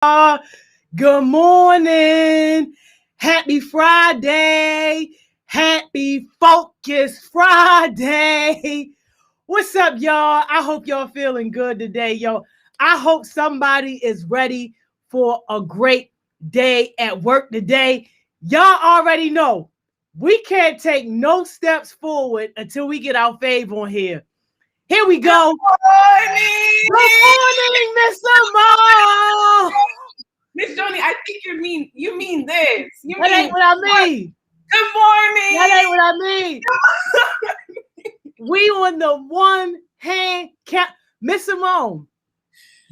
Good morning. Happy Friday. Happy Focus Friday. What's up, y'all? I hope y'all feeling good today, yo. I hope somebody is ready for a great day at work today. Y'all already know we can't take no steps forward until we get our fave on here. Here we go. Good morning, Miss Simone. Miss Joni, I think you mean this. That ain't what I mean. Good morning. That ain't what I mean. We on the one hand count. Miss Simone,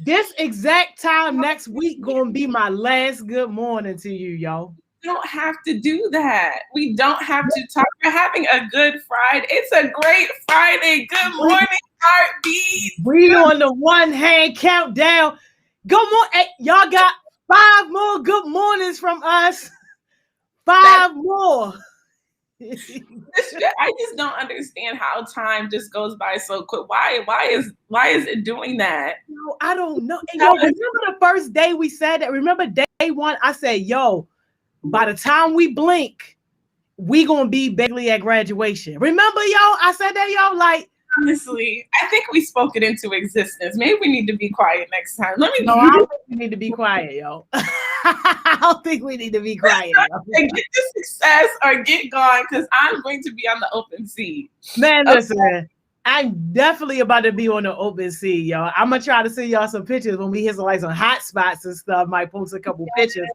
this exact time next week gonna be my last good morning to you, y'all. We don't have to do that. We don't have to talk. We're having a good Friday. It's a great Friday. Good morning, Heartbeat. We on the one hand countdown. Good morning. Hey, y'all got 5 more good mornings from us. 5 more. I just don't understand how time just goes by so quick. Why is it doing that? No, I don't know. And yo, remember the first day we said that? Remember day one? I said, yo, by the time we blink, we gonna be basically at graduation. Remember, yo? I said that, yo, like. Honestly, I think we spoke it into existence. Maybe we need to be quiet next time. No, I don't think we need to be quiet, yo. I don't think we need to be quiet. And get the success or get gone, because I'm going to be on the open seat. Man, listen, I'm definitely about to be on the open seat, yo. I'm gonna try to send y'all some pictures when we hit some hot spots and stuff. Might post a couple pictures.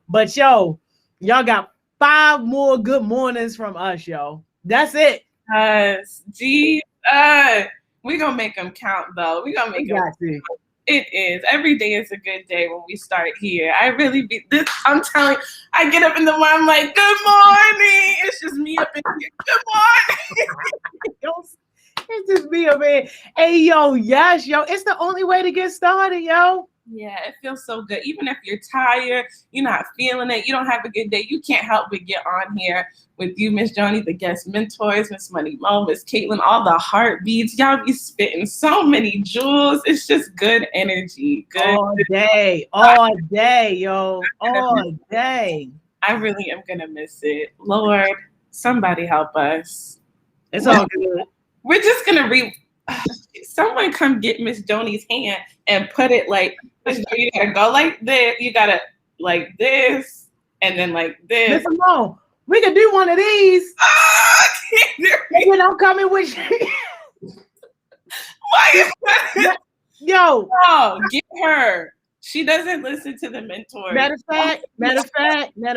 But yo, y'all got 5 more good mornings from us, yo. That's it. Geez. We're gonna make them count though. We're gonna make them count. It is. Every day is a good day when we start here. I'm telling you, I get up in the morning, I'm like, good morning. It's just me up in here. Good morning. It's just me up here. Hey, yo, yes, yo. It's the only way to get started, yo. Yeah, it feels so good. Even if you're tired, you're not feeling it, you don't have a good day, you can't help but get on here with you, Miss Joni, the guest mentors, Miss Money Mo, Miss Caitlin, all the heartbeats. Y'all be spitting so many jewels. It's just good energy. Good all day, yo. All day. I really am gonna miss it. Lord, somebody help us. It's all good. We're just gonna someone come get Miss Joni's hand and put it like, Miss Joni, you gotta go like this, you gotta like this, and then like this. Miss Simone, we can do one of these. And then I'm coming with you. Why is that? Yo. Oh, get her. She doesn't listen to the mentors. Matter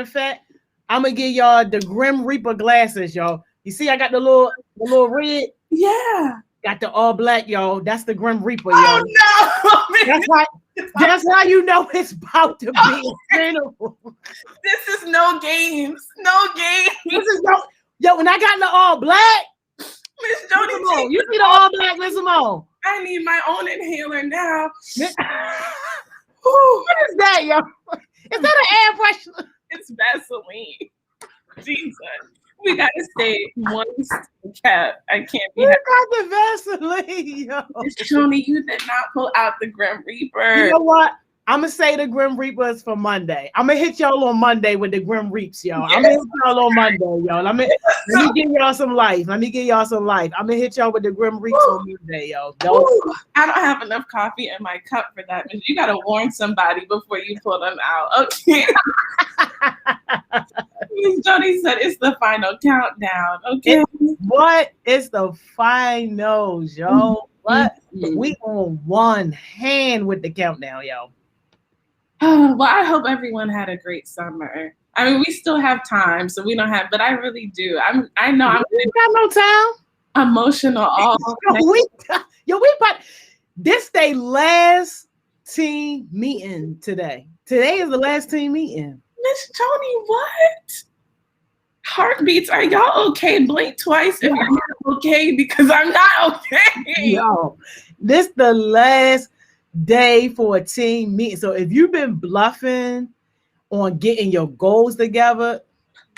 of fact, I'm gonna give y'all the Grim Reaper glasses, y'all. You see, I got the little red. Yeah. Got the all black, y'all. That's the Grim Reaper, y'all. Oh no! That's how you know it's about to be incredible. This is no games. No games. This is no. Yo, when I got the all black, Miss Joni, you see the all black, Miss Simone. I need my own inhaler now. What is that, yo? Is that an air freshener? It's Vaseline. Jesus. We gotta stay one cap. I can't be. You got the Vaseline, yo. Miss Joni, you did not pull out the Grim Reaper. You know what? I'm gonna say the Grim Reapers for Monday. I'm gonna hit y'all on Monday with the Grim Reaps, yo. I'm gonna hit y'all on Monday, yo. Let me give y'all some life. I'm gonna hit y'all with the Grim Reaps on Monday, yo. I don't have enough coffee in my cup for that. You gotta warn somebody before you pull them out. Okay. Miss Joni said it's the final countdown. Okay. What? It's the finals, yo. What? We on one hand with the countdown, yo. Well, I hope everyone had a great summer. I mean, we still have time, so we don't have, but I really do. I know I'm got no time. Emotional all this day last team meeting today. Today is the last team meeting. Miss Joni, what? Heartbeats, are y'all okay? Blink twice if you're not okay, because I'm not okay. Yo, this the last day for a team meeting. So if you've been bluffing on getting your goals together,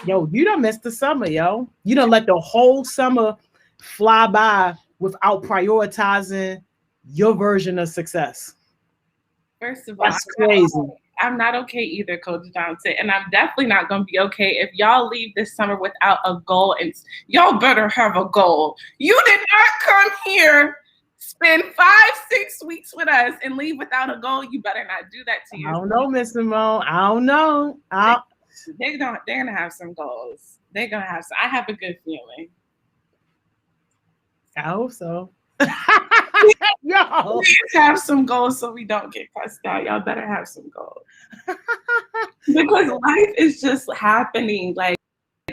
yo, you done missed the summer, yo. You done let the whole summer fly by without prioritizing your version of success. First of all, that's crazy. I'm not okay either, Coach Johnson. And I'm definitely not going to be okay if y'all leave this summer without a goal. And y'all better have a goal. You did not come here, spend 5-6 weeks with us and leave without a goal. You better not do that to yourself. I don't know, Miss Simone. I don't know. They're going to have some goals. They're going to have some. I have a good feeling. I hope so. Yo, please have some goals so we don't get cussed out. Y'all better have some goals. Because life is just happening. Like,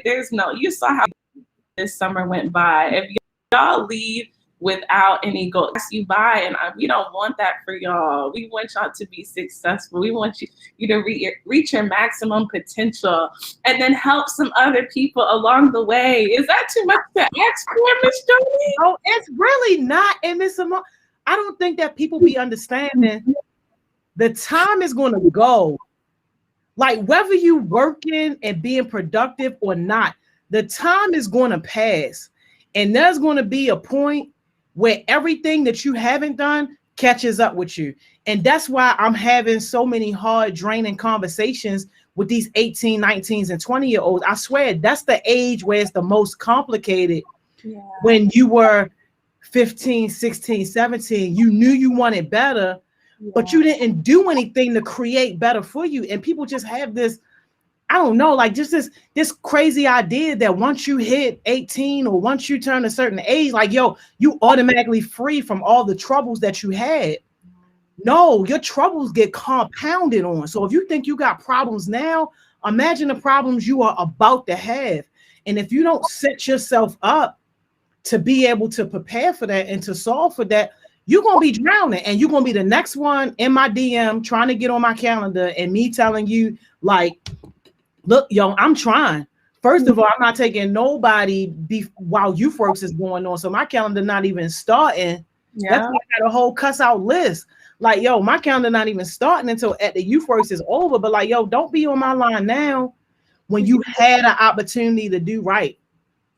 there's no, you saw how this summer went by. If y'all leave without any goals, you buy, and we don't want that for y'all. We want y'all to be successful. We want you to reach your maximum potential and then help some other people along the way. Is that too much to ask for, Miss Joni? No, it's really not. And Miss Simone, I don't think that people be understanding the time is going to go. Like, whether you working and being productive or not, the time is going to pass. And there's going to be a point where everything that you haven't done catches up with you. And that's why I'm having so many hard, draining conversations with these 18, 19s, and 20-year-olds. I swear, that's the age where it's the most complicated. Yeah. When you were 15, 16, 17, you knew you wanted better, but you didn't do anything to create better for you. And people just have this, I don't know, like just this crazy idea that once you hit 18 or once you turn a certain age, like, yo, you automatically free from all the troubles that you had. No, your troubles get compounded on. So if you think you got problems now, imagine the problems you are about to have. And if you don't set yourself up to be able to prepare for that and to solve for that, you're going to be drowning, and you're going to be the next one in my DM trying to get on my calendar and me telling you, like, look, yo, I'm trying. First of all, I'm not taking nobody while youth works is going on. So my calendar not even starting. Yeah. That's why I got a whole cuss out list. Like, yo, my calendar not even starting until at the youth works is over. But like, yo, don't be on my line now when you had an opportunity to do right.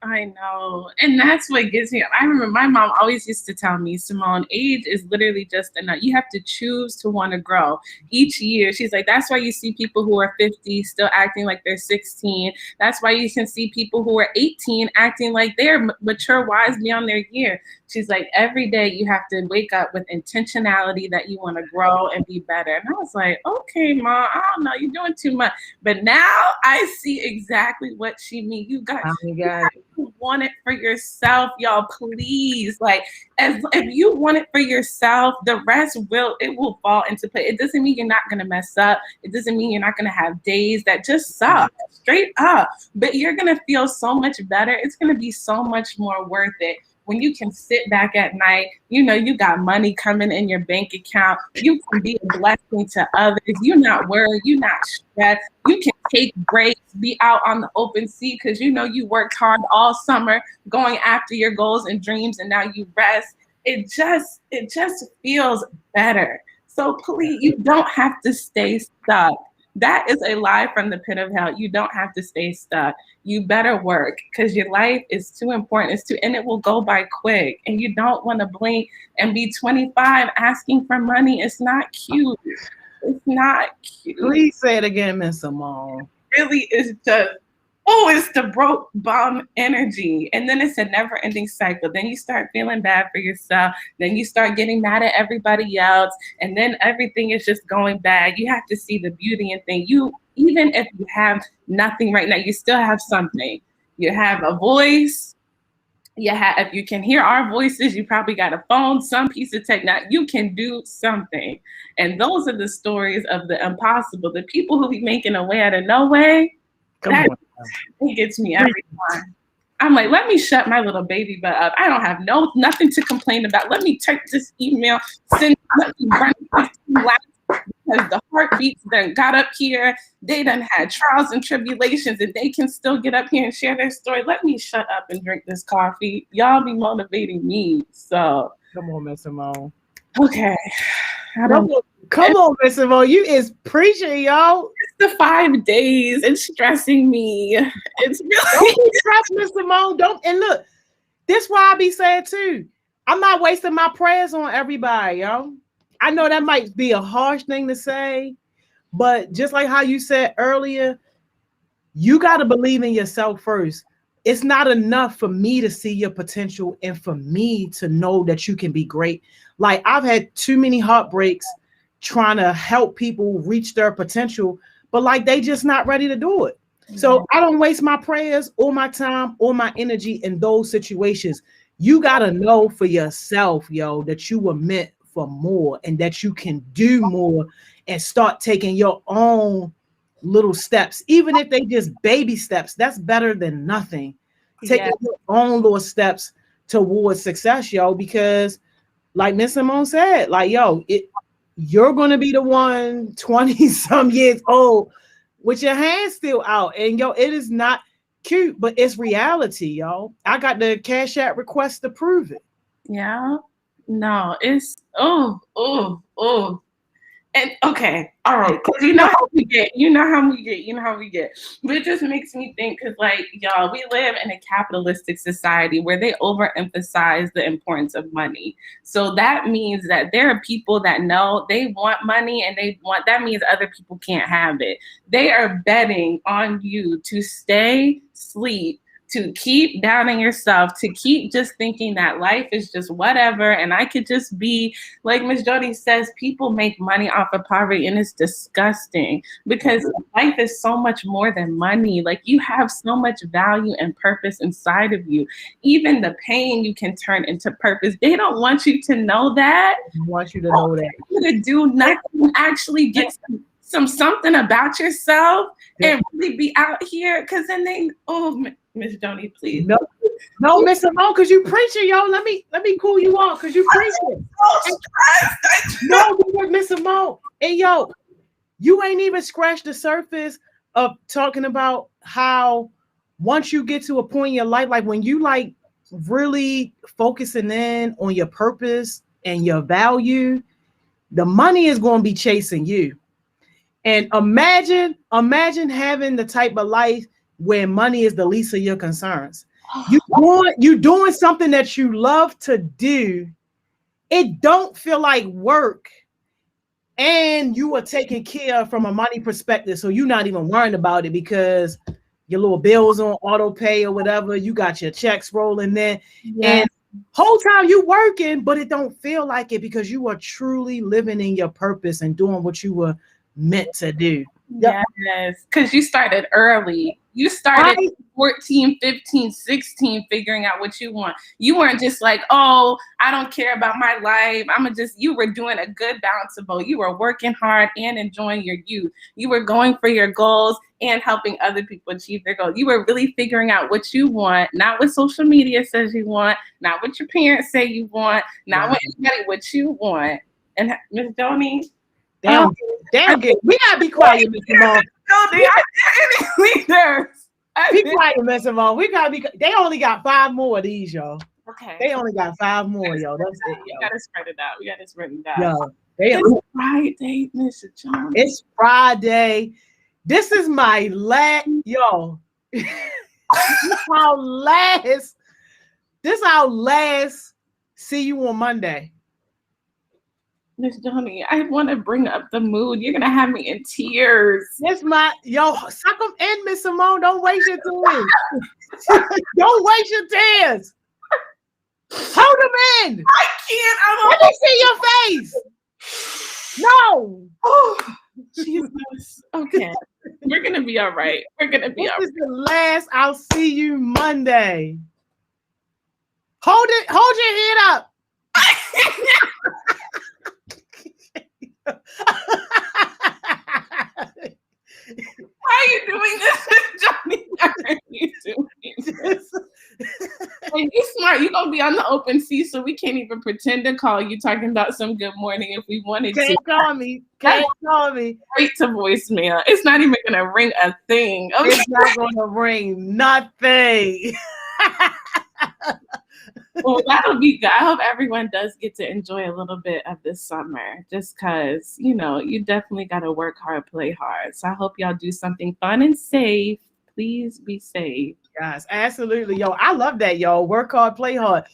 I know. And that's what gives me, I remember my mom always used to tell me, Simone, age is literally just enough. You have to choose to want to grow each year. She's like, that's why you see people who are 50 still acting like they're 16. That's why you can see people who are 18 acting like they're mature, wise beyond their year. She's like, every day you have to wake up with intentionality that you want to grow and be better. And I was like, okay, Mom, I don't know, you're doing too much. But now I see exactly what she means. You got to want it for yourself, y'all, please. Like, if you want it for yourself, the rest will fall into place. It doesn't mean you're not going to mess up. It doesn't mean you're not going to have days that just suck, straight up. But you're going to feel so much better. It's going to be so much more worth it. When you can sit back at night, you know you got money coming in your bank account. You can be a blessing to others. You're not worried. You're not stressed. You can take breaks, be out on the open sea because you know you worked hard all summer going after your goals and dreams, and now you rest. It just feels better. So please, you don't have to stay stuck. That is a lie from the pit of hell. You don't have to stay stuck. You better work because your life is too important. And it will go by quick. And you don't want to blink and be 25 asking for money. It's not cute. It's not cute. Please say it again, Miss Simone. Really is just, it's the broke bum energy. And then it's a never ending cycle. Then you start feeling bad for yourself. Then you start getting mad at everybody else. And then everything is just going bad. You have to see the beauty in things. Even if you have nothing right now, you still have something. You have a voice. If you can hear our voices, you probably got a phone, some piece of technology. You can do something. And those are the stories of the impossible. The people who be making a way out of no way. It gets me every time. I'm like, let me shut my little baby butt up. I don't have nothing to complain about. Let me type this email, let me run because the heartbeats done got up here. They done had trials and tribulations, and they can still get up here and share their story. Let me shut up and drink this coffee. Y'all be motivating me. So come on, Miss Simone. Okay. Come on, Miss Simone. You is preaching, y'all. It's the 5 days. It's stressing me. It's really don't stress, Miss Simone. And look, this why I be saying too. I'm not wasting my prayers on everybody, yo. I know that might be a harsh thing to say, But just like how you said earlier, you got to believe in yourself first. It's not enough for me to see your potential and for me to know that you can be great. Like, I've had too many heartbreaks trying to help people reach their potential, but like they just not ready to do it. So I don't waste my prayers or my time or my energy in those situations. You got to know for yourself, yo, that you were meant for more and that you can do more and start taking your own little steps, even if they just baby steps. That's better than nothing. Taking your own little steps towards success, yo, because like Miss Simone said, like, yo, you're gonna be the one 20 some years old with your hands still out, and yo, it is not cute, but it's reality, yo. I got the Cash App request to prove it. Yeah, no, it's oh. And okay, all right, because you know how we get. But it just makes me think, because like, y'all, we live in a capitalistic society where they overemphasize the importance of money. So that means that there are people that know they want money and that means other people can't have it. They are betting on you to stay, sleep, to keep doubting yourself, to keep just thinking that life is just whatever, and I could just be, like Miss Jody says, people make money off of poverty, and it's disgusting because life is so much more than money. Like, you have so much value and purpose inside of you. Even the pain you can turn into purpose. They don't want you to know that. They want you to know that. To do nothing, actually get something about yourself and really be out here, because then they, Miss Joni, please. No, Miss Simone, because you preaching, yo. Let me cool you off, because you preaching. No, Miss Simone. And yo, you ain't even scratched the surface of talking about how once you get to a point in your life, like when you like really focusing in on your purpose and your value, the money is going to be chasing you. And imagine having the type of life where money is the least of your concerns. You're doing something that you love to do. It don't feel like work, and you are taken care of from a money perspective. So you're not even worrying about it because your little bills on auto pay or whatever. You got your checks rolling there, and whole time you working, but it don't feel like it because you are truly living in your purpose and doing what you were meant to do. Yes, because you started early. You started 14, 15, 16 figuring out what you want. You weren't just like, oh, I don't care about my life. You were doing a good balance of both. You were working hard and enjoying your youth. You were going for your goals and helping other people achieve their goals. You were really figuring out what you want, not what social media says you want, not what your parents say you want, not what you want. And Miss Joni, damn good. We gotta be quiet, Miss Simone. Be quiet, Miss Simone. We gotta be. They only got 5 more of these, y'all. Okay. They only got 5 more, yo. That's it, yo. We gotta spread it out. Yo, it's Friday, Mr. Jones. It's Friday. This is my last, yo. This is our last. See you on Monday. Miss Joni, I want to bring up the mood. You're gonna have me in tears. That's suck them in, Miss Simone. Don't waste your tears. Don't waste your tears. Hold them in. I can't. Let me see your face. No. Oh, Jesus. Okay. We're gonna be all right. This is the last. I'll see you Monday. Hold your head up. Why are you doing this, Johnny? Why are you doing this? And you smart. You're gonna be on the open sea, so we can't even pretend to call you talking about some good morning if we wanted to. Can't call me. Straight to voicemail. It's not even gonna ring a thing. Okay? It's not gonna ring nothing. Well, that'll be good. I hope everyone does get to enjoy a little bit of this summer, just because, you definitely got to work hard, play hard. So I hope y'all do something fun and safe. Please be safe. Yes, absolutely. Yo, I love that, yo. Work hard, play hard.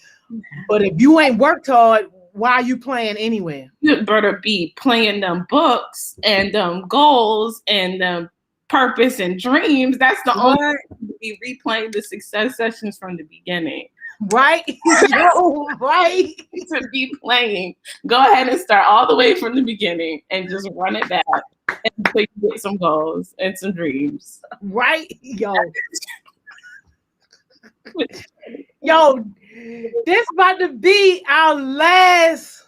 But if you ain't worked hard, why are you playing anywhere? You better be playing them books and them goals and them purpose and dreams. That's the only way to be replaying the success sessions from the beginning. Right? Right? To be playing. Go ahead and start all the way from the beginning and just run it back until you get some goals and some dreams. Right? Yo, this about to be our last.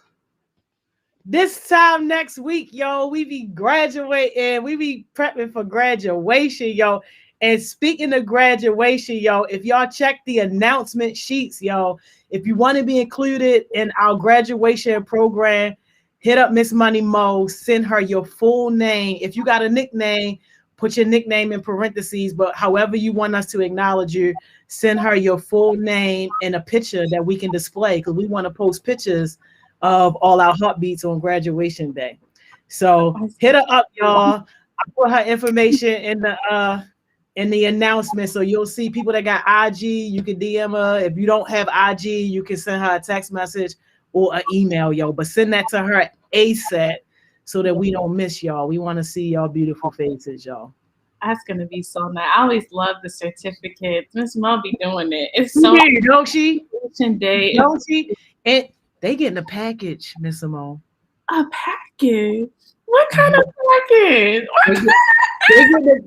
This time next week, yo, we be graduating. We be prepping for graduation, yo. And speaking of graduation, yo, if y'all check the announcement sheets, yo, if you want to be included in our graduation program, hit up Miss Money Mo, send her your full name. If you got a nickname, put your nickname in parentheses, but however you want us to acknowledge you, send her your full name and a picture that we can display, because we want to post pictures of all our heartbeats on graduation day. So hit her up, y'all. I put her information in the announcement, so you'll see people that got IG. You can DM her. If you don't have IG, you can send her a text message or an email, yo. But send that to her ASAP so that we don't miss y'all. We want to see y'all beautiful faces, y'all. That's gonna be so nice. I always love the certificates. Miss Mo be doing it. It's so don't she? Day. Don't she? And they getting a package, Miss Simone. A package? What kind of package?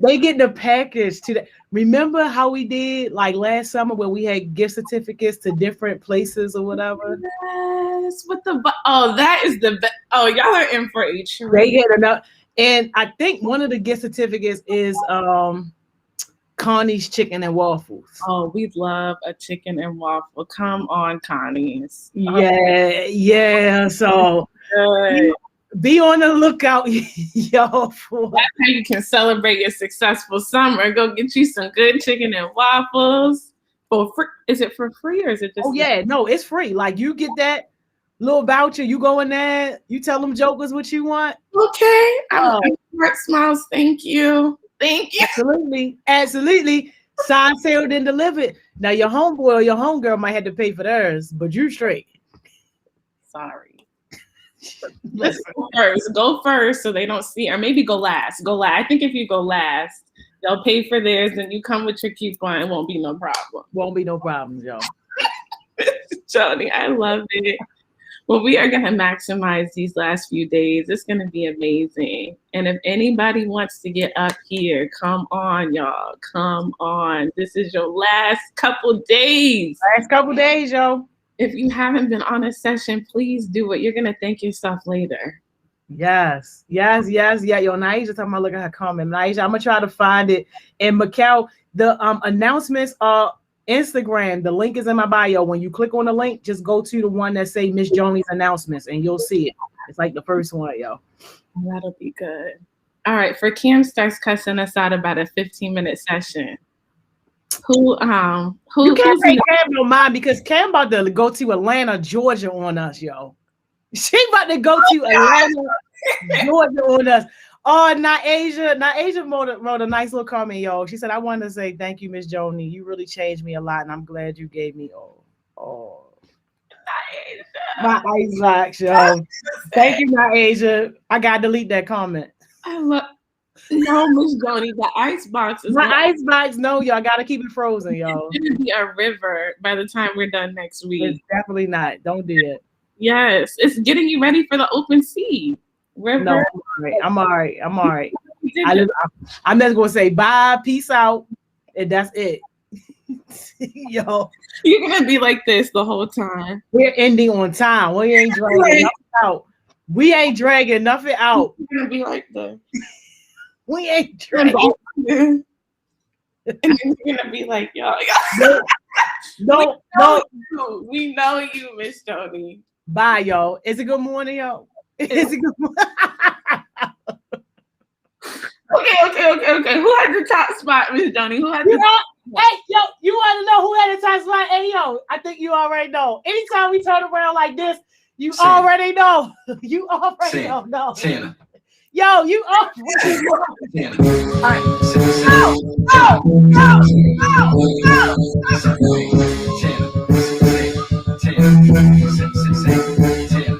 They get the package to that. Remember how we did like last summer when we had gift certificates to different places or whatever? Yes. That is the best. Oh, y'all are in for a treat. They get enough. And I think one of the gift certificates is Connie's Chicken and Waffles. Oh, we love a chicken and waffle. Come on, Connie's. Yeah. So be on the lookout, yo. That's how you can celebrate your successful summer. Go get you some good chicken and waffles for free. Is it for free or is it just? Oh yeah, no, it's free. Like you get that little voucher, you go in there, you tell them jokers what you want. Okay. Heart smiles. Thank you. Absolutely. Signed, sealed, and delivered. Now your homeboy or your homegirl might have to pay for theirs, but you straight. Sorry. Let's go first so they don't see, or maybe go last. I think if you go last, they'll pay for theirs, then you come with your coupon. It won't be no problem. Won't be no problem, yo. Joni, I love it. Well, we are going to maximize these last few days. It's going to be amazing. And if anybody wants to get up here, come on, y'all. Come on. This is your last couple days. Yo. If you haven't been on a session, please do it. You're going to thank yourself later. Yes. Yo, Naisha talking about, look at her comment. Naisha, I'm going to try to find it. And Mikkel, the announcements are Instagram. The link is in my bio. When you click on the link, just go to the one that say Miss Joni's announcements and you'll see it. It's like the first one, yo. That'll be good. All right. For Kim starts cussing us out about a 15-minute session. You can't say Cam no mind, because Cam about to go to Atlanta, Georgia on us, yo. She about to go to Atlanta, Georgia on us. Oh, Naisha wrote a nice little comment, yo. She said, I want to say thank you, Miss Joni. You really changed me a lot, and I'm glad you gave me my ice box, yo. Thank you, Naisha. I got to delete that comment. No, Miss Joni, the ice box is ice box. No, y'all got to keep it frozen, yo. It's going to be a river by the time we're done next week. It's definitely not. Don't do it. Yes, it's getting you ready for the open sea. River. No, I'm all right. I'm just gonna say bye, peace out, and that's it. Yo, you're gonna be like this the whole time. We're ending on time. We ain't dragging nothing out. You're gonna be like this. We ain't dragging. And then you're gonna be like, yo. No. We know you, Miss Joni. Bye, yo. Is it good morning, yo? Is it good morning? Okay. Who had the top spot, Miss Joni? Who had the Hey, yo, you want to know who had the top spot? Hey, yo, I think you already know. Anytime we turn around like this, you already know. You already know. Tana. Yo, you already know. Tana. All right. Go.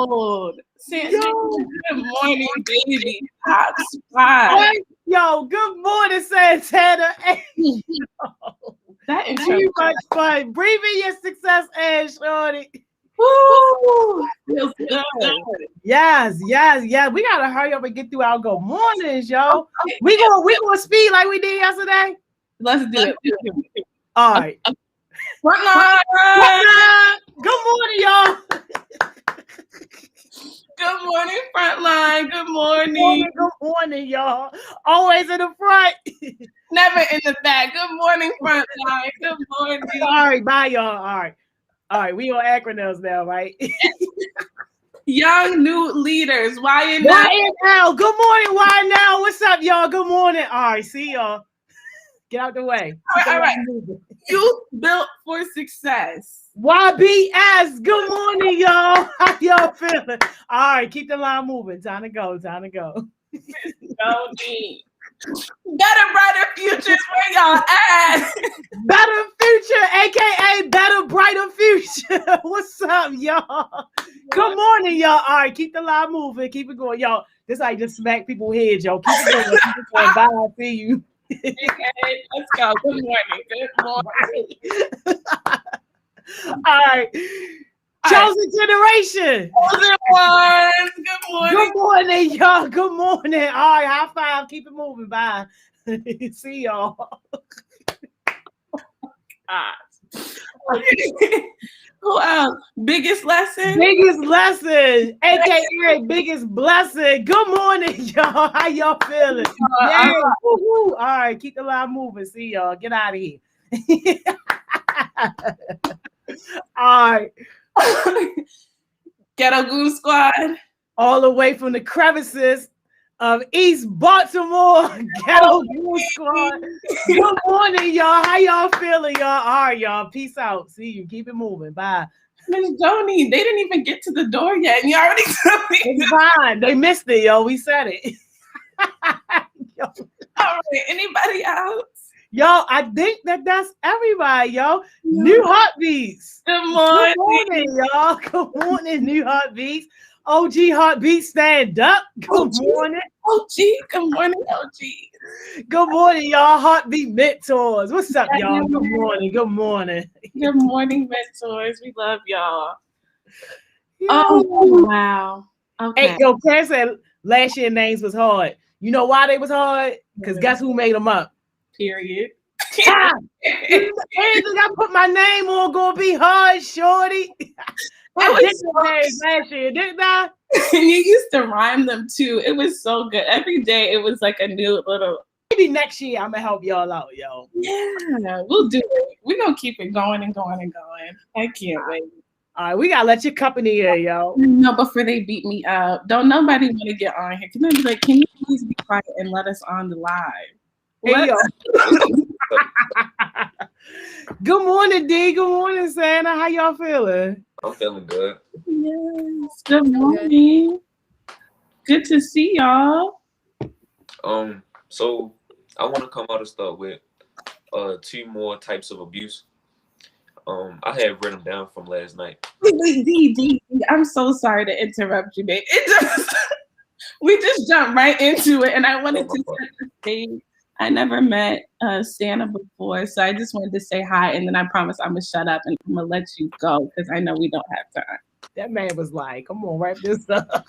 old. Santa, good morning, baby. Top spot. Yo, good morning, Santana. That is too much fun. Breathe in your success, and shorty. Woo! Feels good. Yes. We gotta hurry up and get through our good mornings, yo. We gonna speed like we did yesterday. Let's do it. All right. Frontline. Good morning, y'all. Good morning, Frontline. Good morning. Good morning, y'all. Always in the front. Never in the back. Good morning, Frontline. Good morning. All right, bye, y'all. All right. We on acronyms now, right? Young new leaders. YNL. Good morning, YNL. What's up, y'all? Good morning. All right, see y'all. Get out the way. All right. Youth built for success. YBS. Good morning, y'all. How y'all feeling? All right, keep the line moving. Time to go. No need. Better, brighter futures. Where y'all at? Better future, aka better, brighter future. What's up, y'all? Good morning, y'all. All right, keep the line moving. Keep it going, y'all. This how you just smack people's heads, y'all. Keep it going. Bye. I see you. Okay, let's go. Good morning. All right. Chosen generation. Chosen ones. Good morning. Good morning, y'all. Good morning. All right, high five. Keep it moving. Bye. See y'all. Who else? Biggest lesson, aka biggest blessing. Good morning, y'all. How y'all feeling? All right, keep the line moving. See y'all. Get out of here. All right. Ghetto Goon Squad. All the way from the crevices of East Baltimore. Ghetto Goon Squad. Good morning, y'all. How y'all feeling, y'all? All right, y'all. Peace out. See you. Keep it moving. Bye. Miss Joni, they didn't even get to the door yet, and you already told me. It's fine. They missed it, yo. We said it. All right. Anybody else? Yo, I think that's everybody, yo. New Heartbeats. Good morning. Good morning, y'all. Good morning, New Heartbeats. OG Heartbeat, stand up. Good morning. OG. Good morning, OG. Good morning, y'all. Heartbeat mentors. What's up, y'all? Good morning. Good morning. Good morning, mentors. We love y'all. Yeah. Oh, wow. Okay. Hey, yo, Ken said last year names was hard. You know why they was hard? Because guess who made them up? Period. Anything I put my name on gonna be hard, shorty. I did the names last year, didn't I? And you used to rhyme them too. It was so good. Every day it was like a new little. Maybe next year I'm gonna help y'all out, yo. Yeah, we'll do it. We're gonna keep it going and going and going. I can't wait. All right, we gotta let your company here, yo. No, before they beat me up, don't nobody want to get on here. Can they be like, can you please be quiet and let us on the live? Hey, yo. Good morning, D. Good morning, Santa. How y'all feeling? I'm feeling good. Yes. Good morning. Good to see y'all. So I want to come out and start with 2 more types of abuse. I had written them down from last night. D, I'm so sorry to interrupt you, babe. We just jumped right into it, and I wanted to set the stage. I never met Santa before, so I just wanted to say hi, and then I promise I'm gonna shut up and I'm gonna let you go because I know we don't have time. That man was like, "Come on, wrap this up."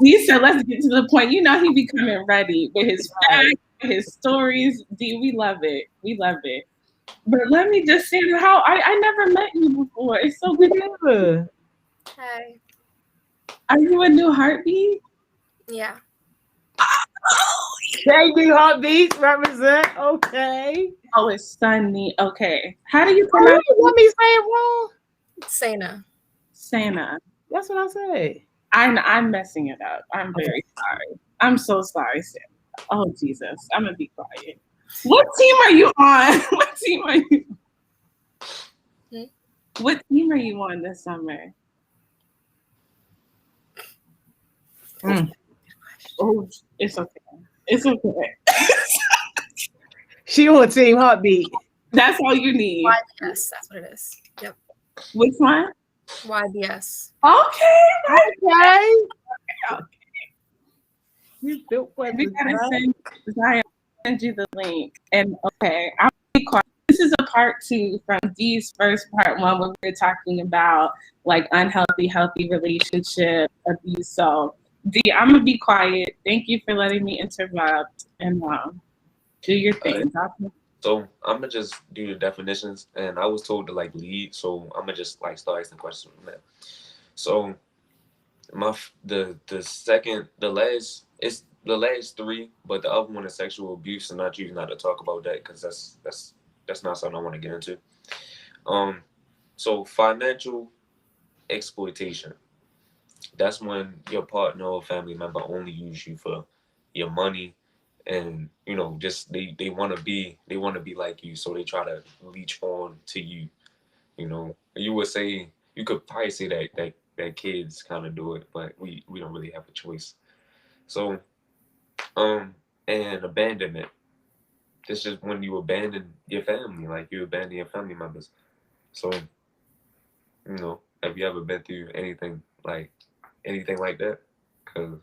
He said, "Let's get to the point." You know, he be coming ready with his facts, his stories. D, we love it. We love it. But let me just say how I never met you before. It's so good. Hi. Are you a new heartbeat? Yeah. Baby Heartbeats represent. Okay. Oh, it's Sunny. Okay. How do you Oh, pronounce you want me to say it wrong? Sana. Santa? That's what I said. I'm messing it up. I'm very sorry. I'm so sorry, Santa. Oh, Jesus. I'm going to be quiet. What team are you on? What team are you? What team are you on this summer? Oh, it's okay. It's okay. She on Team Heartbeat. That's all you need. Yes, that's what it is. Yep. Which one? YBS. Okay. Okay. Okay. You built for We the gotta time. send you the link. And okay, I'm gonna be quiet. This is a part 2 from Dee's first part 1 where we're talking about like unhealthy, healthy relationship abuse. So Dee, I'm gonna be quiet. Thank you for letting me interrupt and do your thing. So I'm gonna just do the definitions, and I was told to like lead, so I'm gonna just like start asking questions from that. So the last three, but the other one is sexual abuse, and I choose not to talk about that because that's not something I want to get into. So financial exploitation. That's when your partner or family member only use you for your money, and just they want to be like you, so they try to leech on to you. You could probably say that kids kind of do it, but we don't really have a choice. So and abandonment. This is when you abandon your family, like you abandon your family members. So have you ever been through anything like that? Because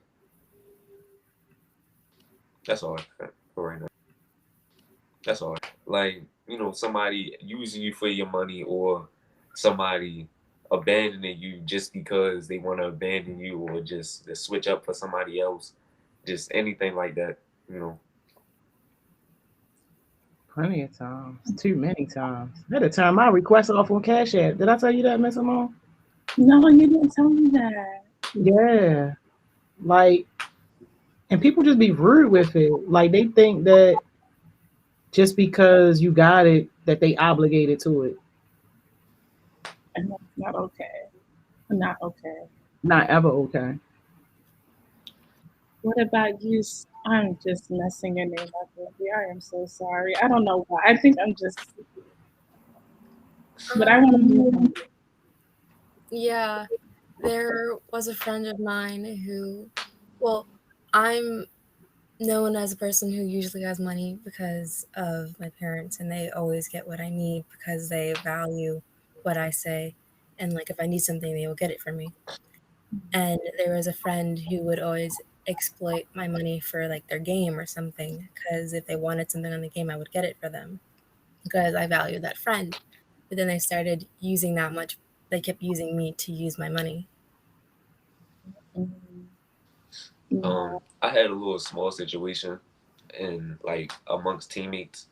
that's all I got for right now. That's all. Like, somebody using you for your money, or somebody abandoning you just because they want to abandon you, or just to switch up for somebody else. Just anything like that, you know. Plenty of times. Too many times. At a time, I request off on Cash App. Did I tell you that, Miss Simone? No, you didn't tell me that. Yeah. Like, and people just be rude with it. Like, they think that just because you got it, that they obligated to it. And that's not okay. Not okay. Not ever okay. What about you? I'm just messing your name up, baby. I am so sorry. I don't know why. I think I'm just. But I want to know. Yeah, there was a friend of mine who, well, I'm known as a person who usually has money because of my parents, and they always get what I need because they value what I say. And like, if I need something, they will get it for me. And there was a friend who would always exploit my money for like their game or something, because if they wanted something on the game, I would get it for them because I value that friend. But then they started using that much. They kept using me to use my money. I had a little small situation, and like amongst teammates,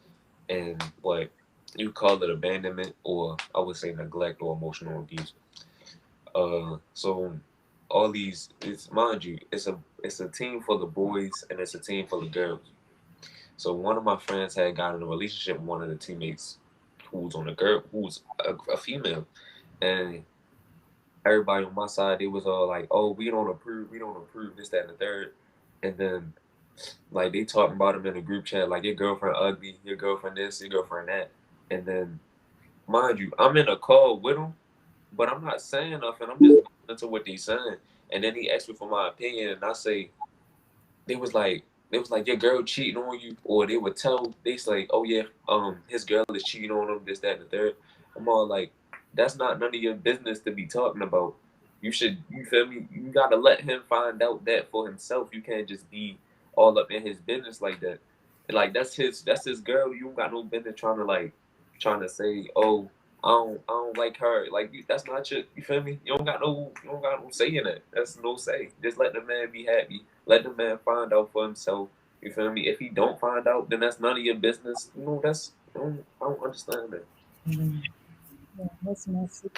and what you call it abandonment, or I would say neglect or emotional abuse. So all these, it's mind you, it's a team for the boys and it's a team for the girls. So one of my friends had gotten in a relationship with one of the teammates who's a female, and everybody on my side, they was all like, "Oh, we don't approve this, that, and the third." And then like they talking about him in a group chat, like your girlfriend ugly, your girlfriend this, your girlfriend that. And then mind you, I'm in a call with him, but I'm not saying nothing. I'm just listening to what they saying. And then he asked me for my opinion, and I say they was like your girl cheating on you, or they say, oh yeah, his girl is cheating on him, this, that, and the third. I'm all like, that's not none of your business to be talking about. You feel me? You gotta let him find out that for himself. You can't just be all up in his business like that. Like that's his girl. You don't got no business trying to say, oh, I don't like her. Like that's not you feel me? You don't got no say in it. That's no say. Just let the man be happy. Let the man find out for himself. You feel me? If he don't find out, then that's none of your business. I don't understand that. Yeah, that's messy.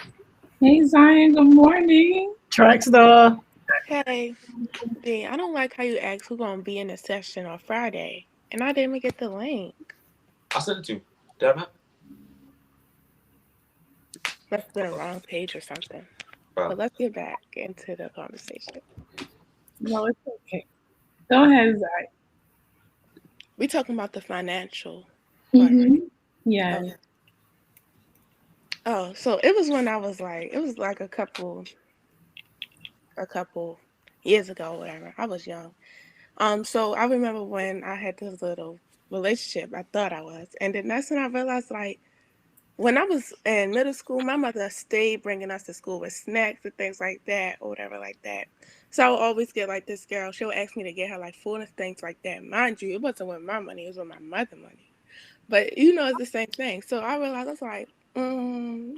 Hey Zion, good morning. Track star. Hey, D, I don't like how you asked who gonna be in the session on Friday, and I didn't even get the link. I sent it to you. Did I not? Must have been a wrong page or something. But let's get back into the conversation. No, it's okay. Go ahead, Zion. We talking about the financial part, right? Yeah. Okay. Oh, so it was when I was like, it was like a couple years ago, whatever. I was young. So I remember when I had this little relationship, I thought I was, and then that's when I realized, like, when I was in middle school, my mother stayed bringing us to school with snacks and things like that, or whatever like that. So I would always get like this girl. She'll ask me to get her like food and things like that. Mind you, it wasn't with my money; it was with my mother's money. But it's the same thing. So I realized I was like,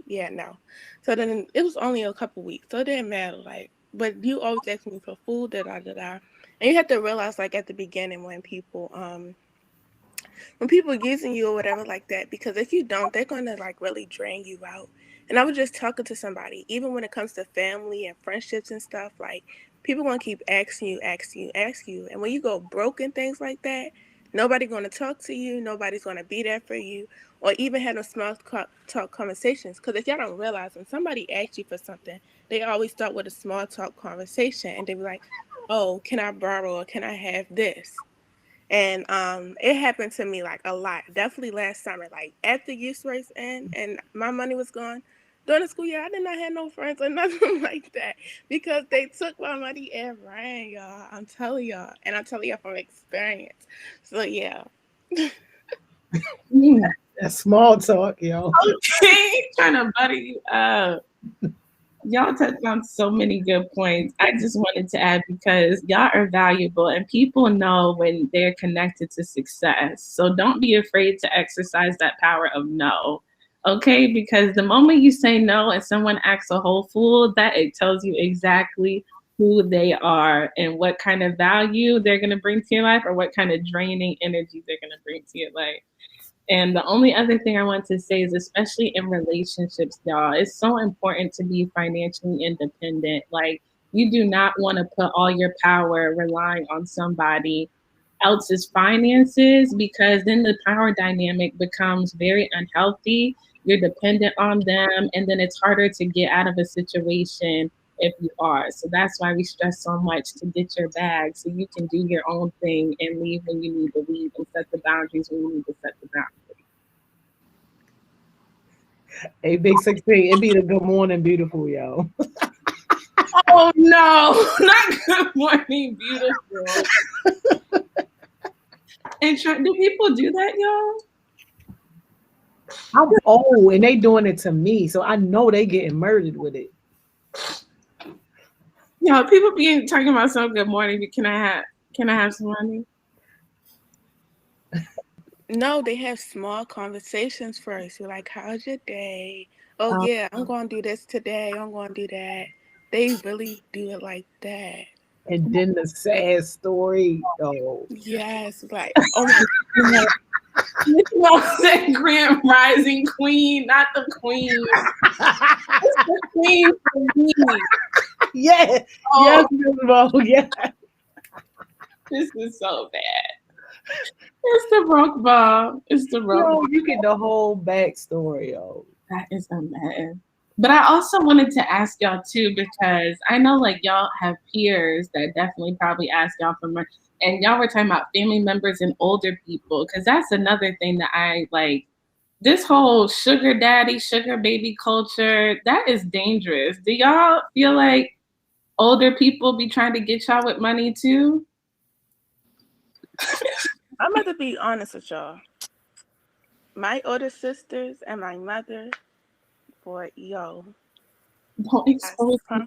yeah, no. So then it was only a couple weeks, so it didn't matter. Like, but you always ask me for food, da da da da. And you have to realize, like at the beginning, when people using you or whatever like that, because if you don't, they're gonna like really drain you out. And I was just talking to somebody, even when it comes to family and friendships and stuff, like people gonna keep asking you. And when you go broke and things like that, nobody's gonna talk to you, nobody's gonna be there for you, or even have no small talk conversations. Because if y'all don't realize, when somebody asks you for something, they always start with a small talk conversation and they be like, oh, can I borrow or can I have this? And it happened to me like a lot. Definitely last summer, like after youth race end and my money was gone. During the school year, I did not have no friends or nothing like that because they took my money and ran, y'all. I'm telling y'all. And I'm telling y'all from experience. So yeah. That's small talk, yo. Okay, trying to butter you up. Y'all touched on so many good points. I just wanted to add, because y'all are valuable and people know when they're connected to success. So don't be afraid to exercise that power of no. Okay, because the moment you say no and someone acts a whole fool, that it tells you exactly who they are and what kind of value they're going to bring to your life, or what kind of draining energy they're going to bring to your life. And the only other thing I want to say is, especially in relationships, y'all, it's so important to be financially independent. Like, you do not want to put all your power relying on somebody else's finances, because then the power dynamic becomes very unhealthy. You're dependent on them, and then it's harder to get out of a situation if you are. So that's why we stress so much to get your bag so you can do your own thing and leave when you need to leave, and set the boundaries when you need to set the boundaries. Hey, Big 16, it be the good morning, beautiful, yo. Oh no, not good morning, beautiful. And do people do that, y'all? I'm old and they doing it to me, so I know they getting murdered with it. Yeah, people be talking about some good morning. But can I have some money? No, they have small conversations first. You're like, how's your day? Oh yeah, I'm going to do this today. I'm going to do that. They really do it like that. And then the sad story, though. Yes, like, oh my God. Said Grand Rising Queen, not the Queen. It's the Queen for me. Yeah, yes, yeah. This is so bad. It's the broke bomb. It's the broke. Yo, you get the whole backstory, yo. That is a mess. But I also wanted to ask y'all too, because I know like y'all have peers that definitely probably ask y'all for money. And y'all were talking about family members and older people, because that's another thing that I like. This whole sugar daddy, sugar baby culture, that is dangerous. Do y'all feel like older people be trying to get y'all with money too? I'm going to be honest with y'all. My older sisters and my mother, boy, yo. Don't expose me.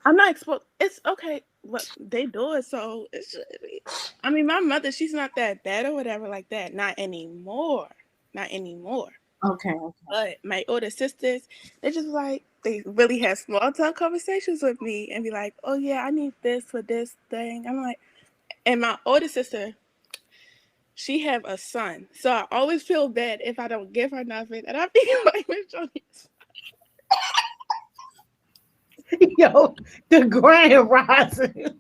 I'm not exposed. It's okay. But they do it, so it should be. I mean, my mother, she's not that bad or whatever like that. Not anymore. Not anymore. Okay. But my older sisters, they just like, they really have small talk conversations with me and be like, oh yeah, I need this for this thing. I'm like, and my older sister, she have a son. So I always feel bad if I don't give her nothing. And I feel like Miss Johnny's. Yo, the Grand Rising.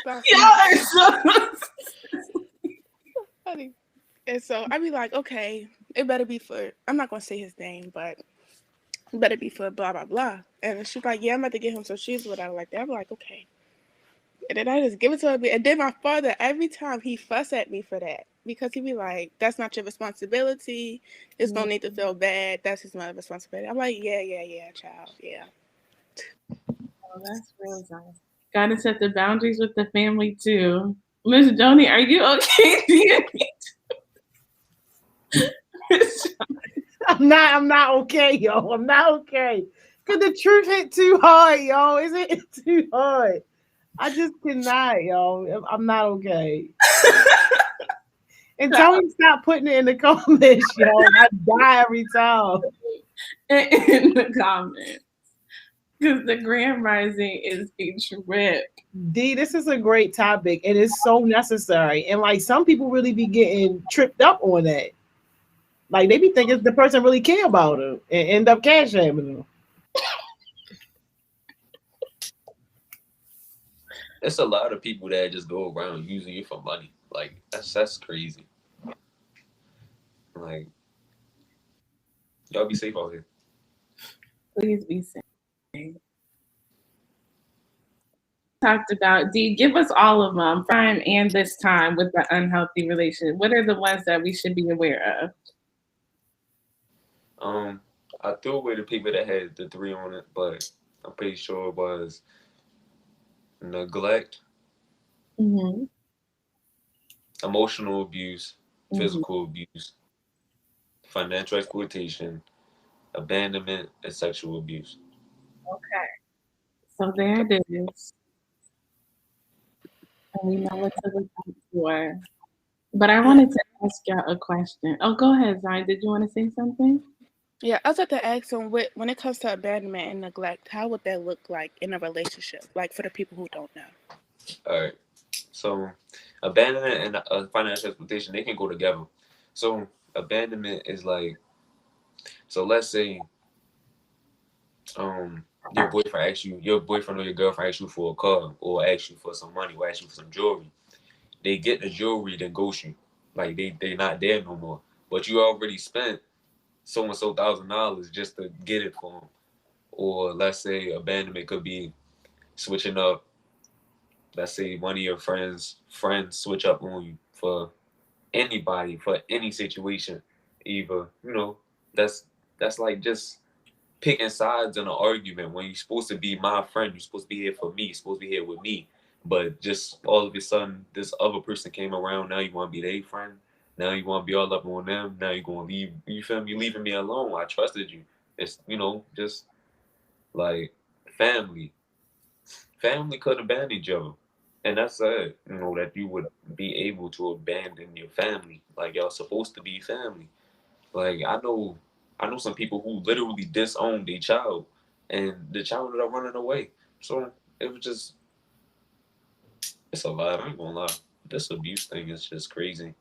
Y'all are so funny. And so I'd be like, okay, it better be for, I'm not going to say his name, but it better be for blah, blah, blah. And she's like, yeah, I'm about to get him some shoes, whatever like that. I'm like, okay. And then I just give it to her. And then my father, every time he fuss at me for that, because he'd be like, that's not your responsibility. It's no need to feel bad. That's his mother's responsibility. I'm like, yeah, child. Yeah. Oh, that's real nice. Gotta set the boundaries with the family too. Miss Joni, are you okay? I'm not okay, yo. I'm not okay. Cause the truth hit too hard, yo. Isn't it too hard? I just cannot, yo. I'm not okay. And tell me to stop putting it in the comments, yo. I die every time. In the comments. Because the Grand Rising is a trip. D, this is a great topic and it's so necessary. And like some people really be getting tripped up on that. Like they be thinking the person really care about them and end up cash having them. It's a lot of people that just go around using you for money. Like that's crazy. Like y'all be safe out here. Please be safe. Talked about D, give us all of them, prime and this time with the unhealthy relationship. What are the ones that we should be aware of? I threw away the people that had the 3 on it, but I'm pretty sure it was neglect, emotional abuse, physical abuse, financial exploitation, abandonment, and sexual abuse. Okay. So there it is. And we know what to look out for. But I wanted to ask y'all a question. Oh, go ahead, Zion. Did you want to say something? Yeah, I was at to ask them when it comes to abandonment and neglect, how would that look like in a relationship? Like for the people who don't know. All right. So abandonment and financial exploitation, they can go together. So abandonment is like, so let's say your boyfriend or your girlfriend asks you for a car or asks you for some money or asks you for some jewelry. They get the jewelry, then ghost you. Like they not there no more. But you already spent so and so $1,000 just to get it for them. Or let's say abandonment could be switching up. Let's say one of your friends switch up on you for anybody, for any situation. Either, that's like just picking sides in an argument when you're supposed to be my friend, you're supposed to be here for me, you're supposed to be here with me. But just all of a sudden, this other person came around. Now you want to be their friend. Now you want to be all up on them. Now you're going to leave. You feel me? You're leaving me alone. I trusted you. It's, just like family. Family could abandon each other. And that's sad, that you would be able to abandon your family. Like, y'all supposed to be family. Like, I know some people who literally disowned their child. And the child ended up running away. So, it was just, it's a lot. I ain't gonna lie. This abuse thing is just crazy.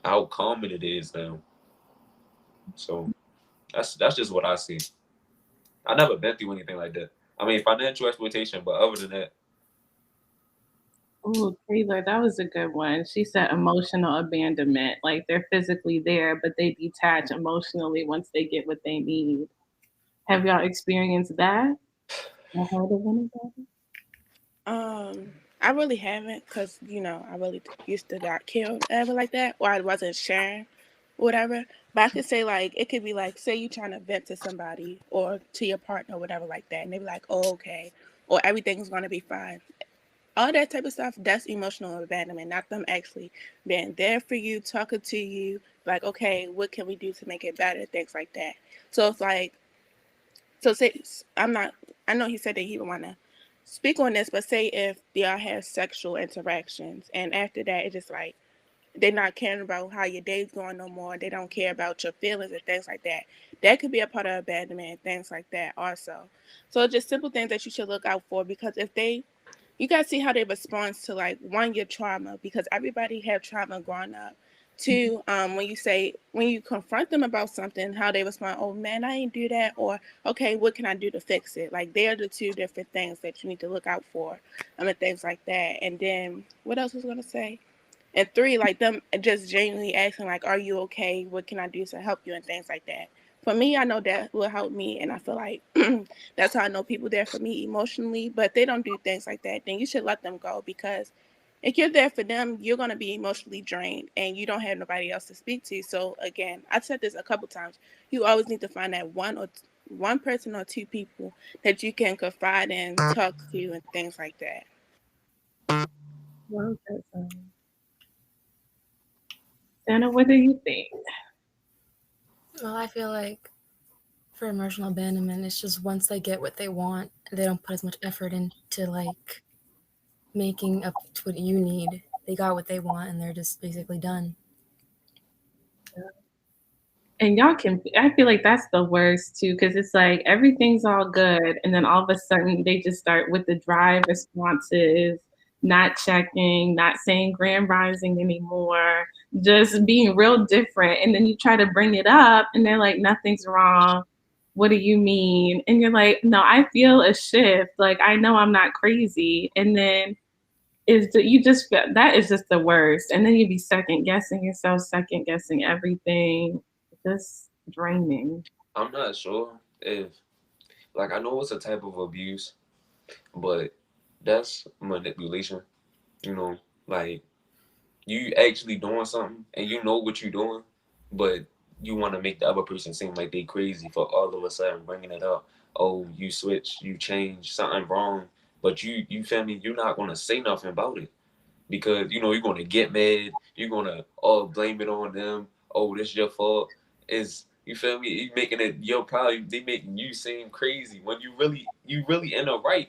How common it is now. So that's just what I see. I never been through anything like that. I mean, financial exploitation, but other than that. Oh, Taylor, that was a good one. She said emotional abandonment. Like they're physically there, but they detach emotionally once they get what they need. Have y'all experienced that? Or heard of anybody? I really haven't, because I really used to got killed ever like that, or I wasn't sharing whatever. But I could say, like, it could be like, say you trying to vent to somebody or to your partner or whatever like that, and they be like, oh, okay, or everything's gonna be fine. All that type of stuff, that's emotional abandonment, not them actually being there for you, talking to you, like, okay, what can we do to make it better, things like that. So it's like, so say, I know he said that he would want to speak on this, but say if y'all have sexual interactions and after that it's just like they're not caring about how your day's going no more, they don't care about your feelings and things like that, that could be a part of abandonment and things like that also. So just simple things that you should look out for, because if you guys see how they respond to, like, one, your trauma, because everybody have trauma growing up. Two, when you confront them about something, how they respond, oh man, I ain't do that, or okay, what can I do to fix it? Like, they're the two different things that you need to look out for, and things like that. And then what else was I gonna say? And three, like them just genuinely asking, like, are you okay? What can I do to help you? And things like that. For me, I know that will help me, and I feel like that's how I know people there for me emotionally. But if they don't do things like that, then you should let them go, because if you're there for them, you're going to be emotionally drained and you don't have nobody else to speak to. So again, I've said this a couple times, you always need to find that one person or two people that you can confide in, talk to, and things like that. Well, Santa, what do you think? Well, I feel like for emotional abandonment, it's just once they get what they want, they don't put as much effort into like making up to what you need. They got what they want and they're just basically done. And I feel like that's the worst too, because it's like everything's all good. And then all of a sudden they just start with the dry responses, not checking, not saying grand rising anymore, just being real different. And then you try to bring it up and they're like, nothing's wrong. What do you mean? And you're like, no, I feel a shift. Like, I know I'm not crazy. And then you just feel that is just the worst. And then you be second guessing yourself, second guessing everything. Just draining. I'm not sure if, like, I know it's a type of abuse, but that's manipulation. You know, like, you actually doing something and you know what you're doing, but you want to make the other person seem like they crazy for all of a sudden bringing it up. Oh, you switch, you change, something wrong, but you feel me? You're not gonna say nothing about it because you know you're gonna get mad. You're gonna blame it on them. Oh, this your fault. Is you feel me? You making it your problem. They making you seem crazy when you really in the right.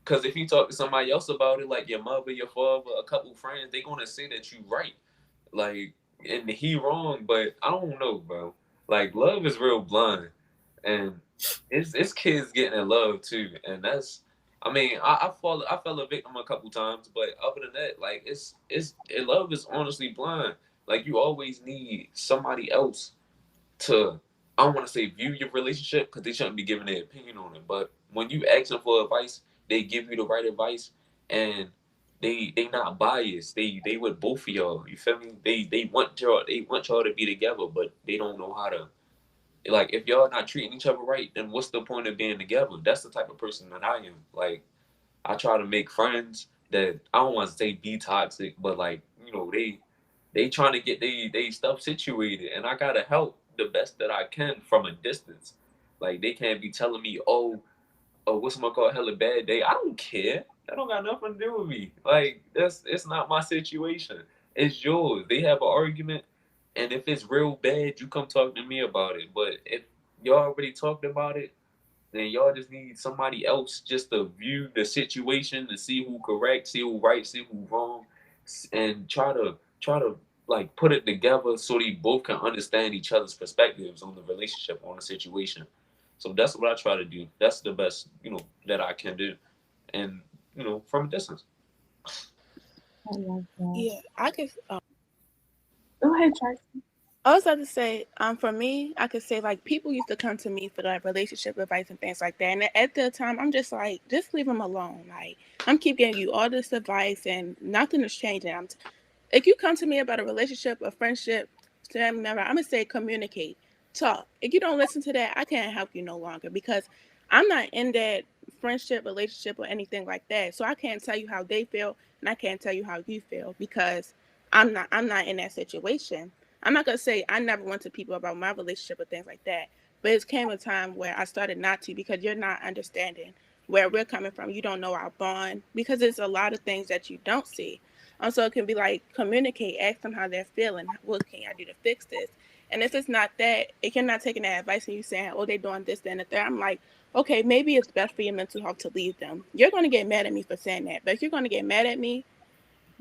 Because if you talk to somebody else about it, like your mother, your father, a couple friends, they gonna say that you right. Like, and he wrong, but I don't know, bro. Like, love is real blind, and it's kids getting in love too, and that's. I mean, I fell a victim a couple times, but other than that, like love is honestly blind. Like you always need somebody else to, I don't want to say view your relationship because they shouldn't be giving their opinion on it. But when you ask them for advice, they give you the right advice, and they not biased. They with both of y'all. You feel me? They want y'all to be together, but they don't know how to. Like if y'all not treating each other right, then what's the point of being together? That's the type of person that I am. Like I try to make friends that I don't want to say be toxic, but like you know they trying to get they stuff situated, and I gotta help the best that I can from a distance. Like they can't be telling me, oh, what's my call? Hella bad day. I don't care. That don't got nothing to do with me. Like it's not my situation. It's yours. They have an argument, and if it's real bad, you come talk to me about it. But if y'all already talked about it, then y'all just need somebody else just to view the situation to see who correct, see who right, see who wrong, and try to like put it together so they both can understand each other's perspectives on the relationship, on the situation. So that's what I try to do. That's the best, that I can do, and from a distance. I love that. Yeah, I could. Go ahead, Tracy. I was about to say, for me, I could say like people used to come to me for like relationship advice and things like that. And at the time, I'm just like, just leave them alone. Like I'm keep giving you all this advice and nothing is changing. If you come to me about a relationship, a friendship, family member, I'm gonna say communicate, talk. If you don't listen to that, I can't help you no longer because I'm not in that friendship, relationship, or anything like that. So I can't tell you how they feel, and I can't tell you how you feel because I'm not in that situation. I'm not gonna say I never went to people about my relationship or things like that, but it came a time where I started not to because you're not understanding where we're coming from. You don't know our bond because there's a lot of things that you don't see. So it can be like communicate, ask them how they're feeling. What can I do to fix this? And if it's not that, if you're not taking that advice and you saying, oh, they're doing this, then, and the third, I'm like, okay, maybe it's best for your mental health to leave them. You're going to get mad at me for saying that. But if you're going to get mad at me,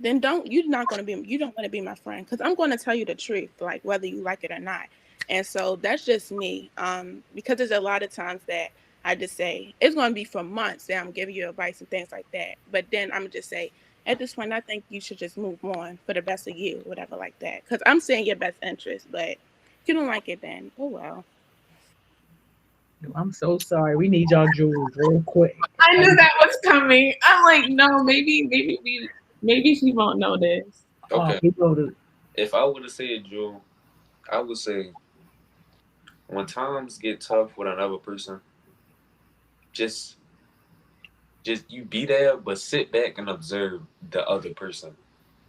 then you don't want to be my friend because I'm going to tell you the truth, like whether you like it or not. And so that's just me. Because there's a lot of times that I just say it's going to be for months that I'm giving you advice and things like that. But then I'm just say at this point, I think you should just move on for the best of you, whatever like that. Because I'm saying your best interest, but if you don't like it, then oh well. I'm so sorry. We need y'all jewels real quick. I knew that was coming. I'm like, no, maybe she won't know this. Okay. To... If I were to say it, Joe, I would say when times get tough with another person, just you be there, but sit back and observe the other person,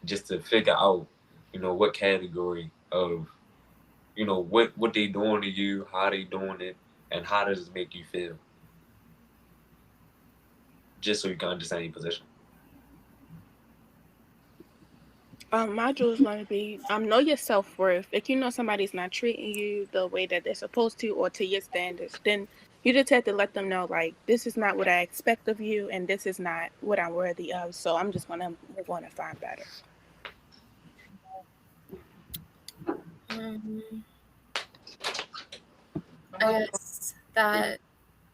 just to figure out, what category of, what they doing to you, how they doing it, and how does it make you feel, just so you can understand your position. My jewel is going to be know your self worth. If you know somebody's not treating you the way that they're supposed to or to your standards, then you just have to let them know, like, this is not what I expect of you, and this is not what I'm worthy of. So I'm just going to move on and find better. I guess that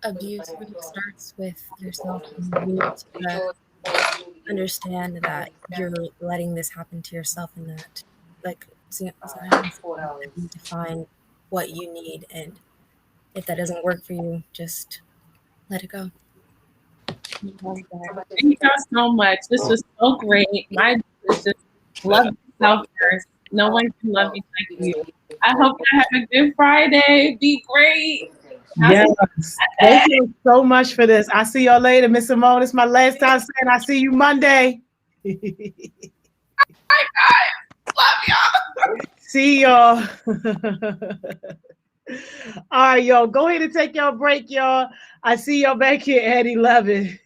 abuse really starts with yourself. You need to understand that you're letting this happen to yourself, and that, like, sometimes you need to find what you need, and if that doesn't work for you, just let it go. Thank y'all so much. This was so great. My is just love yourself first. No one can love you like you. I hope you have a good Friday. Be great. Yes. Thank you so much for this. I'll see y'all later, Miss Simone. It's my last time saying I'll see you Monday. Bye, guys. Love y'all. See y'all. All right, y'all. Go ahead and take your break, y'all. I see y'all back here at 11.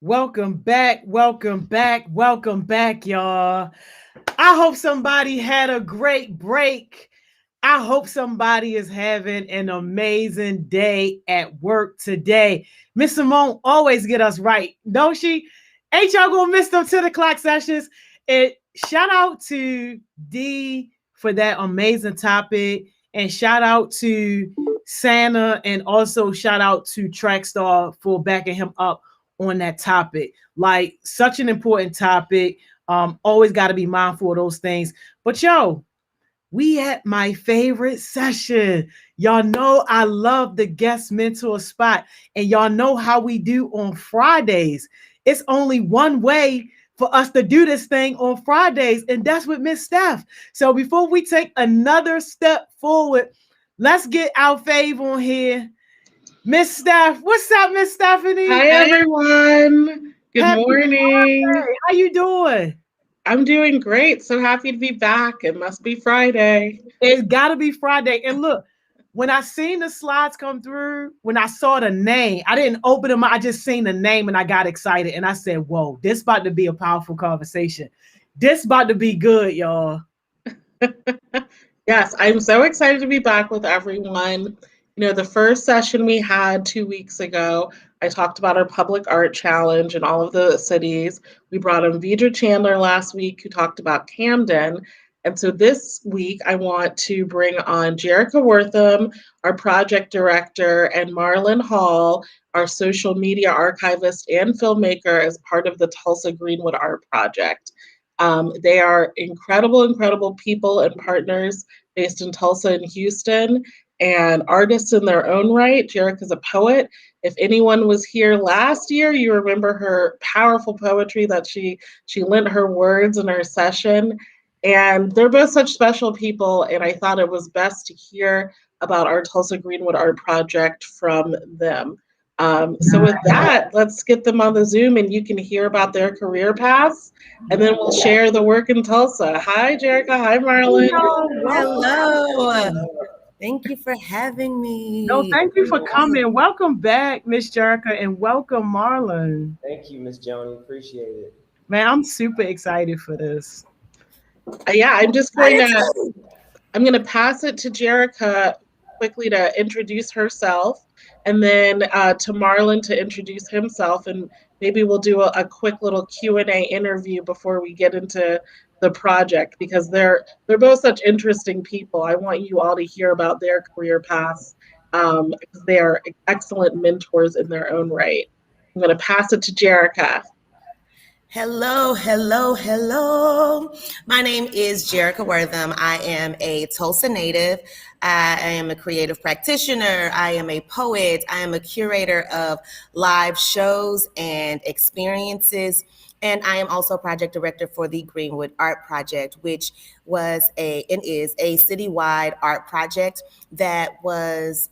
Welcome back, welcome back, welcome back, y'all. I hope somebody had a great break. I hope somebody is having an amazing day at work today. Miss Simone always get us right, don't she? Ain't y'all gonna miss them 10 o'clock sessions? And shout out to D for that amazing topic. And shout out to Santa, and also shout out to Trackstar for backing him up on that topic. Like, such an important topic. Always got to be mindful of those things. But yo, we at my favorite session. Y'all know I love the guest mentor spot, and y'all know how we do on Fridays. It's only one way for us to do this thing on Fridays, and that's with Miss Steph. So before we take another step forward, let's get our fave on here. Miss Steph, what's up, Miss Stephanie? Hi, everyone. Good morning. Friday. How you doing? I'm doing great. So happy to be back. It must be Friday. It's got to be Friday. And look, when I seen the slides come through, when I saw the name, I didn't open them. I just seen the name and I got excited. And I said, whoa, this about to be a powerful conversation. This about to be good, y'all. Yes, I'm so excited to be back with everyone. You know, the first session we had 2 weeks ago, I talked about our public art challenge in all of the cities. We brought in Vidra Chandler last week, who talked about Camden. And so this week, I want to bring on Jerica Wortham, our project director, and Marlon Hall, our social media archivist and filmmaker, as part of the Tulsa Greenwood Art Project. They are incredible, incredible people and partners based in Tulsa and Houston, and artists in their own right. Jerica's a poet. If anyone was here last year, you remember her powerful poetry that she lent her words in her session. And they're both such special people, and I thought it was best to hear about our Tulsa Greenwood Art Project from them. So with that, let's get them on the Zoom and you can hear about their career paths, and then we'll share the work in Tulsa. Hi, Jerica. Hi, Marlon. Hello. Thank you for having me. No, thank you for coming. Welcome back, Miss Jerica, and welcome, Marlon. Thank you, Miss Joni. Appreciate it. Man, I'm super excited for this. Yeah, I'm going to pass it to Jerica quickly to introduce herself, and then to Marlon to introduce himself, and maybe we'll do a quick little Q&A interview before we get into the project, because they're both such interesting people. I want you all to hear about their career paths, because they are excellent mentors in their own right. I'm going to pass it to Jerica. Hello, hello, hello. My name is Jerica Wortham. I am a Tulsa native. I am a creative practitioner. I am a poet. I am a curator of live shows and experiences. And I am also project director for the Greenwood Art Project, which was and is a citywide art project that was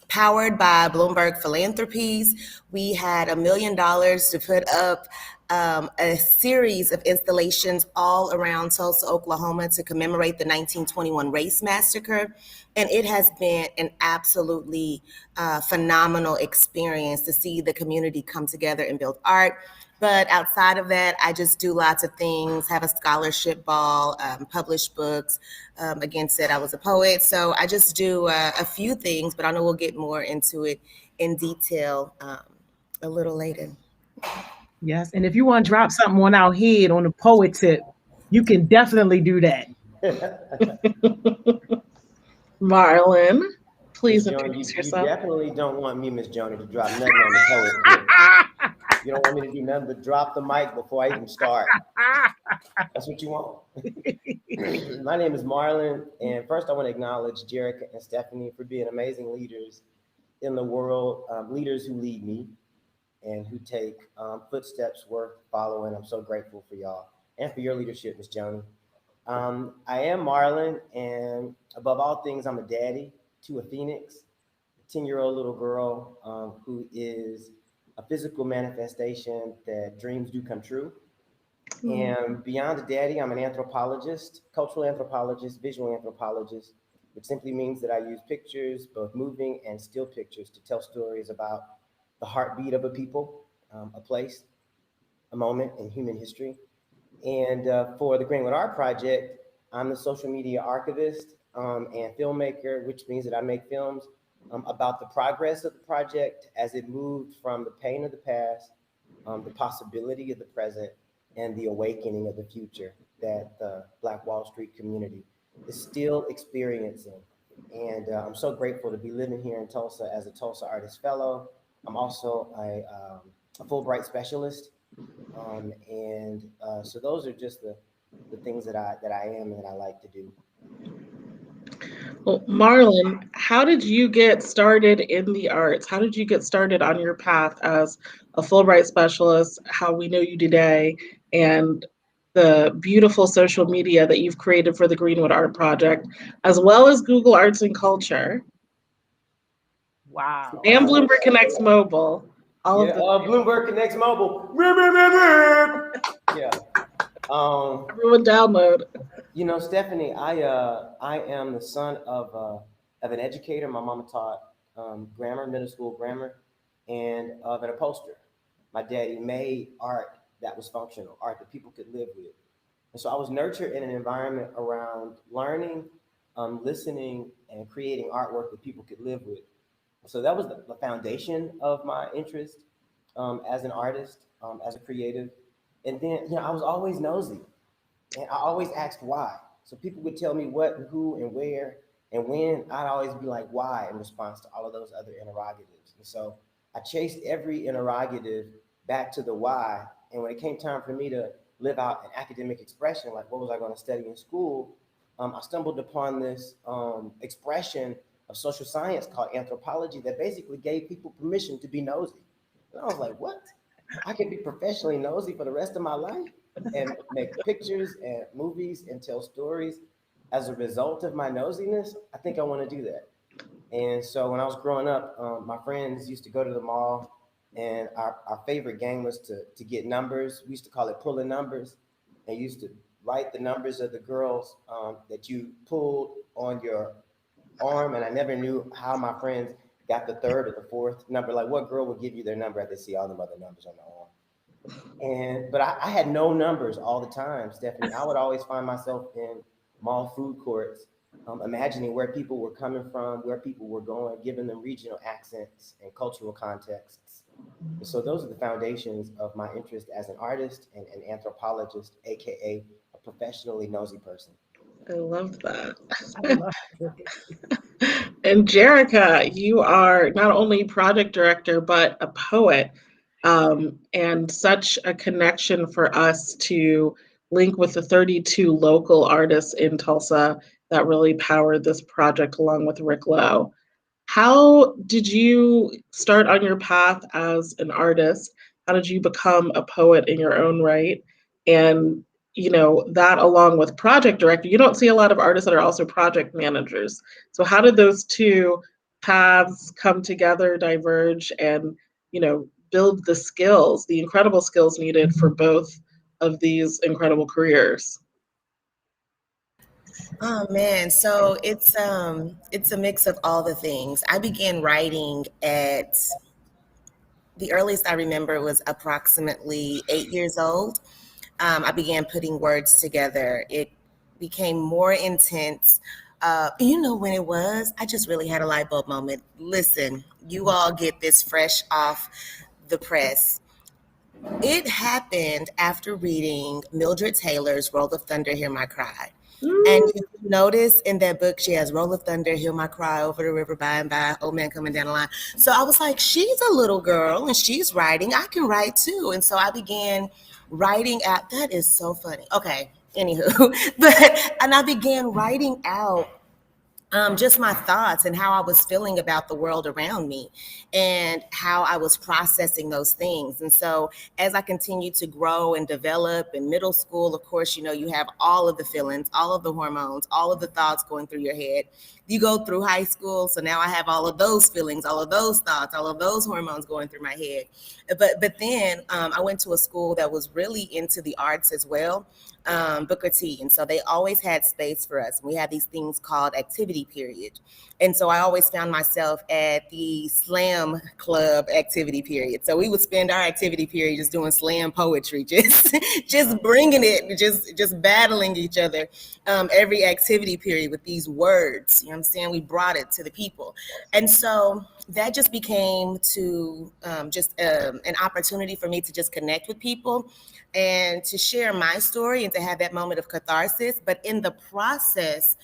powered by Bloomberg Philanthropies. We had $1 million to put up a series of installations all around Tulsa, Oklahoma, to commemorate the 1921 race massacre. And it has been an absolutely phenomenal experience to see the community come together and build art. But outside of that, I just do lots of things, have a scholarship ball, publish books. Again, said I was a poet. So I just do a few things, but I know we'll get more into it in detail a little later. Yes, and if you want to drop something on our head on the poet tip, you can definitely do that. Marlon, please Miss introduce Joni, yourself. You definitely don't want me, Miss Joni, to drop nothing on the poet tip. You don't want me to do nothing but drop the mic before I even start. That's what you want. My name is Marlon, and first I want to acknowledge Jerica and Stephanie for being amazing leaders in the world, leaders who lead me and who take footsteps worth following. I'm so grateful for y'all and for your leadership, Miss Joni. I am Marlon, and above all things, I'm a daddy to a Phoenix, a 10-year-old little girl who is a physical manifestation that dreams do come true. And beyond a daddy, I'm an anthropologist, cultural anthropologist, visual anthropologist, which simply means that I use pictures, both moving and still pictures, to tell stories about the heartbeat of a people. a place, a moment in human history. And for the Greenwood Art Project, I'm the social media archivist and filmmaker, which means that I make films about the progress of the project as it moved from the pain of the past, the possibility of the present, and the awakening of the future that the Black Wall Street community is still experiencing. And I'm so grateful to be living here in Tulsa as a Tulsa Artist Fellow. I'm also a Fulbright specialist. So those are just the things that I am and that I like to do. Well, Marlon, how did you get started in the arts? How did you get started on your path as a Fulbright specialist, how we know you today, and the beautiful social media that you've created for the Greenwood Art Project, as well as Google Arts and Culture? Wow. And Bloomberg Connects Mobile. Bloomberg Connects Mobile. Yeah. Everyone download. You know, Stephanie, I am the son of an educator. My mama taught grammar, middle school grammar, and of an upholsterer. My daddy made art that was functional, art that people could live with. And so I was nurtured in an environment around learning, listening, and creating artwork that people could live with. So that was the foundation of my interest as an artist, as a creative. And then, I was always nosy, and I always asked why. So people would tell me what, and who, and where, and when. I'd always be like, why, in response to all of those other interrogatives. And so I chased every interrogative back to the why. And when it came time for me to live out an academic expression, like what was I going to study in school, I stumbled upon this expression of social science called anthropology that basically gave people permission to be nosy. And I was like, what? I can be professionally nosy for the rest of my life and make pictures and movies and tell stories as a result of my nosiness? I think I want to do that. And so when I was growing up, my friends used to go to the mall, and our favorite game was to get numbers. We used to call it pulling numbers, and used to write the numbers of the girls that you pulled on your arm. And I never knew how my friends got the third or the fourth number. Like, what girl would give you their number after they see all the other numbers on the arm? But I had no numbers all the time, Stephanie. I would always find myself in mall food courts, imagining where people were coming from, where people were going, giving them regional accents and cultural contexts. And so those are the foundations of my interest as an artist and an anthropologist, AKA a professionally nosy person. I love that. And Jerica, you are not only project director, but a poet, and such a connection for us to link with the 32 local artists in Tulsa that really powered this project along with Rick Lowe. How did you start on your path as an artist? How did you become a poet in your own right? And that along with project director, you don't see a lot of artists that are also project managers. So how did those two paths come together, diverge, and, build the skills, the incredible skills needed for both of these incredible careers? Oh man, so it's a mix of all the things. I began writing at the earliest I remember was approximately 8 years old. I began putting words together. It became more intense. When it was? I just really had a light bulb moment. Listen, you all get this fresh off the press. It happened after reading Mildred Taylor's Roll of Thunder, Hear My Cry. And you notice in that book, she has Roll of Thunder, Hear My Cry, Over the River by and by, Old Man Coming Down the Line. So I was like, she's a little girl and she's writing. I can write too. And so I began writing out. That is so funny. Okay, anywho. And I began writing out just my thoughts and how I was feeling about the world around me and how I was processing those things. And so as I continued to grow and develop in middle school, of course, you have all of the feelings, all of the hormones, all of the thoughts going through your head. You go through high school. So now I have all of those feelings, all of those thoughts, all of those hormones going through my head. But then I went to a school that was really into the arts as well. Booker T. And so they always had space for us. We had these things called activity period. And so I always found myself at the slam club activity period. So we would spend our activity period just doing slam poetry, just bringing it, just battling each other every activity period with these words. You know what I'm saying? We brought it to the people. And so that just became to just an opportunity for me to just connect with people and to share my story and to have that moment of catharsis. But in the process,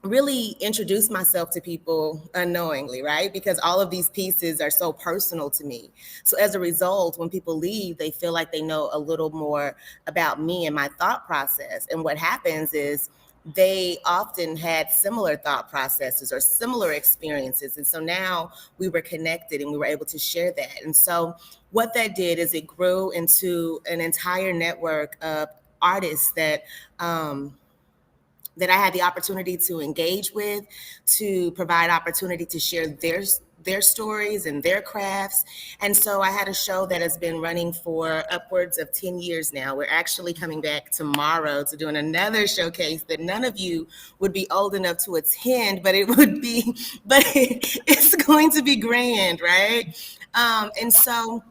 really introduce myself to people unknowingly, right? Because all of these pieces are so personal to me. So as a result, when people leave, they feel like they know a little more about me and my thought process. And what happens is they often had similar thought processes or similar experiences. And so now we were connected and we were able to share that. And so what that did is it grew into an entire network of artists that I had the opportunity to engage with, to provide opportunity to share their stories and their crafts. And so I had a show that has been running for upwards of 10 years now. We're actually coming back tomorrow to doing another showcase that none of you would be old enough to attend, but it's going to be grand, right? And so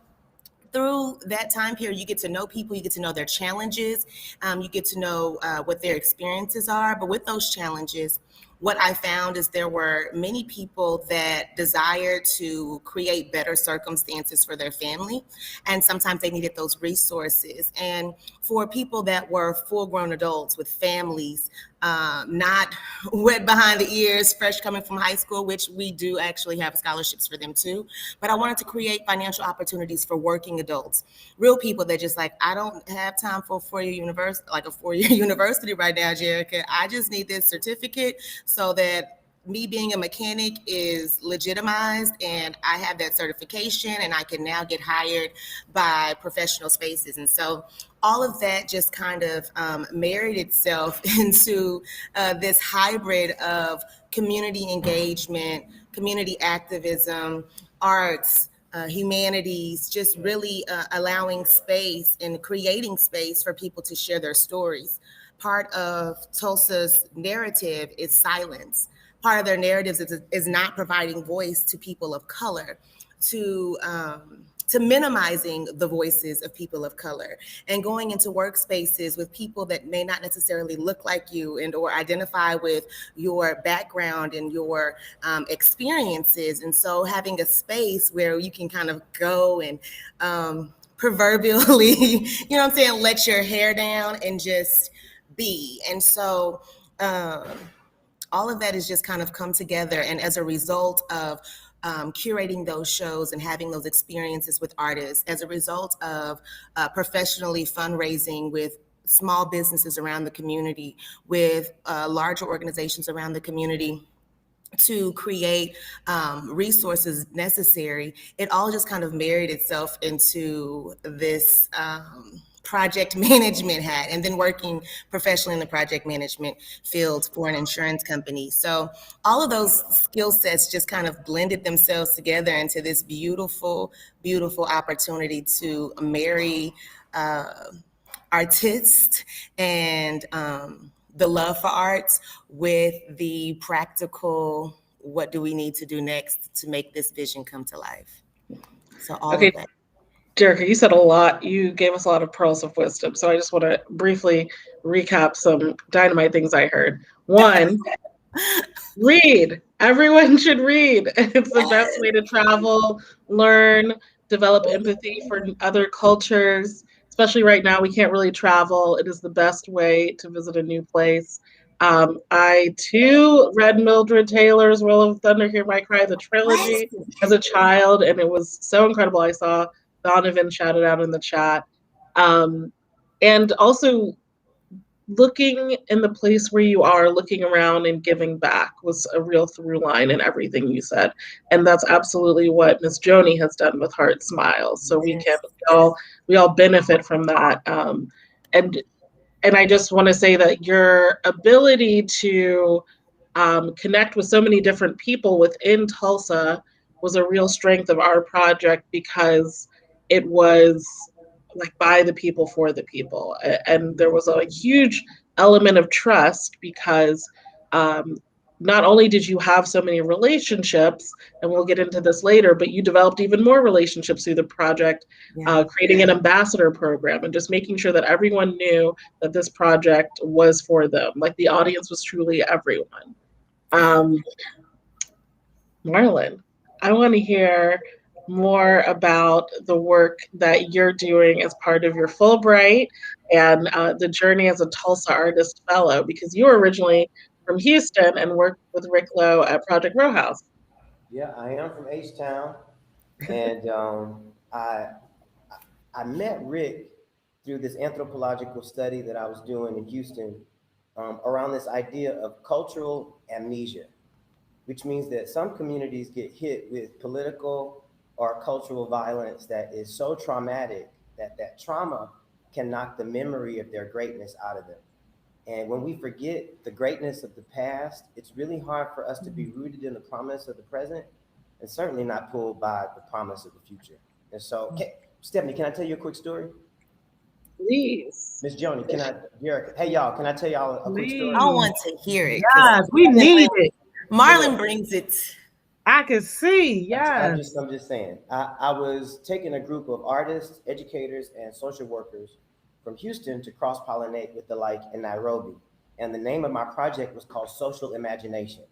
through that time period, you get to know people, you get to know their challenges, you get to know what their experiences are. But with those challenges, what I found is there were many people that desired to create better circumstances for their family. And sometimes they needed those resources. And for people that were full-grown adults with families, not wet behind the ears, fresh coming from high school, which we do actually have scholarships for them too. But I wanted to create financial opportunities for working adults, real people that just like, I don't have time for a four-year university right now, Jerica. I just need this certificate so that me being a mechanic is legitimized and I have that certification and I can now get hired by professional spaces. And so all of that just kind of married itself into this hybrid of community engagement, community activism, arts, humanities, just really allowing space and creating space for people to share their stories. Part of Tulsa's narrative is silence. Part of their narratives is not providing voice to people of color, to minimizing the voices of people of color, and going into workspaces with people that may not necessarily look like you and or identify with your background and your experiences. And so having a space where you can kind of go and proverbially, you know what I'm saying, let your hair down and just be. And so all of that has just kind of come together. And as a result of curating those shows and having those experiences with artists, as a result of professionally fundraising with small businesses around the community, with larger organizations around the community, to create resources necessary, it all just kind of married itself into this project management hat, and then working professionally in the project management field for an insurance company. So all of those skill sets just kind of blended themselves together into this beautiful, beautiful opportunity to marry artists and the love for arts with the practical, what do we need to do next to make this vision come to life? So all of that. Jerica, you said a lot. You gave us a lot of pearls of wisdom. So I just want to briefly recap some dynamite things I heard. One, read. Everyone should read. It's the best way to travel, learn, develop empathy for other cultures. Especially right now, we can't really travel. It is the best way to visit a new place. I too read Mildred Taylor's Will of Thunder, Hear My Cry, the trilogy as a child, and it was so incredible. I saw Donovan shouted out in the chat. And also looking in the place where you are, looking around and giving back was a real through line in everything you said. And that's absolutely what Miss Joni has done with Heart Smiles. So we all benefit from that. And I just want to say that your ability to connect with so many different people within Tulsa was a real strength of our project, because it was like by the people for the people. And there was a huge element of trust because not only did you have so many relationships, and we'll get into this later, but you developed even more relationships through the project, creating an ambassador program and just making sure that everyone knew that this project was for them. Like the audience was truly everyone. Marlon, I want to hear more about the work that you're doing as part of your Fulbright and the journey as a Tulsa Artist Fellow, because you were originally from Houston and worked with Rick Lowe at Project Row House. Yeah, I am from H-Town, and I met Rick through this anthropological study that I was doing in Houston around this idea of cultural amnesia, which means that some communities get hit with political or cultural violence that is so traumatic that that trauma can knock the memory of their greatness out of them. And when we forget the greatness of the past, it's really hard for us to be rooted in the promise of the present and certainly not pulled by the promise of the future. And so, Stephanie, can I tell you a quick story? Please. Miss Joni, hey y'all, can I tell y'all a quick story? I want to hear it. Yes, we need it. Marlon brings it. I can see, yes. I'm just saying, I was taking a group of artists, educators, and social workers from Houston to cross-pollinate with the like in Nairobi. And the name of my project was called Social Imagination.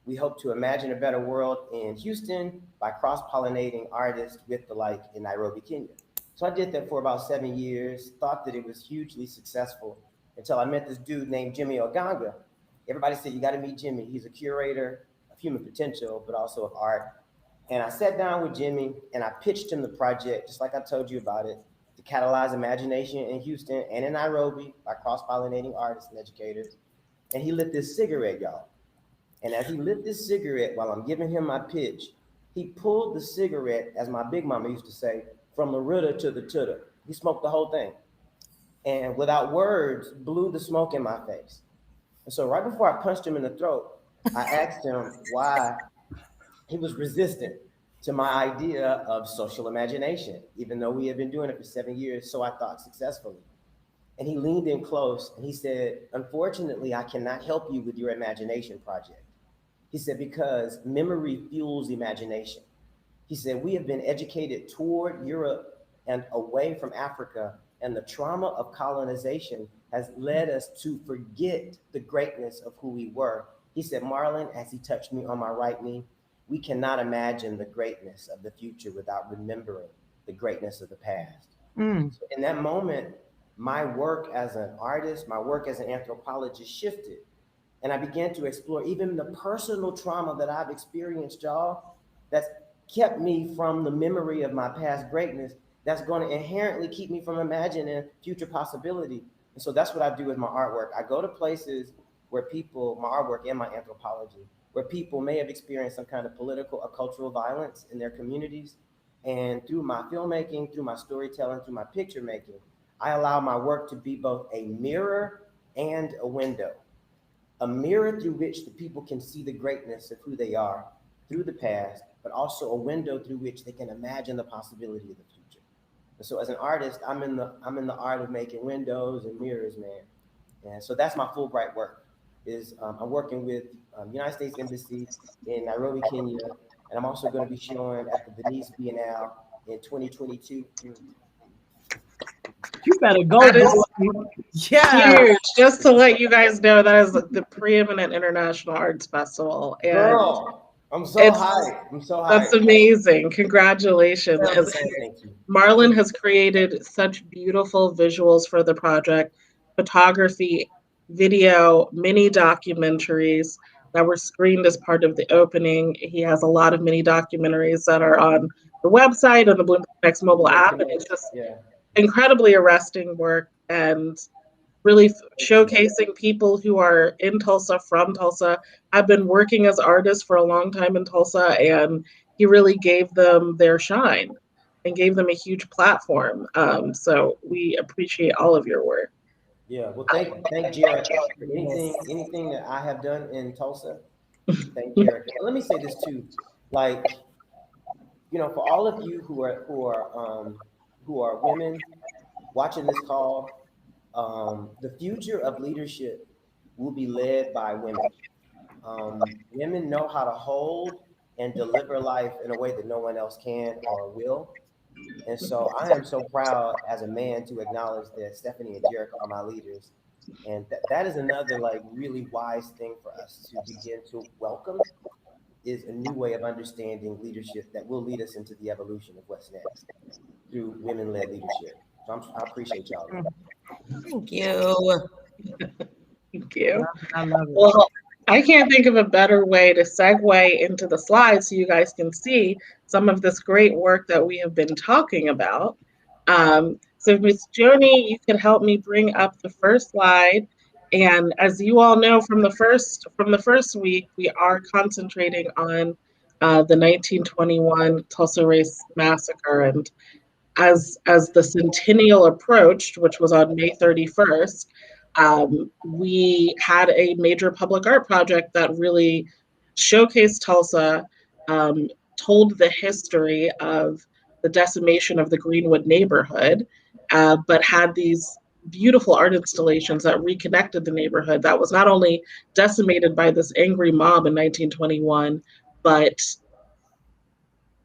We hope to imagine a better world in Houston by cross-pollinating artists with the like in Nairobi, Kenya. So I did that for about 7 years, thought that it was hugely successful until I met this dude named Jimmy Oganga. Everybody said, you gotta meet Jimmy. He's a curator of human potential, but also of art. And I sat down with Jimmy and I pitched him the project, just like I told you about it, to catalyze imagination in Houston and in Nairobi by cross-pollinating artists and educators. And he lit this cigarette, y'all. And as he lit this cigarette while I'm giving him my pitch, he pulled the cigarette, as my big mama used to say, from the rudder to the tutter. He smoked the whole thing. And without words, blew the smoke in my face. And so right before I punched him in the throat, I asked him why he was resistant to my idea of social imagination, even though we had been doing it for 7 years, so I thought successfully. And he leaned in close and he said, unfortunately, I cannot help you with your imagination project. He said, because memory fuels imagination. He said, we have been educated toward Europe and away from Africa, and the trauma of colonization has led us to forget the greatness of who we were. He said, Marlon, as he touched me on my right knee, we cannot imagine the greatness of the future without remembering the greatness of the past. So in that moment, my work as an artist, my work as an anthropologist shifted. And I began to explore even the personal trauma that I've experienced, y'all, that's kept me from the memory of my past greatness, that's going to inherently keep me from imagining future possibility. And so that's what I do with my artwork. I go to places where people, my artwork and my anthropology, where people may have experienced some kind of political or cultural violence in their communities. And through my filmmaking, through my storytelling, through my picture making, I allow my work to be both a mirror and a window. A mirror through which the people can see the greatness of who they are through the past, but also a window through which they can imagine the possibility of the future. And so as an artist, I'm in the art of making windows and mirrors, man. And so that's my Fulbright work. I'm working with United States Embassy in Nairobi, Kenya, and I'm also going to be showing at the Venice Biennale in 2022. You better go. Yeah, huge. Just to let you guys know, that is the preeminent international arts festival. And girl, I'm so hyped. That's amazing. Congratulations. Thank you. Marlon has created such beautiful visuals for the project, photography, video, mini documentaries that were screened as part of the opening. He has a lot of mini documentaries that are on the website and the Bloomberg Next mobile app, and it's just incredibly arresting work and really showcasing people who are in Tulsa, from Tulsa. I've been working as artists for a long time in Tulsa, and he really gave them their shine and gave them a huge platform. So we appreciate all of your work. Yeah, well, thank Jared for anything that I have done in Tulsa. Thank Jared. Let me say this too, like, you know, for all of you who are women, watching this call, the future of leadership will be led by women. Women know how to hold and deliver life in a way that no one else can or will. And so I am so proud as a man to acknowledge that Stephanie and Jerica are my leaders. And that is another like really wise thing for us to begin to welcome, is a new way of understanding leadership that will lead us into the evolution of what's next through women-led leadership. So I appreciate y'all. Thank you. Thank you. I love it. Well, I can't think of a better way to segue into the slides so you guys can see some of this great work that we have been talking about. So Ms. Joni, you could help me bring up the first slide. And as you all know from the first week, we are concentrating on the 1921 Tulsa Race Massacre. And as the centennial approached, which was on May 31st, we had a major public art project that really showcased Tulsa, told the history of the decimation of the Greenwood neighborhood, but had these beautiful art installations that reconnected the neighborhood that was not only decimated by this angry mob in 1921, but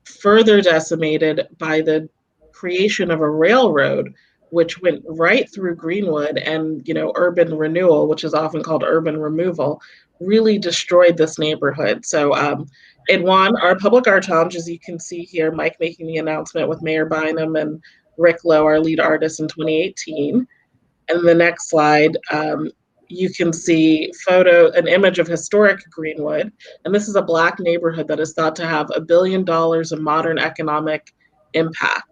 further decimated by the creation of a railroad which went right through Greenwood, and urban renewal, which is often called urban removal, really destroyed this neighborhood. So it won our public art challenge, as you can see here, Mike making the announcement with Mayor Bynum and Rick Lowe, our lead artist, in 2018. And the next slide, you can see an image of historic Greenwood. And this is a Black neighborhood that is thought to have $1 billion in modern economic impact.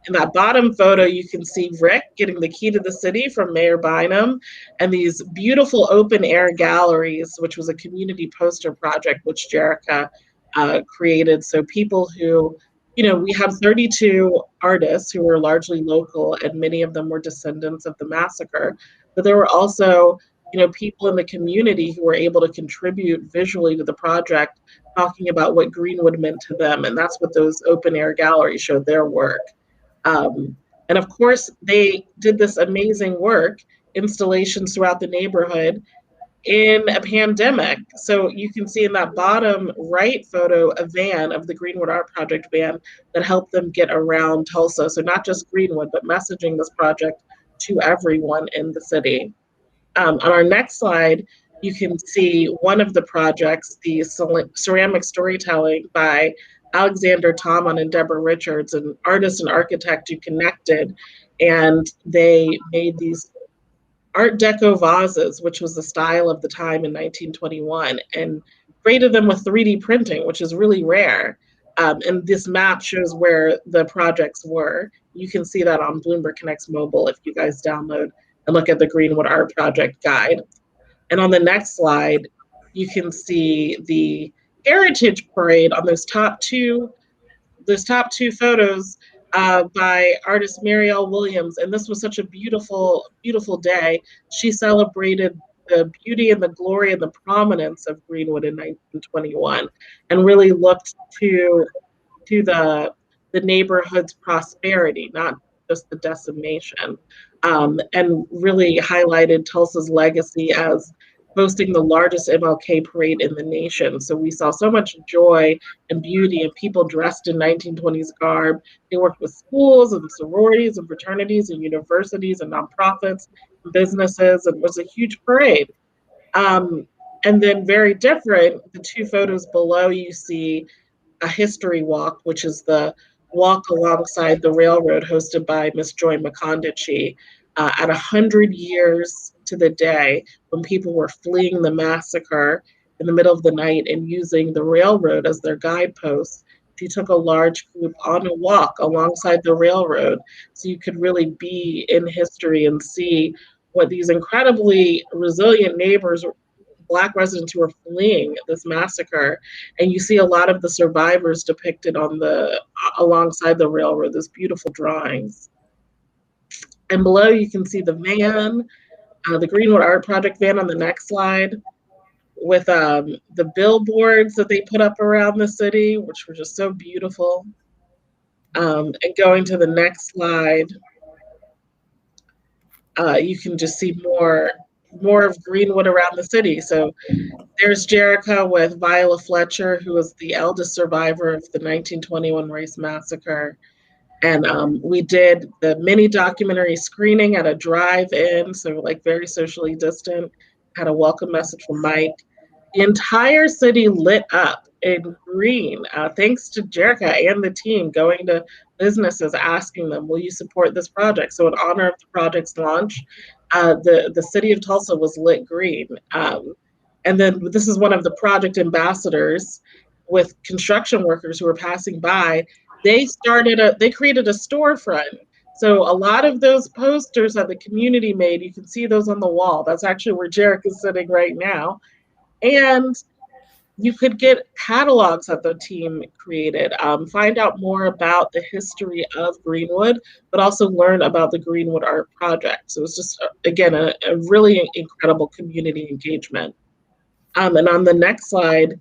In that bottom photo, you can see Rick getting the key to the city from Mayor Bynum, and these beautiful open air galleries, which was a community poster project which Jerica created. So people who, we have 32 artists who were largely local, and many of them were descendants of the massacre. But there were also, people in the community who were able to contribute visually to the project, talking about what Greenwood meant to them. And that's what those open air galleries showed their work. And of course, they did this amazing work, installations throughout the neighborhood in a pandemic. So you can see in that bottom right photo, a van of the Greenwood Art Project van that helped them get around Tulsa. So not just Greenwood, but messaging this project to everyone in the city. On our next slide, you can see one of the projects, the ceramic storytelling by Alexander Tomon and Deborah Richards, an artist and architect who connected, and they made these Art Deco vases, which was the style of the time in 1921, and created them with 3D printing, which is really rare. And this map shows where the projects were. You can see that on Bloomberg Connects Mobile if you guys download and look at the Greenwood Art Project guide. And on the next slide, you can see the Heritage Parade on those top two photos by artist Marielle Williams. And this was such a beautiful, beautiful day. She celebrated the beauty and the glory and the prominence of Greenwood in 1921, and really looked to the neighborhood's prosperity, not just the decimation, and really highlighted Tulsa's legacy as hosting the largest MLK parade in the nation. So we saw so much joy and beauty and people dressed in 1920s garb. They worked with schools and sororities and fraternities and universities and nonprofits and businesses, and it was a huge parade. And then very different, the two photos below, you see a history walk, which is the walk alongside the railroad hosted by Miss Joy McCondichie at 100 years to the day when people were fleeing the massacre in the middle of the night and using the railroad as their guidepost. She took a large group on a walk alongside the railroad so you could really be in history and see what these incredibly resilient neighbors, Black residents who are fleeing this massacre, and you see a lot of the survivors depicted on alongside the railroad, those beautiful drawings. And below you can see the van, the Greenwood Art Project van on the next slide, with the billboards that they put up around the city, which were just so beautiful. And going to the next slide, you can just see more of Greenwood around the city. So there's Jerica with Viola Fletcher, who was the eldest survivor of the 1921 race massacre. And we did the mini documentary screening at a drive-in, so like very socially distant, had a welcome message from Mike. The entire city lit up in green, thanks to Jerica and the team going to businesses asking them, will you support this project? So in honor of the project's launch, the city of Tulsa was lit green. And then this is one of the project ambassadors with construction workers who were passing by. They created a storefront. So a lot of those posters that the community made, you can see those on the wall. That's actually where Jerica is sitting right now. And you could get catalogs that the team created, find out more about the history of Greenwood, but also learn about the Greenwood Art Project. So it's just, again, a really incredible community engagement. And on the next slide,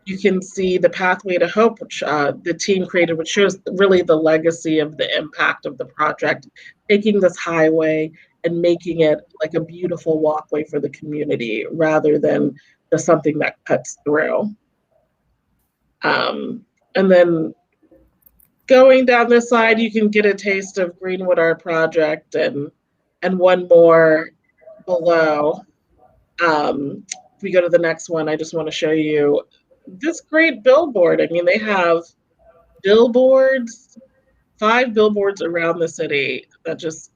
you can see the Pathway to Hope, which the team created, which shows really the legacy of the impact of the project, taking this highway and making it like a beautiful walkway for the community rather than just something that cuts through. And then going down this side, you can get a taste of Greenwood Art Project and one more below. If we go to the next one, I just want to show you this great billboard. I mean, they have billboards, 5 billboards around the city that just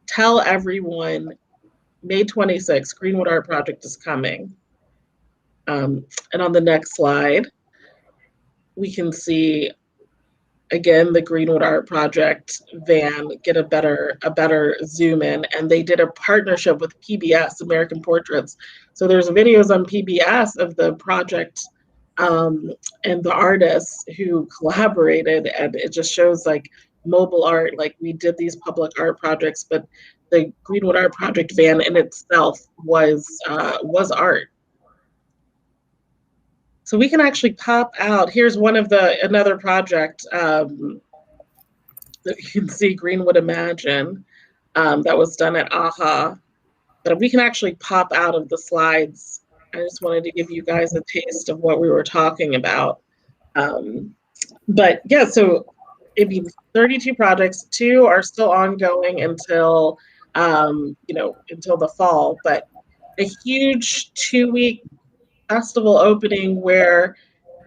tell everyone May 26th, Greenwood Art Project is coming. And on the next slide, we can see, again, the Greenwood Art Project van get a better zoom in, and they did a partnership with PBS, American Portraits. So there's videos on PBS of the project and the artists who collaborated, and it just shows like mobile art, like we did these public art projects, but the Greenwood Art Project van in itself was art. So we can actually pop out. Here's another project that you can see, Greenwood Imagine, that was done at AHA. But we can actually pop out of the slides. I just wanted to give you guys a taste of what we were talking about. But yeah, so it'd be 32 projects. 2 are still ongoing until until the fall. But a huge 2-week festival opening where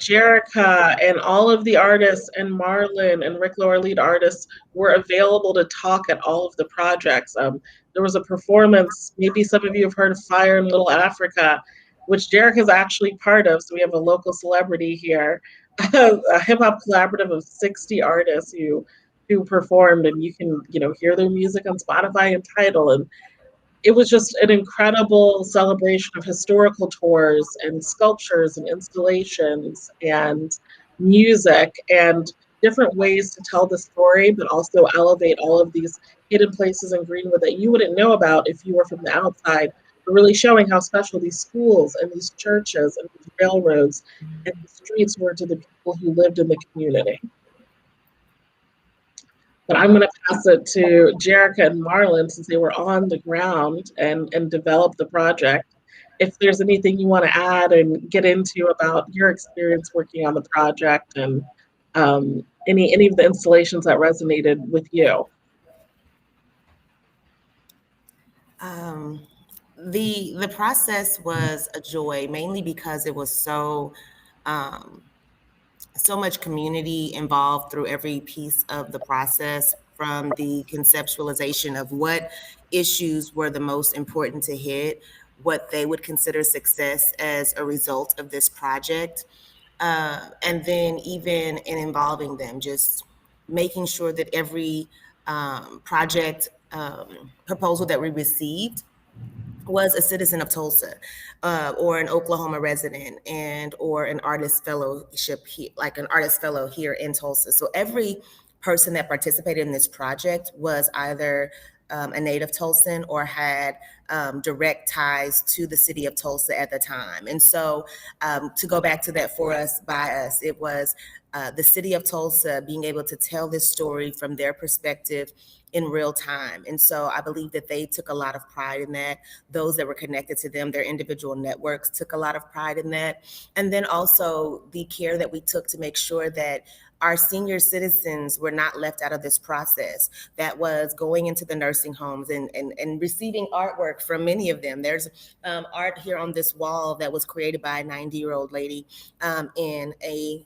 Jerica and all of the artists and Marlon and Rick Lower lead artists were available to talk at all of the projects. There was a performance, maybe some of you have heard of Fire in Little Africa, which Jerica is actually part of. So we have a local celebrity here, a hip hop collaborative of 60 artists who performed, and you can hear their music on Spotify and Tidal. And it was just an incredible celebration of historical tours and sculptures and installations and music and different ways to tell the story, but also elevate all of these hidden places in Greenwood that you wouldn't know about if you were from the outside, but really showing how special these schools and these churches and these railroads and the streets were to the people who lived in the community. But I'm going to pass it to Jerica and Marlon, since they were on the ground and developed the project. If there's anything you want to add and get into about your experience working on the project and any of the installations that resonated with you. The process was a joy, mainly because it was so much community involved through every piece of the process, from the conceptualization of what issues were the most important to hit, what they would consider success as a result of this project, and then even in involving them, just making sure that every project proposal that we received was a citizen of Tulsa, or an Oklahoma resident, or an artist fellowship, like an artist fellow here in Tulsa. So every person that participated in this project was either a native Tulsan or had direct ties to the city of Tulsa at the time. And so to go back to that, for us, by us, it was the city of Tulsa being able to tell this story from their perspective, in real time. And so I believe that they took a lot of pride in that. Those that were connected to them, their individual networks, took a lot of pride in that. And then also the care that we took to make sure that our senior citizens were not left out of this process. That was going into the nursing homes and receiving artwork from many of them. There's art here on this wall that was created by a 90-year-old lady in a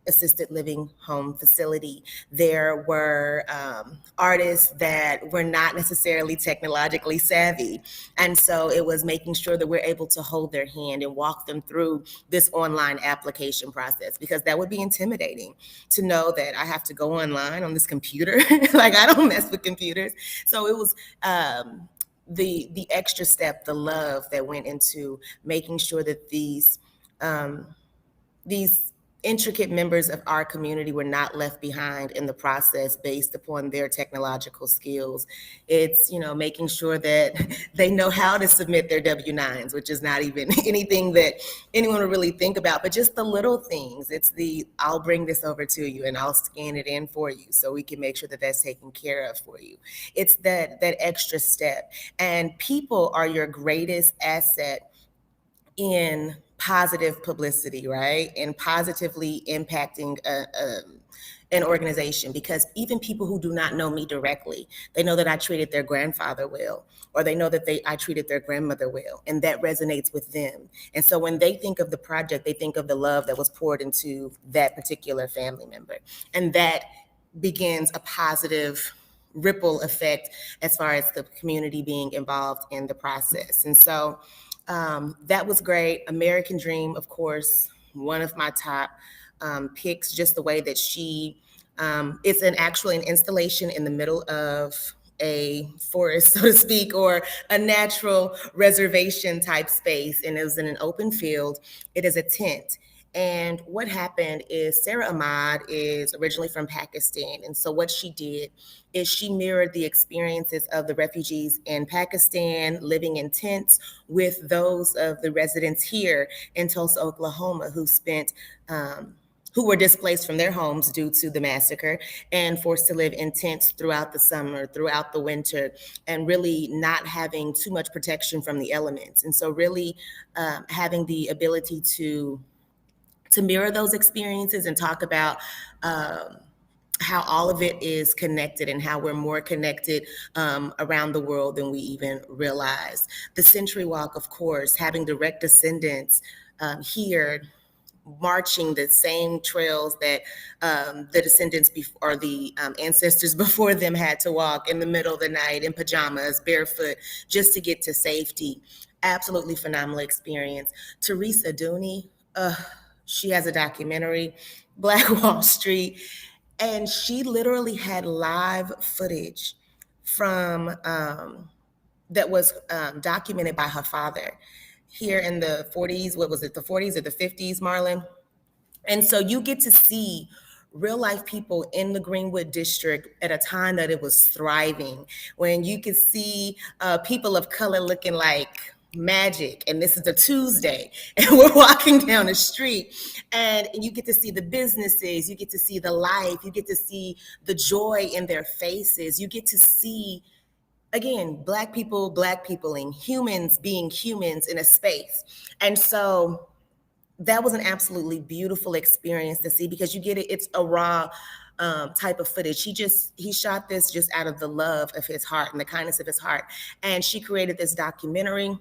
assisted living home facility. There were artists that were not necessarily technologically savvy. And so it was making sure that we're able to hold their hand and walk them through this online application process, because that would be intimidating to know that I have to go online on this computer. Like, I don't mess with computers. So it was the extra step, the love that went into making sure that these intricate members of our community were not left behind in the process based upon their technological skills. It's, making sure that they know how to submit their W-9s, which is not even anything that anyone would really think about, but just the little things. It's I'll bring this over to you and I'll scan it in for you so we can make sure that that's taken care of for you. It's that extra step. And people are your greatest asset in positive publicity, right? And positively impacting an organization, because even people who do not know me directly, they know that I treated their grandfather well, or they know that I treated their grandmother well, and that resonates with them. And so when they think of the project, they think of the love that was poured into that particular family member. And that begins a positive ripple effect as far as the community being involved in the process. And so that was great. American Dream, of course, one of my top picks, just the way that it's an installation in the middle of a forest, so to speak, or a natural reservation type space. And it was in an open field. It is a tent. And what happened is Sarah Ahmad is originally from Pakistan. And so what she did is she mirrored the experiences of the refugees in Pakistan living in tents with those of the residents here in Tulsa, Oklahoma, who were displaced from their homes due to the massacre and forced to live in tents throughout the summer, throughout the winter, and really not having too much protection from the elements. And so really having the ability to mirror those experiences and talk about how all of it is connected and how we're more connected around the world than we even realize. The Century Walk, of course, having direct descendants here marching the same trails that the descendants or the ancestors before them had to walk in the middle of the night in pajamas, barefoot, just to get to safety. Absolutely phenomenal experience. Teresa Dooney, she has a documentary, Black Wall Street, and she literally had live footage from that was documented by her father here in the 40s. What was it, the 40s or the 50s, Marlon? And so you get to see real life people in the Greenwood district at a time that it was thriving, when you could see people of color looking like magic. And this is a Tuesday and we're walking down the street and you get to see the businesses, you get to see the life, you get to see the joy in their faces, you get to see, again, Black people, Black peopling, humans being humans in a space. And so that was an absolutely beautiful experience to see, because you get it, it's a raw type of footage. He shot this just out of the love of his heart and the kindness of his heart. And she created this documentary.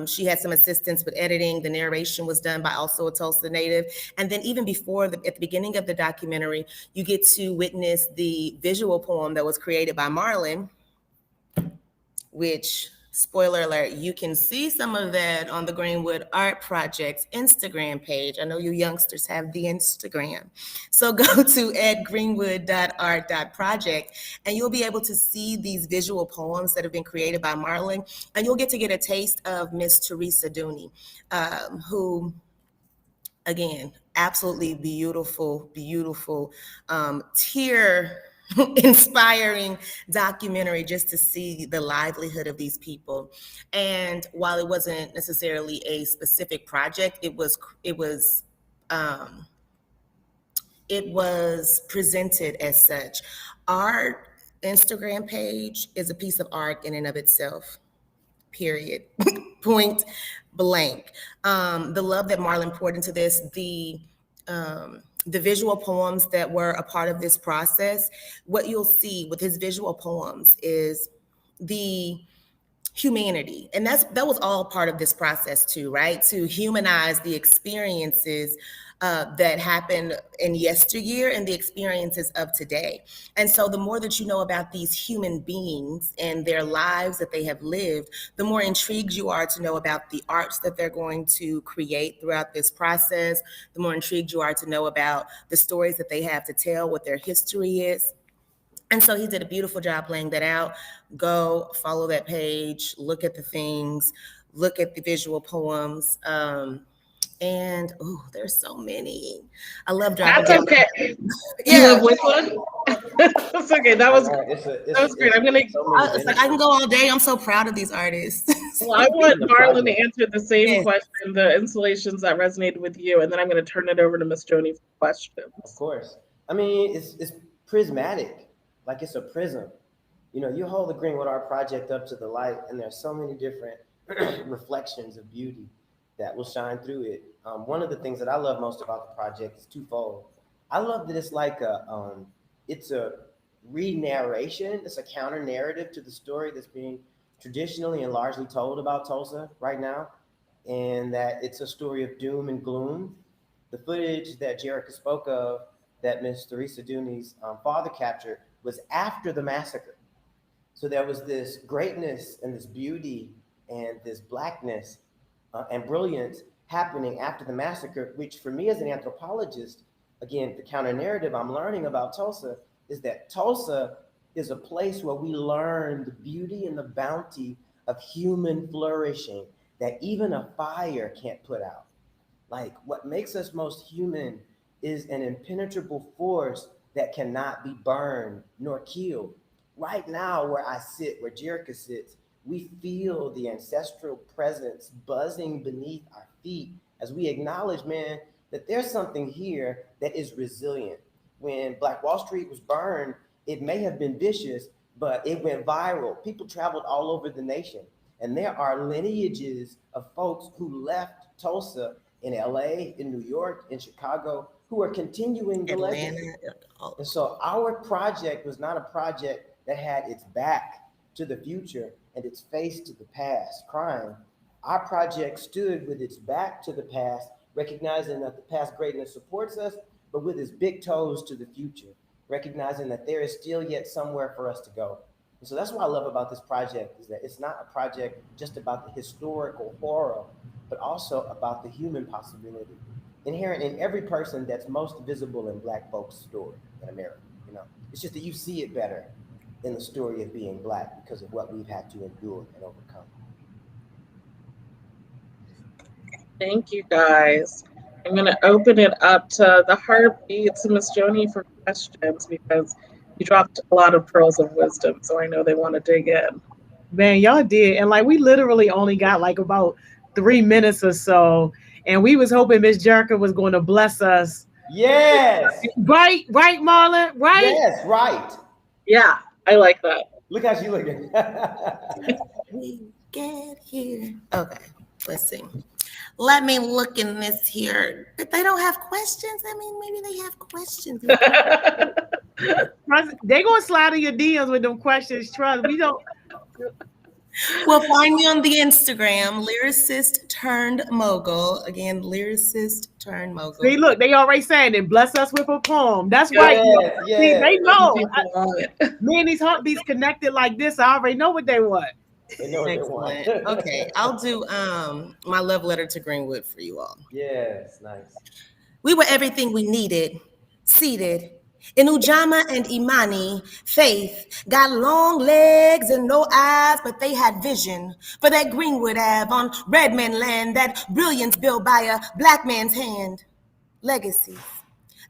She had some assistance with editing. The narration was done by also a Tulsa native. And then even before, at the beginning of the documentary, you get to witness the visual poem that was created by Marlon, which, spoiler alert, you can see some of that on the Greenwood Art Project's Instagram page. I know you youngsters have the Instagram. So go to @greenwood.art.project and you'll be able to see these visual poems that have been created by Marlon. And you'll get to get a taste of Miss Teresa Dooney, who, again, absolutely beautiful, beautiful, tear inspiring documentary just to see the livelihood of these people. And while it wasn't necessarily a specific project, it was presented as such. Art Instagram page is a piece of art in and of itself, period. Point blank. The love that Marlon poured into this, the visual poems that were a part of this process, what you'll see with his visual poems is the humanity. And that was all part of this process too, right? To humanize the experiences that happened in yesteryear and the experiences of today. And so the more that you know about these human beings and their lives that they have lived, the more intrigued you are to know about the arts that they're going to create throughout this process, the more intrigued you are to know about the stories that they have to tell, what their history is. And so he did a beautiful job laying that out. Go follow that page, look at the things, look at the visual poems. And there's so many. I love dropping. That's okay. Yeah. You love which one? That's okay. That was great. I can go all day. I'm so proud of these artists. Well, I want Marlon to answer the same question, the installations that resonated with you, and then I'm going to turn it over to Miss Joni for questions. Of course. I mean, it's prismatic, like it's a prism. You know, you hold the Greenwood Art Project up to the light, and there's so many different reflections of beauty that will shine through it. One of the things that I love most about the project is twofold. I love that it's like it's a re-narration. It's a counter narrative to the story that's being traditionally and largely told about Tulsa right now, and that it's a story of doom and gloom. The footage that Jerica spoke of, that Miss Theresa Dooney's father captured, was after the massacre. So there was this greatness and this beauty and this blackness and brilliance happening after the massacre, which for me as an anthropologist, again, the counter narrative I'm learning about Tulsa is that Tulsa is a place where we learn the beauty and the bounty of human flourishing that even a fire can't put out. Like, what makes us most human is an impenetrable force that cannot be burned nor killed. Right now, where I sit, where Jerica sits, we feel the ancestral presence buzzing beneath our feet as we acknowledge, man, that there's something here that is resilient. When Black Wall Street was burned, it may have been vicious, but it went viral. People traveled all over the nation. And there are lineages of folks who left Tulsa in LA, in New York, in Chicago, who are continuing the legacy. And so our project was not a project that had its back to the future and its face to the past, crying. Our project stood with its back to the past, recognizing that the past greatness supports us, but with its big toes to the future, recognizing that there is still yet somewhere for us to go. And so that's what I love about this project, is that it's not a project just about the historical horror, but also about the human possibility inherent in every person that's most visible in Black folks' story in America. You know, it's just that you see it better in the story of being Black because of what we've had to endure and overcome. Thank you, guys. I'm going to open it up to the Heartbeats and Miss Joni for questions, because you dropped a lot of pearls of wisdom, so I know they want to dig in. Man, y'all did. And like, we literally only got like about 3 minutes or so, and we was hoping Miss Jerica was going to bless us. Yes. Right, Marlon? Right? Yes, right. Yeah, I like that. Look how she looking. We get here. Okay, let's see. Let me look in this here. If they don't have questions, I mean, maybe they have questions. They gonna slide in your DMs with them questions. Trust we don't. Well, find me on the Instagram, lyricist turned mogul. Again, lyricist turned mogul. See, look, they already saying it. Bless us with a poem. That's right. Yes. See, they know. Me and these heartbeats connected like this. I already know what they want. They know what they Excellent. want. Okay, I'll do my love letter to Greenwood for you all. Yes, nice. We were everything we needed, seated in Ujamaa and Imani. Faith got long legs and no eyes, but they had vision for that Greenwood Ave on Redman land, that brilliance built by a Black man's hand. Legacies.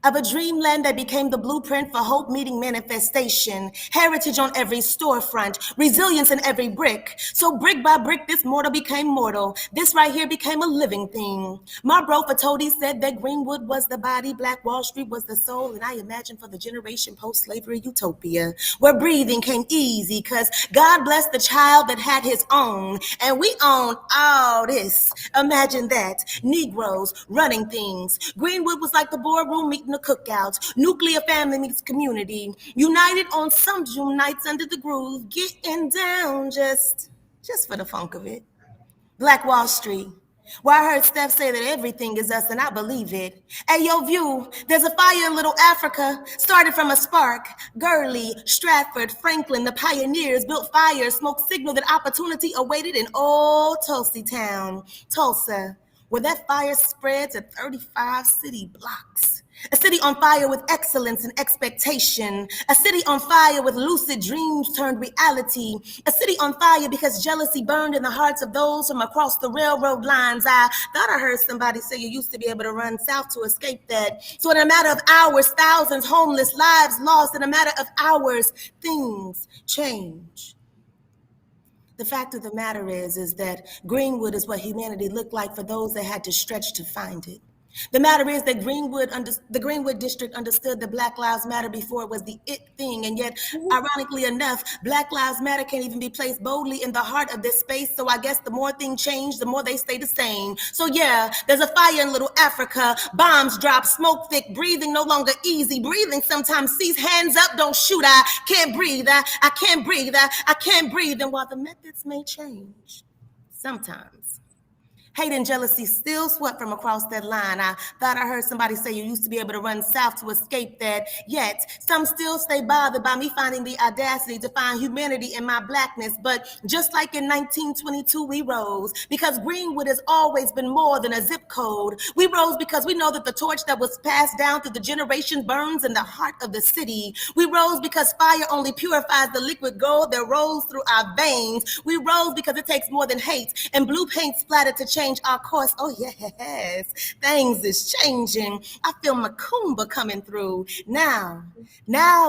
of a dreamland that became the blueprint for hope meeting manifestation, heritage on every storefront, resilience in every brick. So brick by brick, this mortal became mortal. This right here became a living thing. Marlboro Fatodi said that Greenwood was the body, Black Wall Street was the soul, and I imagine for the generation post-slavery utopia, where breathing came easy, because God blessed the child that had his own, and we own all this. Imagine that. Negroes running things. Greenwood was like the boardroom meeting the cookouts. Nuclear family meets community. United on some June nights under the groove, getting down just for the funk of it. Black Wall Street. Well, I heard Steph say that everything is us, and I believe it. Hey, yo, View, there's a fire in Little Africa, started from a spark. Gurley, Stratford, Franklin, the pioneers built fires, smoke signal that opportunity awaited in old Tulsi town, Tulsa, where that fire spread to 35 city blocks. A city on fire with excellence and expectation. A city on fire with lucid dreams turned reality. A city on fire because jealousy burned in the hearts of those from across the railroad lines. I thought I heard somebody say you used to be able to run south to escape that. So in a matter of hours, thousands homeless, lives lost. In a matter of hours, things change. The fact of the matter is that Greenwood is what humanity looked like for those that had to stretch to find it. The matter is that the Greenwood district understood that Black Lives Matter before it was the it thing, and yet, ironically enough, Black Lives Matter can't even be placed boldly in the heart of this space, so I guess the more things change, the more they stay the same. So yeah, there's a fire in Little Africa, bombs drop, smoke thick, breathing no longer easy, breathing sometimes cease, hands up, don't shoot, I can't breathe, I can't breathe, I can't breathe, and while the methods may change, sometimes, hate and jealousy still swept from across that line. I thought I heard somebody say you used to be able to run south to escape that. Yet, some still stay bothered by me finding the audacity to find humanity in my Blackness. But just like in 1922, we rose because Greenwood has always been more than a zip code. We rose because we know that the torch that was passed down through the generation burns in the heart of the city. We rose because fire only purifies the liquid gold that rolls through our veins. We rose because it takes more than hate and blue paint splattered to change our course. Oh yes, things is changing. I feel Macumba coming through. Now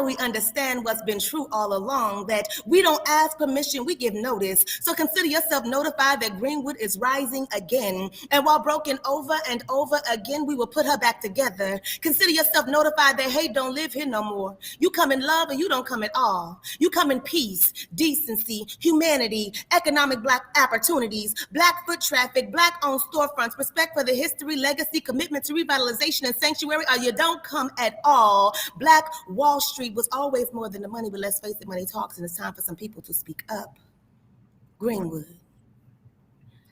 we understand what's been true all along, that we don't ask permission, we give notice. So consider yourself notified that Greenwood is rising again. And while broken over and over again, we will put her back together. Consider yourself notified that hate don't live here no more. You come in love or you don't come at all. You come in peace, decency, humanity, economic Black opportunities, Black foot traffic, Black-owned storefronts, respect for the history, legacy, commitment to revitalization and sanctuary, or you don't come at all. Black Wall Street was always more than the money, but let's face it, money talks, and it's time for some people to speak up. Greenwood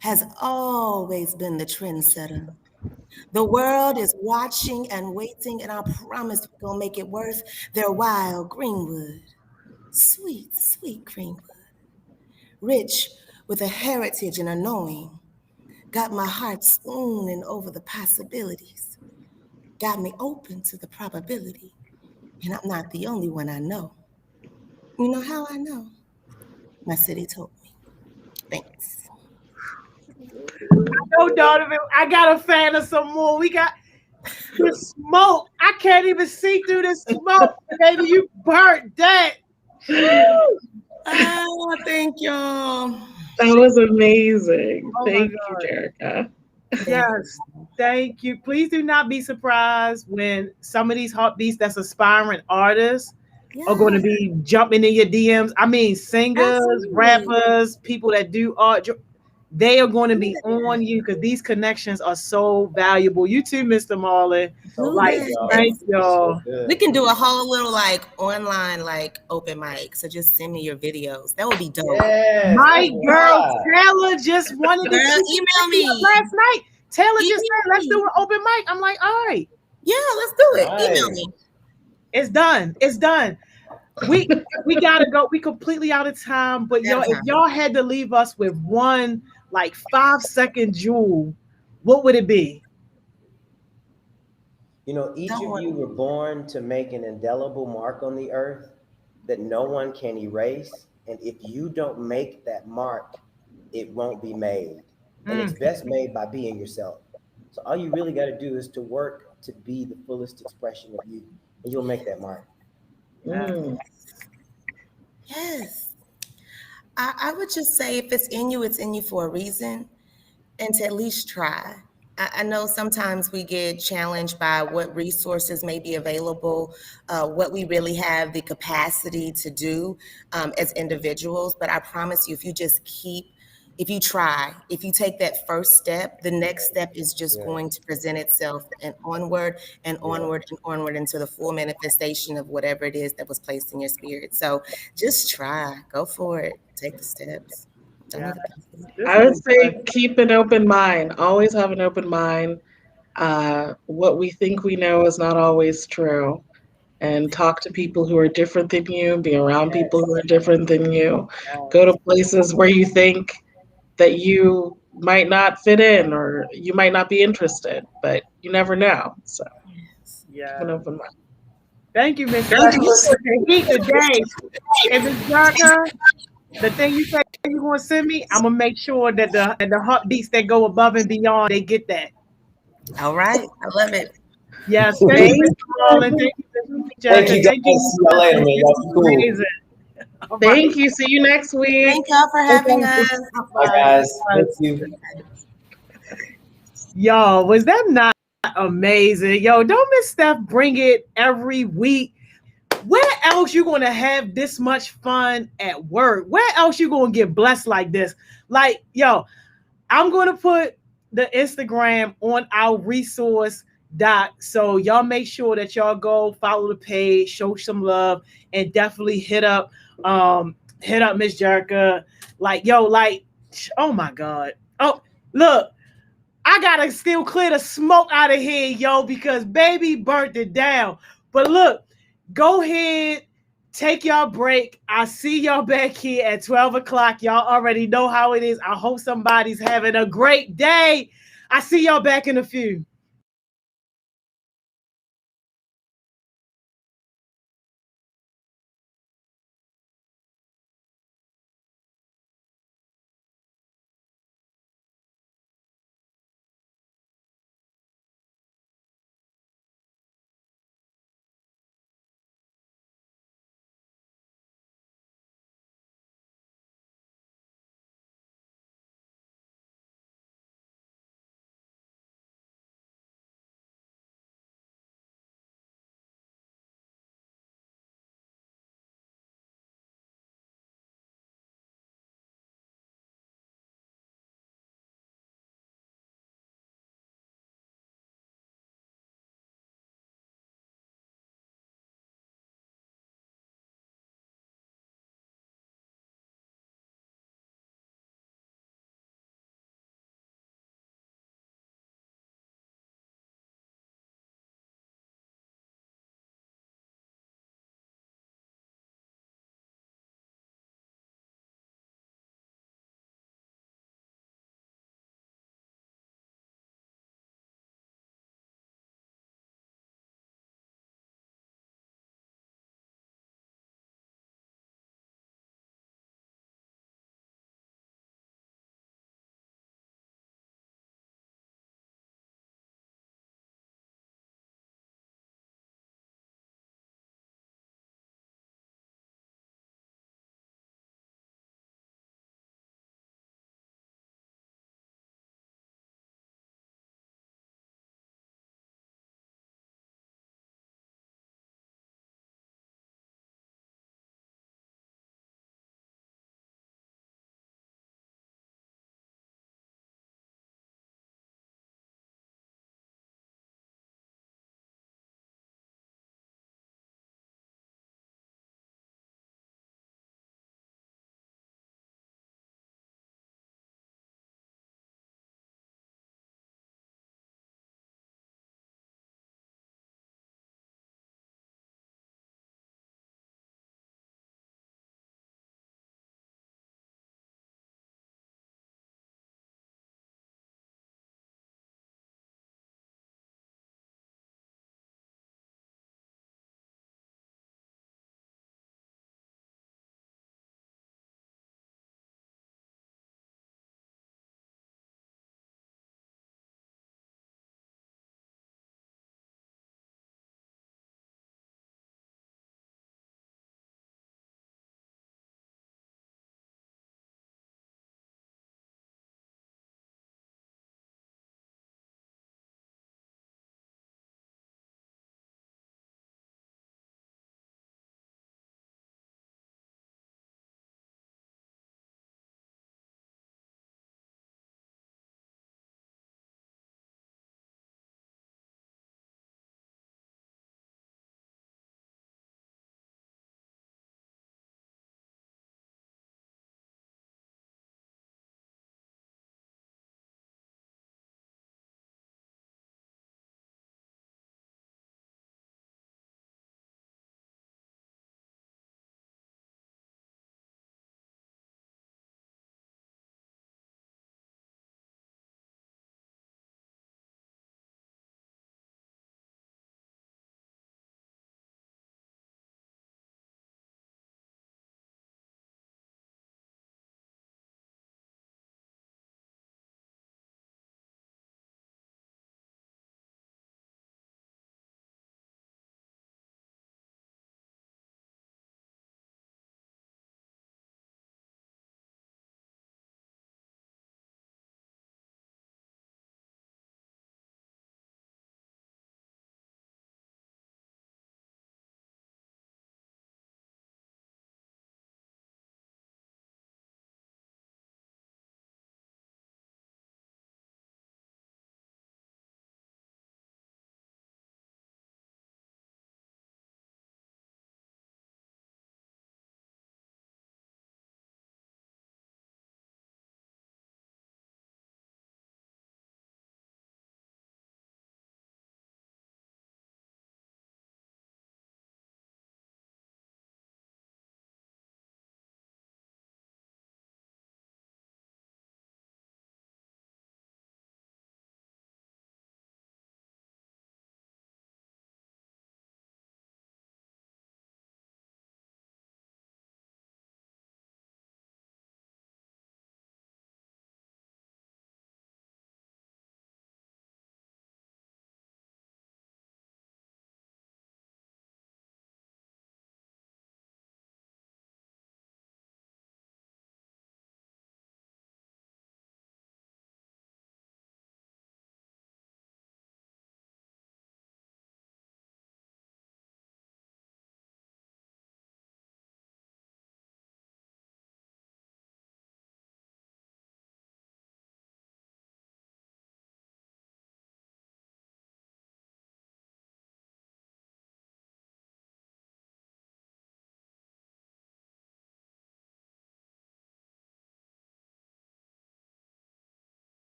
has always been the trendsetter. The world is watching and waiting, and I promise we're gonna make it worth their while. Greenwood, sweet, sweet Greenwood, rich with a heritage and a knowing. Got my heart swooning over the possibilities. Got me open to the probability. And I'm not the only one I know. You know how I know? My city told me. Thanks. I know, Donovan. I got a fan of some more. We got the smoke. I can't even see through the smoke. Baby, you burnt that. Oh, thank y'all. That was amazing. Oh Thank you, Jerica. Yes, thank you. Please do not be surprised when some of these heartbeats that's aspiring artists are going to be jumping in your DMs. I mean, singers, rappers, people that do art, they are going to be on you because these connections are so valuable. You too, Mr. Marlon. Thank y'all. We can do a whole little online open mic. So just send me your videos. That would be dope. Yes, My girl Taylor just wanted to email me last night. Taylor just said, let's do an open mic. I'm like, all right. Yeah, let's do it. Nice. Email me. It's done. It's done. We gotta go. We completely out of time. But if y'all had to leave us with one 5-second jewel, what would it be? You know, each of you were born to make an indelible mark on the earth that no one can erase. And if you don't make that mark, it won't be made. And it's best made by being yourself. So all you really got to do is to work to be the fullest expression of you, and you'll make that mark. Yes. I would just say if it's in you for a reason, and to at least try. I know sometimes we get challenged by what resources may be available, what we really have the capacity to do as individuals. But I promise you, if you try, if you take that first step, the next step is just going to present itself and onward and onward and onward into the full manifestation of whatever it is that was placed in your spirit. So just try, go for it, take the steps. Don't even think. I would say keep an open mind. Always have an open mind. What we think we know is not always true. And talk to people who are different than you. Be around people who are different than you. Go to places where you think that you might not fit in or you might not be interested, but you never know. So keep an open mind. Thank you, Miss the heat today. And Miss Darker, the thing you say you're gonna send me, I'm gonna make sure that the heartbeats that go above and beyond, they get that. All right, I love it. Yes, thank you, Mr. Marlon. Thank you, Mr. Thank you, guys. See y'all later, man. Y'all cool. Amazing. Thank you. See you next week. Thank y'all for having us. Bye, guys. Thank you. Y'all, was that not amazing? Yo, don't Miss Steph bring it every week. Where else you gonna have this much fun at work? Where else you gonna get blessed like this? Like, yo, I'm gonna put the Instagram on our resource doc, so y'all make sure that y'all go follow the page, show some love, and definitely hit up Miss Jerka. Like, yo, like, oh my god. Oh, look, I gotta still clear the smoke out of here, yo, because baby burnt it down. But look, go ahead, take y'all break. I see y'all back here at 12 o'clock. Y'all already know how it is. I hope somebody's having a great day. I see y'all back in a few.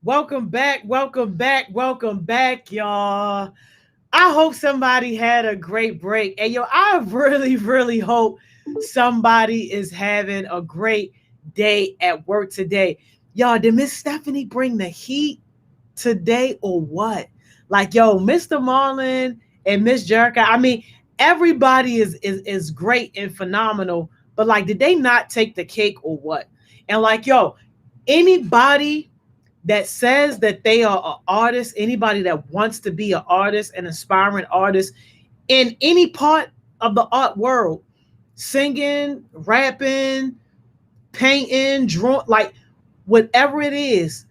Welcome back, y'all. I hope somebody had a great break. And yo, I really hope somebody is having a great day at work today. Y'all, did Miss Stephanie bring the heat today or what? Like, yo, Mr. Marlon and Miss Jerica, I mean, everybody is great and phenomenal, but like, did they not take the cake or what? And like, yo, anybody that says that they are an artist, anybody that wants to be an artist, an aspiring artist in any part of the art world, singing, rapping, painting, drawing, like whatever it is,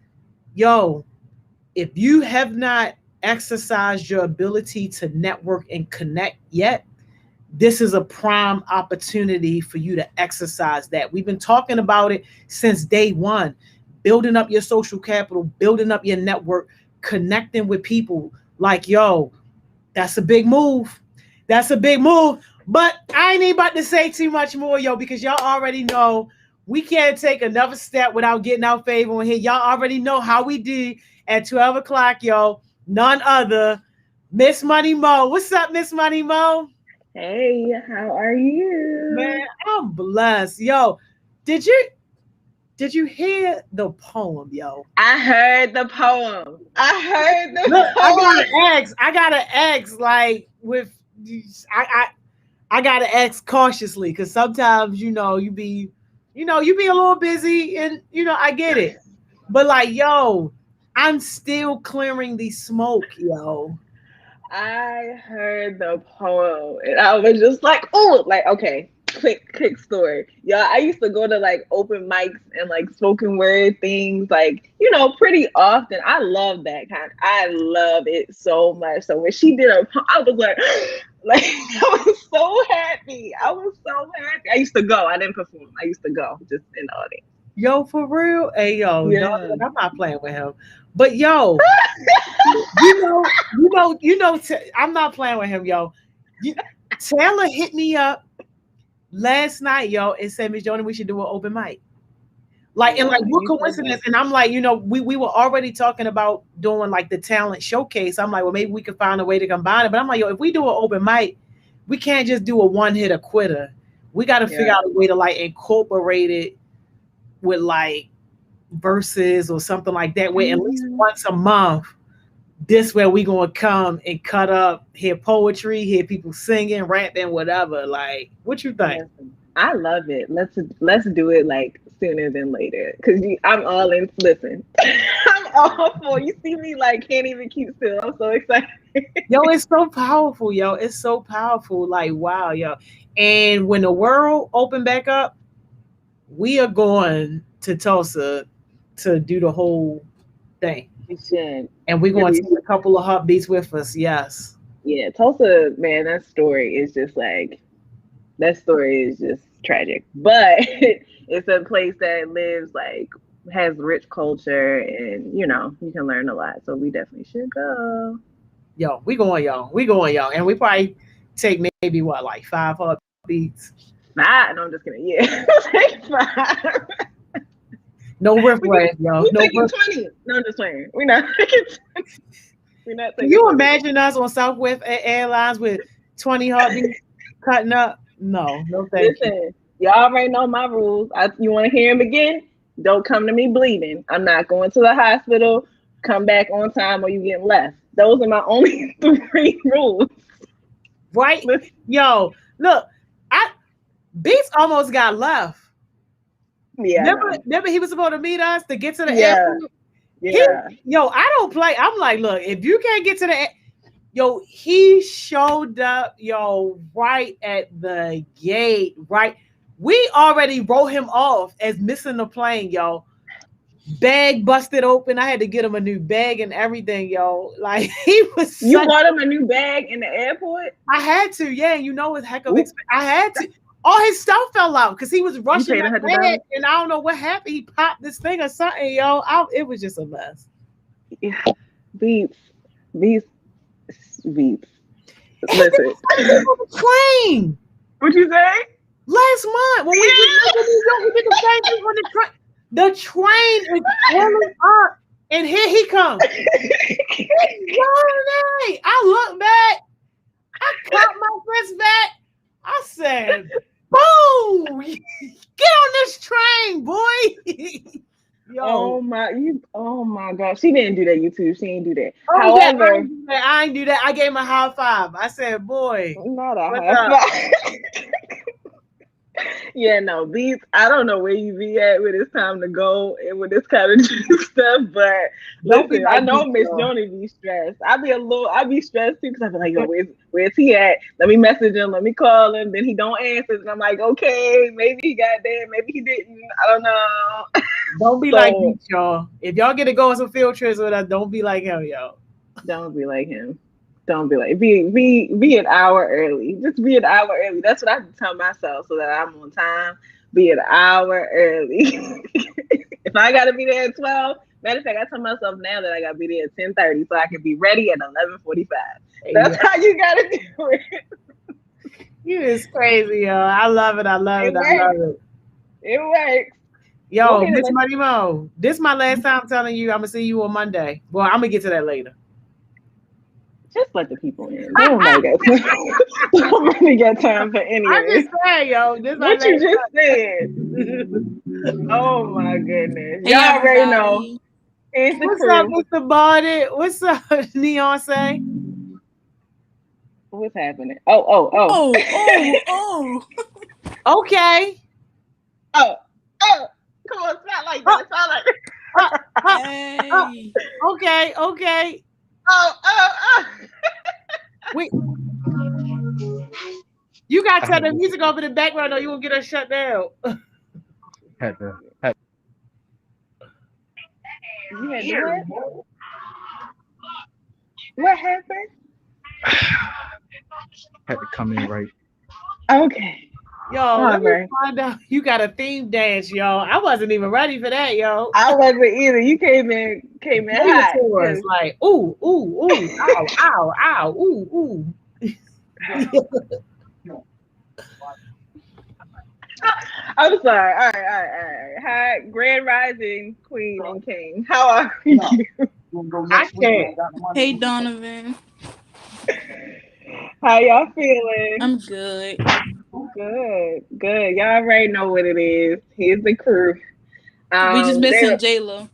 yo, if you have not exercised your ability to network and connect yet, this is a prime opportunity for you to exercise that. We've been talking about it since day one. Building up your social capital, building up your network, connecting with people. Like, yo, that's a big move. That's a big move. But I ain't about to say too much more, yo, because y'all already know we can't take another step without getting our favor on here. Y'all already know how we do at 12 o'clock, yo. None other, Miss Money Mo. What's up, Miss Money Mo? Hey, how are you? Man, I'm blessed. Yo, did you hear the poem, yo? I heard the poem. Look, I gotta ask, like, with I gotta ask cautiously, because sometimes you be a little busy, and I get it. But like, yo, I'm still clearing the smoke, yo. I heard the poem and I was just like, oh, like, okay, quick story. Yeah, I used to go to like open mics and like spoken word things, like, pretty often. I love that kind. I love it so much. So when she did her, I was like, I was so happy. I used to go. I didn't perform. I used to go just in the audience. Yo, for real? Hey, yo, Yeah. no, I'm not playing with him. But yo, I'm not playing with him, yo. Taylor hit me up last night, yo, and said, Miss Joni, we should do an open mic. Like, and like, what coincidence? And I'm like, we were already talking about doing like the talent showcase. I'm like, well, maybe we could find a way to combine it. But I'm like, yo, if we do an open mic, we can't just do a one-hitter quitter. We got to figure out a way to like incorporate it with like verses or something like that, where at least once a month, this where we gonna come and cut up, hear poetry, hear people singing, rapping, whatever. Like, what you think? I love it. Let's do it like sooner than later, because I'm all in. Listen, I'm all for. You see me like can't even keep still. I'm so excited. Yo, it's so powerful, yo. It's so powerful. Like, wow, yo. And when the world open back up, we are going to Tulsa to do the whole thing. You should. And we're going to take a couple of heartbeats with us. Yes. Yeah, Tulsa, man, that story is just tragic. But it's a place that lives, like, has rich culture, and you can learn a lot. So we definitely should go. Yo, we going, y'all. And we probably take maybe what, like 5 heartbeats. Nah, no, I'm just kidding. Yeah. Take 5. No riff raff, yo. No taking 20. No, I'm just playing. We're not taking 20. We're not taking. Can you imagine us on Southwest Airlines with 20 heartbeats cutting up? No, thank you. Y'all already know my rules. You want to hear them again? Don't come to me bleeding. I'm not going to the hospital. Come back on time or you get left. Those are my only 3 rules. Right? Yo, look, Beats almost got left. Yeah. Remember he was supposed to meet us to get to the airport? Yeah. I don't play. I'm like, look, if you can't get to the he showed up, right at the gate, right? We already wrote him off as missing the plane, yo. Bag busted open. I had to get him a new bag and everything, yo. Like, he was. You bought him a new bag in the airport? I had to, yeah. It's heck of expensive. I had to. All his stuff fell out because he was rushing that bag, and I don't know what happened. He popped this thing or something, yo. It was just a mess. Yeah. Beats. Listen. Train. What'd you say? Last month when we did the same thing on the train. The train is pulling up And here he comes. I look back. I caught my fist back. I said, boom! Get on this train, boy. Yo. Oh my God. She didn't do that, YouTube. She didn't do that. Oh, However, yeah, I ain't do that. I gave him a high five. I said, boy. Not a high five. Yeah, no, these, I don't know where you be at when it's time to go and with this kind of stuff, but listen, I know Miss Joni be stressed. I be stressed too, because I be like, yo, where's he at? Let me message him, let me call him, then he don't answer, and I'm like, okay, maybe he got there, maybe he didn't, I don't know. Don't be like me, y'all. If y'all get to go on some field trips with us, don't be like him, y'all. Don't be like him. Don't be like, be an hour early. Just be an hour early. That's what I tell myself so that I'm on time. Be an hour early. If I gotta be there at 12, matter of fact, I tell myself now that I gotta be there at 10:30 so I can be ready at 11:45. That's how you gotta do it. You is crazy, yo. I love it. I love it. It works. Yo, Miss Money Mo, this is my last time telling you I'm gonna see you on Monday. Well, I'm gonna get to that later. Just let the people in. They don't really got time for any I'm of it. just saying, yo. This What you just said. Oh my goodness. Hey, y'all already everybody. know. It's the What's crew. up, Mr. Barnett? What's up, Neon say? What's happening? Oh. Okay. Oh. Come on, it's not like that. It's not like that. Hey. Okay. Oh. Wait. You got to turn the music off in the background or you will get us shut down. You had to what? What happened? Had to come in right. Okay. Yo, let me find out. You got a theme dance, yo. I wasn't even ready for that, yo. I wasn't either. You came in hot. It's like, ooh, ow, ooh. I'm sorry. All right. Hi, Grand Rising, Queen and King. How are you? I can't. Hey, Donovan. How y'all feeling? I'm good. Good. Y'all already know what it is. Here's the crew. We just missing Jayla.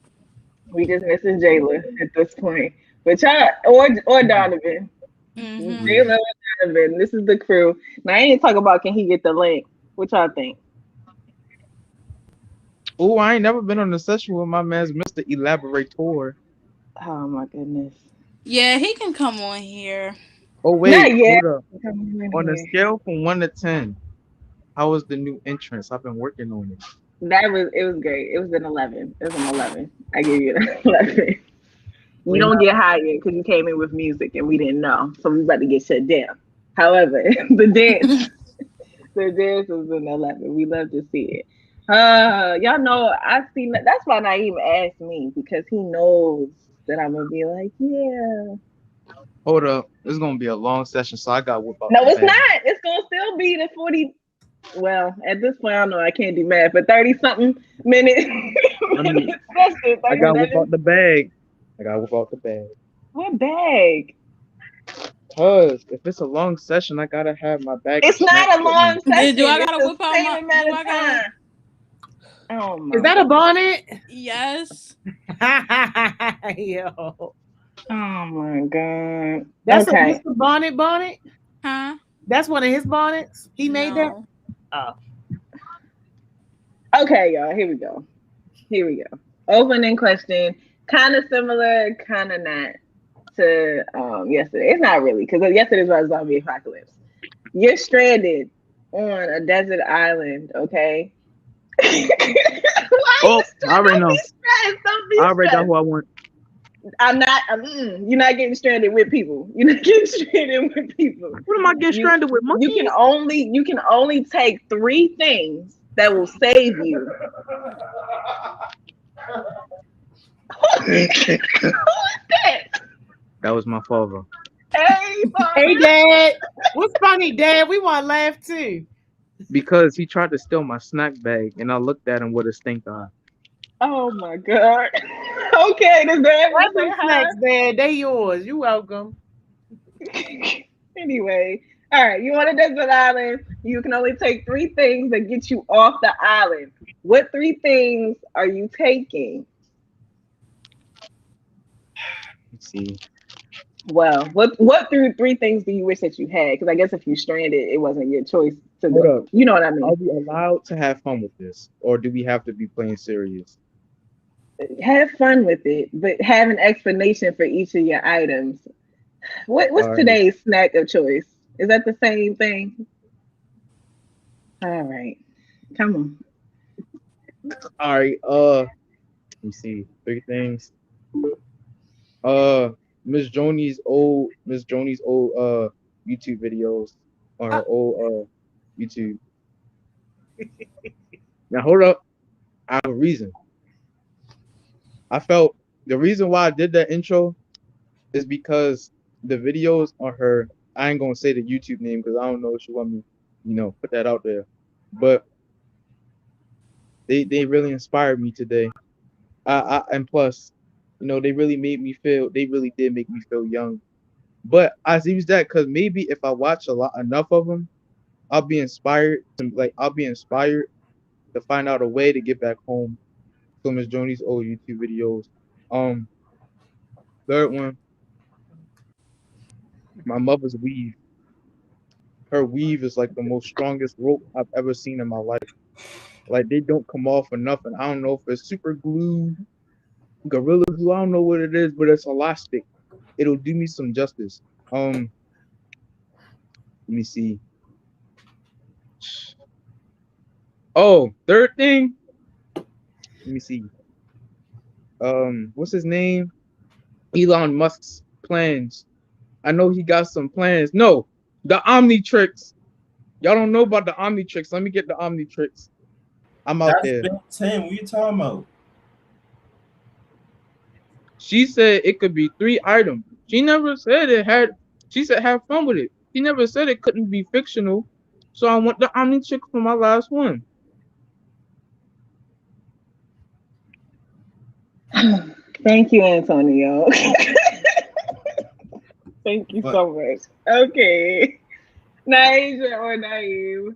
We just missing Jayla at this point. But y'all, or Donovan. Mm-hmm. Jayla or Donovan. This is the crew. Now I ain't talking about can he get the link. What y'all think? Oh, I ain't never been on a session with my man's Mr. Elaborator. Oh my goodness. Yeah, he can come on here. Oh wait, Not yet. hold up. On a scale from 1 to 10, how was the new entrance? I've been working on it. It was great. It was an 11. It was an 11. I give you an 11. We don't get higher because you came in with music and we didn't know, so we about to get shut down. However, the dance was an 11. We love to see it. Y'all know I've seen that. That's why Naeem asked me, because he knows that I'm gonna be like, yeah. Hold up, it's gonna be a long session, so I got whip out. No, it's not. It's gonna still be the 40. Well, at this point, I don't know. I can't do math, but 30-something minutes. I got whip out the bag. What bag? Cause if it's a long session, I gotta have my bag. It's not a long session. Do I gotta whip out my time? Oh my! Is that a bonnet? Yes. Yo. Oh my God. That's okay. a Mr. Bonnet? Huh? That's one of his bonnets? He made that? Oh. Okay, y'all. Here we go. Opening question. Kind of similar, kind of not to yesterday. It's not really, because yesterday was zombie apocalypse. You're stranded on a desert island, okay? I already know. I already got who I want. You're not getting stranded with people. You're not getting stranded with people. What am I getting stranded with? Monkeys? You can only take 3 things that will save you. Who is that? That was my father. Hey, Dad. What's funny, Dad? We want to laugh too. Because he tried to steal my snack bag, and I looked at him with a stink eye. Oh my God. Okay, does that say hi? Man, they yours. You welcome. Anyway, all right. You on a desert island. You can only take 3 things that get you off the island. What 3 things are you taking? Let's see. Well, what 3 things do you wish that you had? Because I guess if you stranded, it wasn't your choice to Hold go. up. You know what I mean? Are we allowed to have fun with this, or do we have to be playing serious? Have fun with it, but have an explanation for each of your items. What's today's snack of choice? Is that the same thing? All right, come on. All right. Let me see. 3 things. Miss Joni's old YouTube videos on her old YouTube. Now hold up. I have a reason. I felt the reason why I did that intro is because the videos on her, I ain't gonna say the YouTube name because I don't know if she want me, put that out there. But they really inspired me today. And plus, they really did make me feel young. But I use that because maybe if I watch enough of them, I'll be inspired to find out a way to get back home. So Miss Joni's old YouTube videos. Third one, my mother's weave. Her weave is like the most strongest rope I've ever seen in my life. Like they don't come off for nothing. I don't know if it's super glue, Gorilla Glue. I don't know what it is, but it's elastic. It'll do me some justice. Let me see. Oh, third thing. Let me see. What's his name? Elon Musk's plans. I know he got some plans. No, the Omnitrix. Y'all don't know about the Omnitrix. Let me get the Omnitrix. I'm out there. Ben 10. What you talking about? She said it could be 3 items. She never said it had. She said have fun with it. She never said it couldn't be fictional. So I want the Omnitrix for my last one. Thank you, Antonio. Thank you so much. Okay. Naija or Naeem?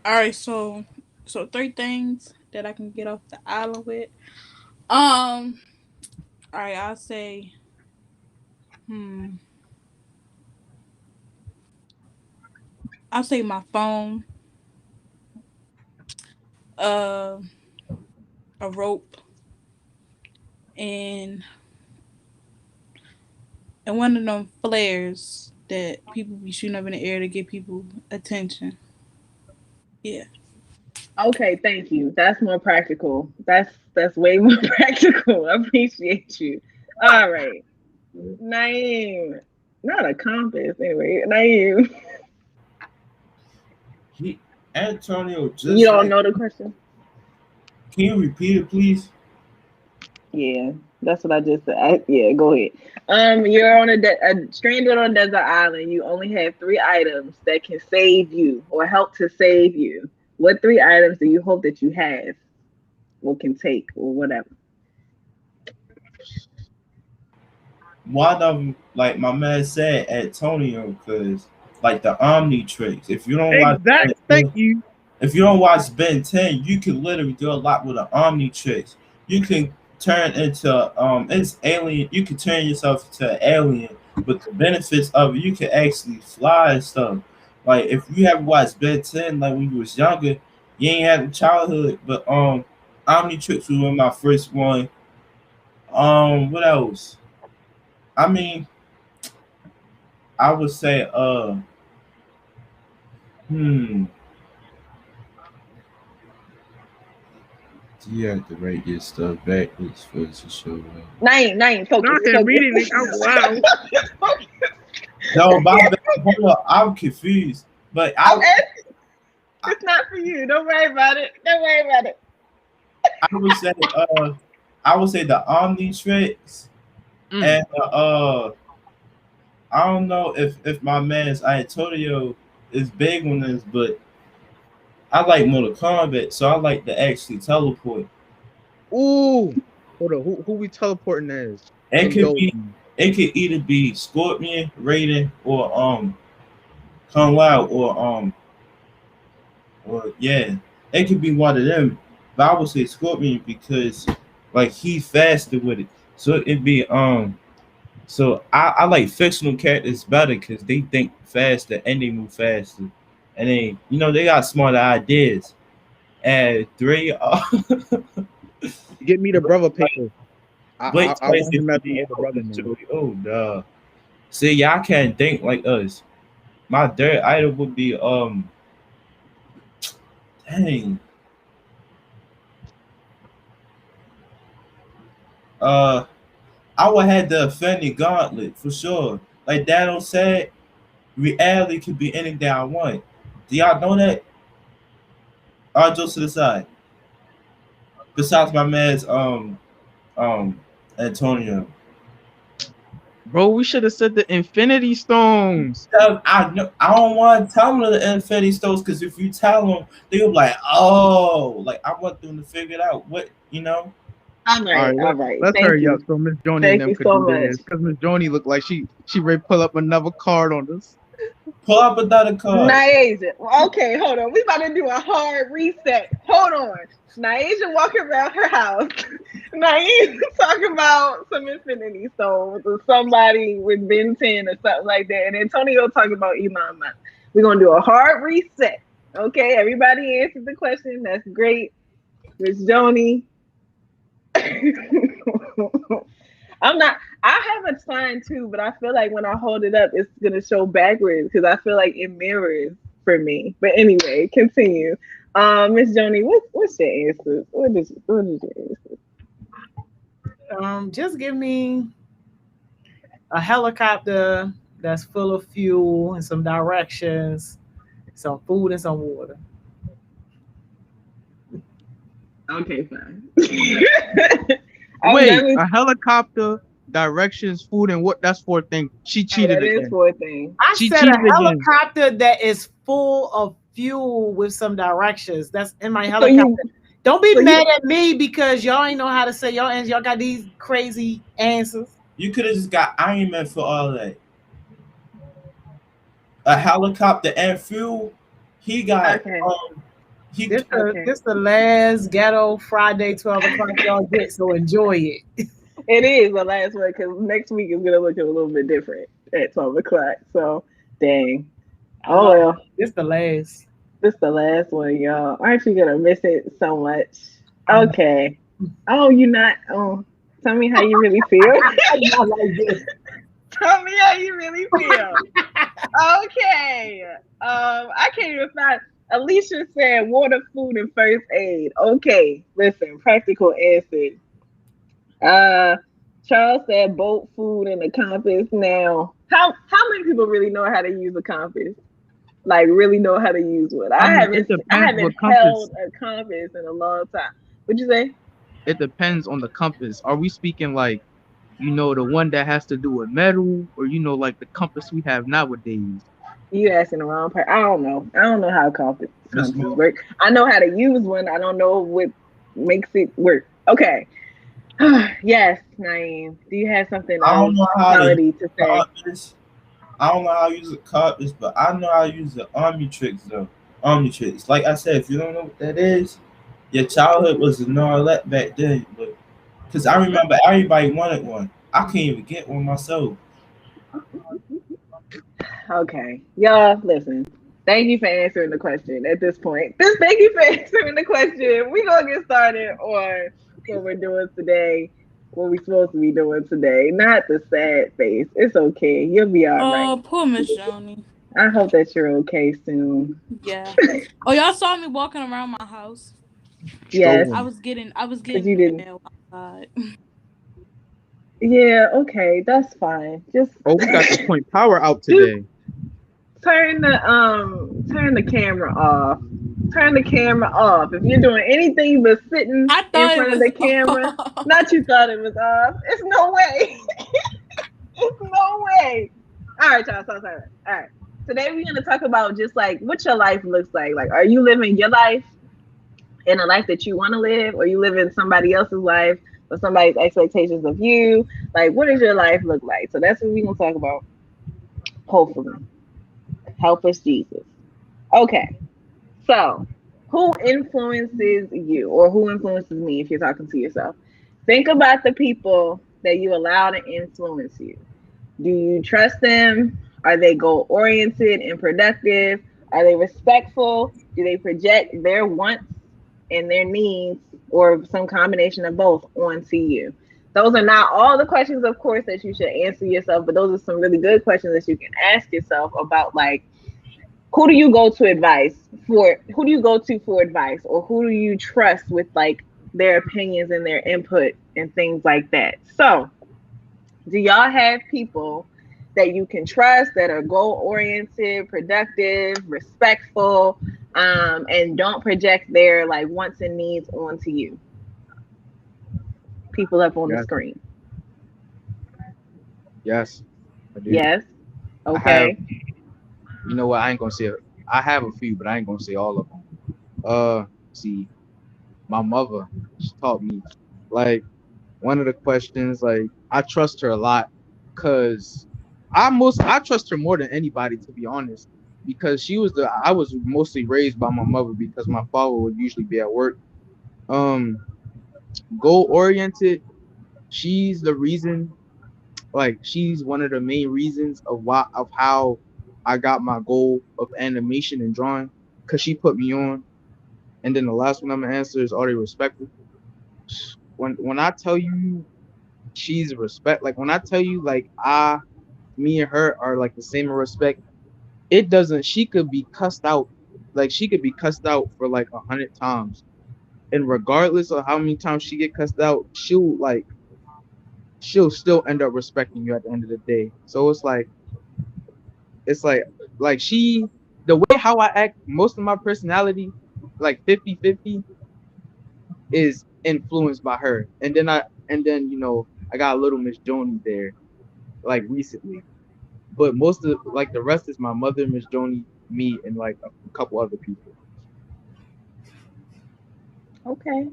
All right, so 3 things that I can get off the island with. All right, I'll say, I'll say my phone, a rope, and one of them flares that people be shooting up in the air to get people attention. Yeah. Okay, thank you. That's more practical. That's way more practical. I appreciate you. All right. Naeem. Not a compass, anyway. Naeem. Antonio just. You don't know the question? Can you repeat it, please? Yeah, that's what I just said. Yeah, go ahead. You're on stranded on a desert island. You only have 3 items that can save you or help to save you. What 3 items do you hope that you have or can take or whatever? One of them, like my man said, Antonio, because like the Omnitrix. If you don't watch, if you don't watch Ben 10, you can literally do a lot with the Omnitrix. You can turn into it's alien. You can turn yourself into an alien, but the benefits of it, you can actually fly and stuff. Like if you haven't watched Ben 10, like when you was younger, you ain't had a childhood. But Omnitrix was my first one. What else? I mean, I would say You have to write your stuff backwards for it to show up. Nine, focus. Not him reading it out loud. No, hold up, I'm confused. But it's not for you. Don't worry about it. I would say the Omnitrix and I don't know if my man's Antonio is big on this, but I like Mortal Kombat, so I like to actually teleport. Ooh. Hold on. Who we teleporting as? It could either be Scorpion, Raiden, or Kung Lao, or yeah. It could be one of them. But I would say Scorpion because like he's faster with it. So it'd be so I like fictional characters better because they think faster and they move faster. And they they got smarter ideas. And 3 Get me the brother paper. I want him at the older brother too. Oh no. See, y'all can't think like us. My third idol would be dang. I would have the Infinity Gauntlet for sure. Like Dano said, reality could be anything I want. Do y'all know that? I'll just to the side. Besides my man's Antonio. Bro, we should have said the Infinity Stones. I don't want to tell them the Infinity Stones because if you tell them, they'll be like, oh, like I want them to figure it out. What All right. Let's Thank hurry you. up so Miss Joni Thank and them you could so do much. this. Because Miss Joni looked like she ready to pull up another card on us. Pull up another card. Naija. Okay, hold on. We about to do a hard reset. Hold on. Naija walking around her house. Naija talking about some Infinity Stones or somebody with Ben 10 or something like that. And Antonio talking about Elon Musk. We're going to do a hard reset. Okay, everybody answered the question. That's great. Miss Joni. I have a sign too, but I feel like when I hold it up, it's gonna show backwards because I feel like it mirrors for me. But anyway, continue. Miss Joni, what's your answer? What is your answer? Just give me a helicopter that's full of fuel and some directions, some food and some water. Okay, fine. Wait, a helicopter, directions, food, and what? That's 4 things. She cheated again. That is 4 things. I She said cheated a again. helicopter that is full of fuel with some directions. That's in my helicopter. Don't be mad at me because y'all ain't know how to say y'all answers. Y'all got these crazy answers. You could have just got Iron Man for all that. A helicopter and fuel. He got This the last Ghetto Friday 12 o'clock y'all get, so enjoy it. It is the last one because next week is gonna look a little bit different at 12 o'clock. So dang. Oh well. This the last. This the last one, y'all. Aren't you gonna miss it so much? Okay. Oh, you not? Oh, tell me how you really feel. Tell me how you really feel. Okay. I can't even find. Alicia said water, food, and first aid. Okay, listen, practical answer. Charles said boat, food, and a compass. Now, how many people really know how to use a compass? Like, really know how to use one? I haven't held a compass in a long time. What'd you say? It depends on the compass. Are we speaking like, the one that has to do with metal, or like the compass we have nowadays? You asking the wrong person. I don't know how compasses work. I know how to use one. I don't know what makes it work. Okay. Yes, Naeem. Do you have something I don't know how to say? I don't know how to use a compass, but I know how to use the Omnitrix though. Omnitrix. Like I said, if you don't know what that is, your childhood was a Norlet back then. But because I remember everybody wanted one. I can't even get one myself. Okay. Y'all, listen. Thank you for answering the question at this point. Thank you for answering the question. We're going to get started on what we're doing today, what we're supposed to be doing today. Not the sad face. It's okay. You'll be all right. Oh, poor Miss Joni. I hope that you're okay soon. Yeah. Oh, y'all saw me walking around my house? Yes. I was getting you didn't. mail outside. Yeah, okay, that's fine. Just we got the point power out today. Turn the camera off. Turn the camera off. If you're doing anything but sitting in front of the camera, not you thought it was off. It's no way. It's no way. All right, y'all. All right. Today we're gonna talk about just like what your life looks like. Like, are you living your life? in a life that you want to live, or you live in somebody else's life or somebody's expectations of you? Like, what does your life look like? So that's what we're gonna talk about. Hopefully. Help us, Jesus. Okay. So who influences you, or who influences me if you're talking to yourself? Think about the people that you allow to influence you. Do you trust them? Are they goal oriented and productive? Are they respectful? Do they project their wants and their needs, or some combination of both, onto you? Those are not all the questions, of course, that you should answer yourself, but those are some really good questions that you can ask yourself about, like, who do you go to for advice, or who do you trust with like their opinions and their input and things like that? So do y'all have people that you can trust, that are goal oriented, productive, respectful, and don't project their like wants and needs onto you? People up on the screen. Yes. I do. Yes. Okay. You know what? I ain't gonna say it. I have a few, but I ain't gonna say all of them. See, my mother, she taught me, like, one of the questions, like, I trust her a lot, cause I trust her more than anybody, to be honest, because I was mostly raised by my mother, because my father would usually be at work. Goal oriented, she's the reason, like, she's one of the main reasons of how I got my goal of animation and drawing, because she put me on. And then the last one I'm gonna answer is, are they respectful? When I tell you she's respect, like when I tell you like me and her are like the same in respect, she could be cussed out, like she could be cussed out for like 100 times. And regardless of how many times she get cussed out, she'll still end up respecting you at the end of the day. So it's like the way how I act, most of my personality, like 50-50, is influenced by her. And then I got a little Miss Joni there, like recently. But most of the rest is my mother, Miss Joni, me, and like a couple other people. Okay.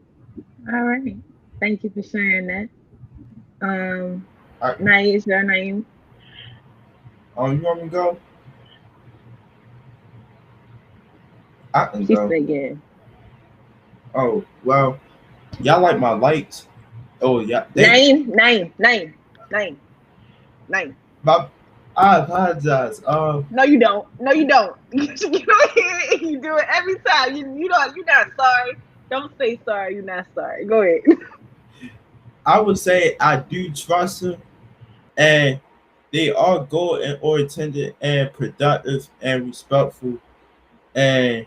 All right. Thank you for sharing that. Naeem, your name. Oh, you want me to go? I can She go. said yeah. Oh, well, y'all like my lights? Oh, yeah. Name. I apologize. No, you don't. You do it every time. You're not sorry. Don't say sorry. You're not sorry. Go ahead. I would say I do trust them, and they are goal oriented and productive and respectful, and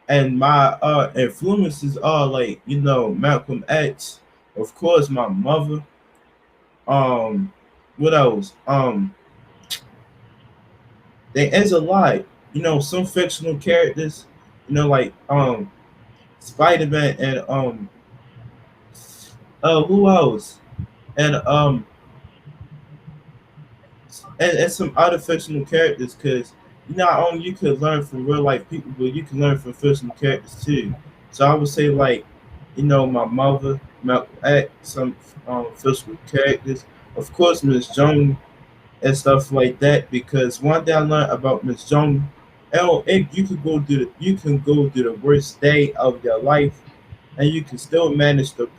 my influences are like, Malcolm X, of course, my mother. What else? There is a lot, some fictional characters, like Spider-Man and who else? And and some other fictional characters, because not only you could learn from real life people, but you can learn from fictional characters too. So I would say, like, my mother, Malcolm X, some fictional characters, of course, Miss Jones and stuff like that. Because one thing I learned about Miss Jones, you can go through the worst day of your life, and you can still manage to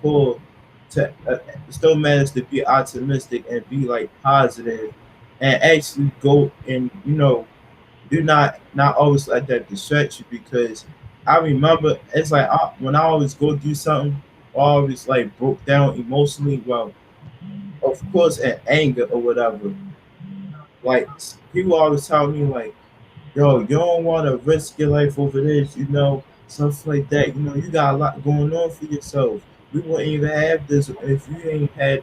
be optimistic and be like positive, and actually go and do not always let that distract you. Because I remember it's like when I always go do something, I always like broke down emotionally. Well, of course, in anger or whatever. Like, people always tell me like, yo, you don't want to risk your life over this, stuff like that. You got a lot going on for yourself. We wouldn't even have this if you ain't had,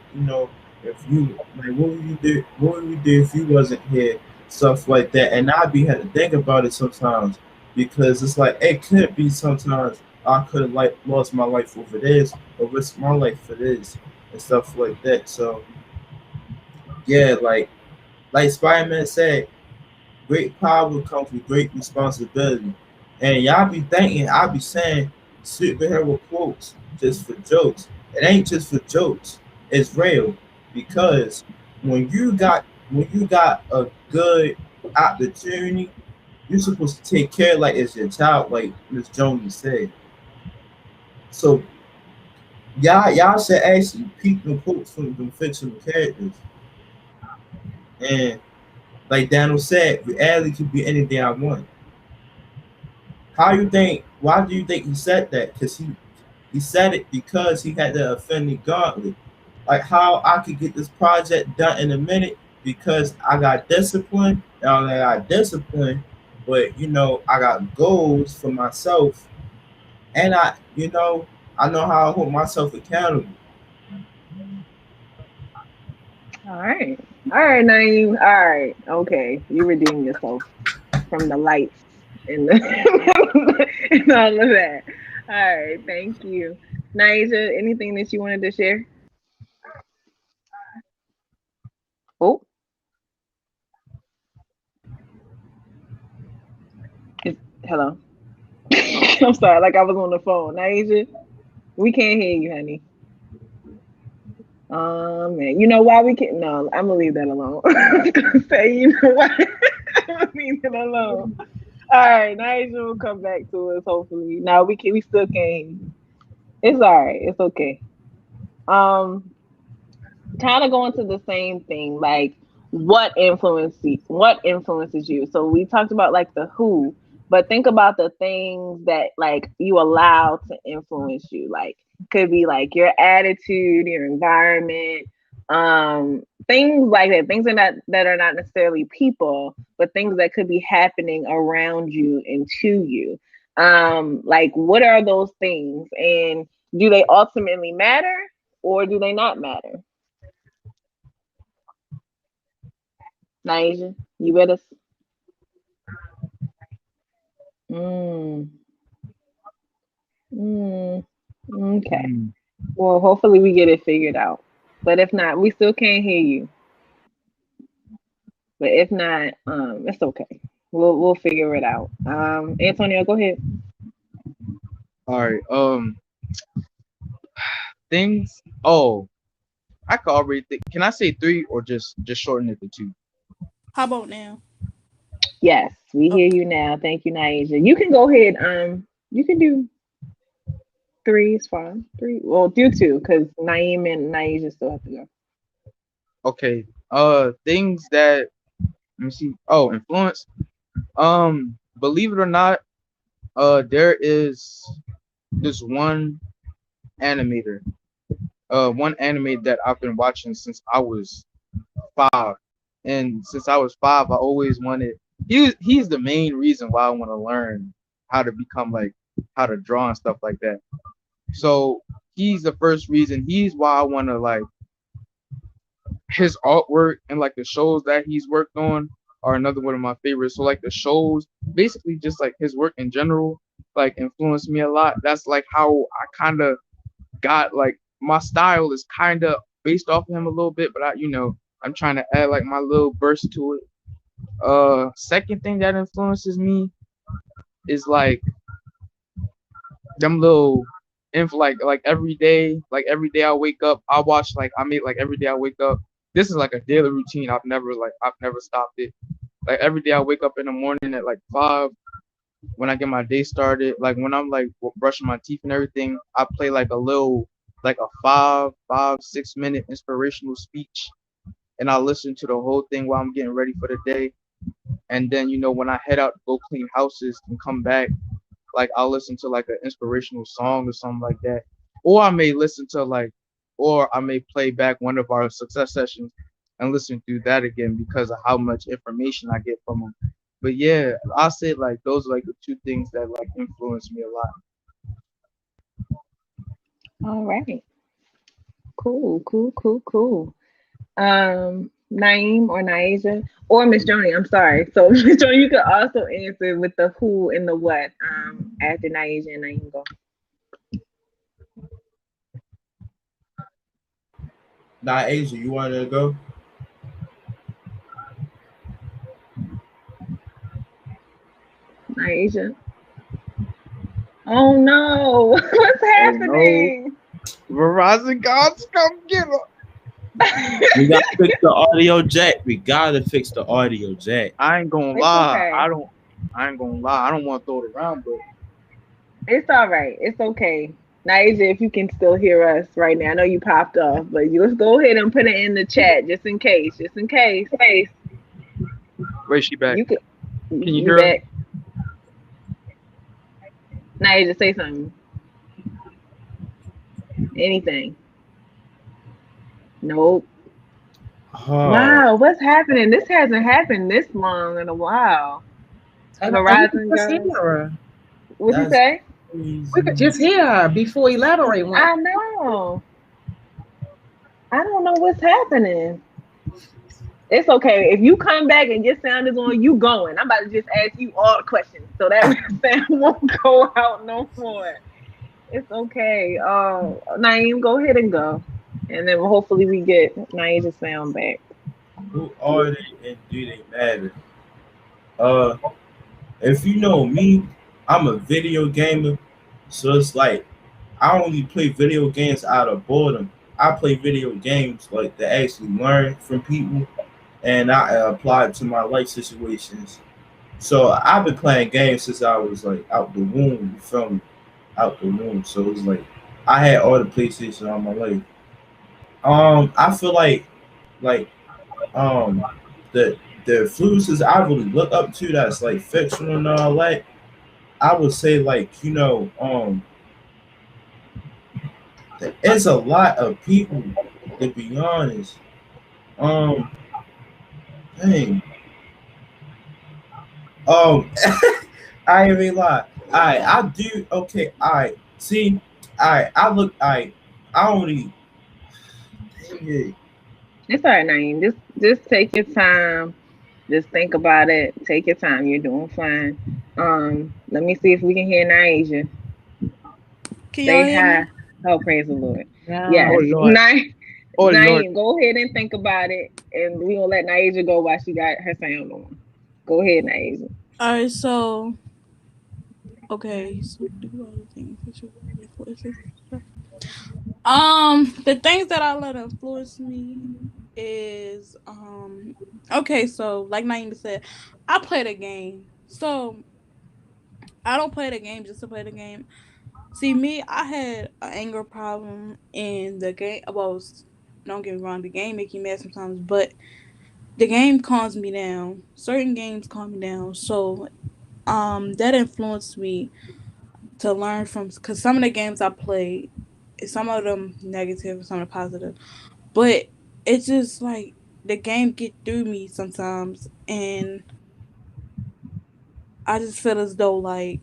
if you, like, what would you do? What would we do if you wasn't here? Stuff like that. And I had to think about it sometimes, because it's like, it could be sometimes I could have like lost my life over this, or risked my life for this, and stuff like that. So yeah, like Spider-Man said, great power comes with great responsibility. And y'all be thinking, I be saying, superhero quotes just for jokes. It ain't just for jokes. It's real because when you got a good opportunity, you're supposed to take care like it's your child, like Miss Jones said. So y'all should actually peek the quotes from the fictional characters. And like Daniel said, reality could be anything I want. Why do you think he said that? Because he said it because he had to offend the gauntlet. Like how I could get this project done in a minute because I got discipline. And I got discipline, but I got goals for myself, and I know how to hold myself accountable. All right, Naeem. All right, okay, you redeem yourself from the lights and and all of that. All right, thank you, Naija. Anything that you wanted to share? Oh, hello. I'm sorry, like I was on the phone. Naija, we can't hear you, honey. Man, you know why we can't? No, I'm gonna leave that alone. I was gonna say, you know why? I'm gonna leave it alone. All right, Nigel will come back to us hopefully. No, we still can't. It's all right. It's okay. Kind of going to the same thing, like what influences you. So we talked about like the who, but think about the things that like you allow to influence you. Like could be like your attitude, your environment, things like that. Things that are not necessarily people, but things that could be happening around you and to you. Like what are those things, and do they ultimately matter or do they not matter? Naija, you with us? Okay. Well, hopefully we get it figured out. But if not, we still can't hear you. But if not, it's okay. We'll figure it out. Antonio, go ahead. All right. Things. Oh, I could already think. Can I say 3 or just shorten it to 2? How about now? Yes, we hear you now. Thank you, Naija. You can go ahead. You can do 3 is fine. 3. Well, do 2 because Naeem and Naija still have to go. Okay. Things that let me see. Oh, influence. Believe it or not, there is this one animator. One anime that I've been watching since I was 5. And since I was 5, I always wanted. He's the main reason why I want to learn how to become like how to draw and stuff like that. So he's the first reason. He's why I want to like his artwork and like the shows that he's worked on are another one of my favorites. So like the shows, basically just like his work in general, like influenced me a lot. That's like how I kind of got like my style is kind of based off of him a little bit, but I'm trying to add like my little burst to it. Second thing that influences me is like them little like every day I wake up, I watch like I make like every day I wake up. This is like a daily routine. I've never stopped it. Like every day I wake up in the morning at like 5 when I get my day started. Like when I'm like brushing my teeth and everything, I play like a little like a 6 minute inspirational speech, and I listen to the whole thing while I'm getting ready for the day. And then when I head out to go clean houses and come back, like I'll listen to like an inspirational song or something like that. Or I may play back one of our success sessions and listen through that again because of how much information I get from them. But yeah, I'll say like those are like the 2 things that like influence me a lot. All right. Cool. Naeem or Naija or Miss Joni, I'm sorry. So Miss Joni, you could also answer with the who and the what after Naija and Naeem go. Naija, you want to go? Naija. Oh no, what's happening? Verizon gods, come get her. We gotta fix the audio jack. We gotta fix the audio jack. I ain't gonna It's lie. okay. I ain't gonna lie. I don't want to throw it around, but It's all right. It's okay. Naija, if you can still hear us right now, I know you popped off, but you let's go ahead and put it in the chat just in case. Just in case. wait, she back. You can you hear her? back. Naija, say something. Anything. Nope. Oh. Wow, what's happening? This hasn't happened this long in a while. Verizon girl. What'd you say? We could just hear her before elaborate one. I know. I don't know what's happening. It's okay. If you come back and your sound is on, you going. I'm about to just ask you all the questions so that sound won't go out no more. It's okay. Naeem, go ahead and go. And then hopefully we get Naija's sound back. Who are they and do they matter? If you know me, I'm a video gamer. So it's like I only play video games out of boredom. I play video games like to actually learn from people, and I apply it to my life situations. So I've been playing games since I was like out the womb. You feel me? Out the womb. So it's like I had all the PlayStation all my life. I feel like the influences I really look up to that's like fictional and all that. I would say like there's a lot of people, to be honest. Dang. I ain't even lie. I do okay. See. I look. I only. Dang. It's all right, Naeem. Just take your time. Just think about it. Take your time. You're doing fine. Let me see if we can hear Naija. Can Say y'all hear hi. me? Oh, praise the Lord. Yeah. Yes. Oh, Lord. Naeem, Oh, Lord. go ahead and think about it, and we're gonna let Naija go while she got her sound on. Go ahead, Naija. All right, so okay, so do other things that you influences. The things that I let influence me is okay, so like Naeem said, I play the game. So I don't play the game just to play the game. See, me, I had an anger problem in the game. Well, don't get me wrong, the game make you mad sometimes, but the game calms me down. Certain games calm me down. So that influenced me to learn from, because some of the games I played, some of them negative, some of them positive, but it's just like the game get through me sometimes, and I just feel as though like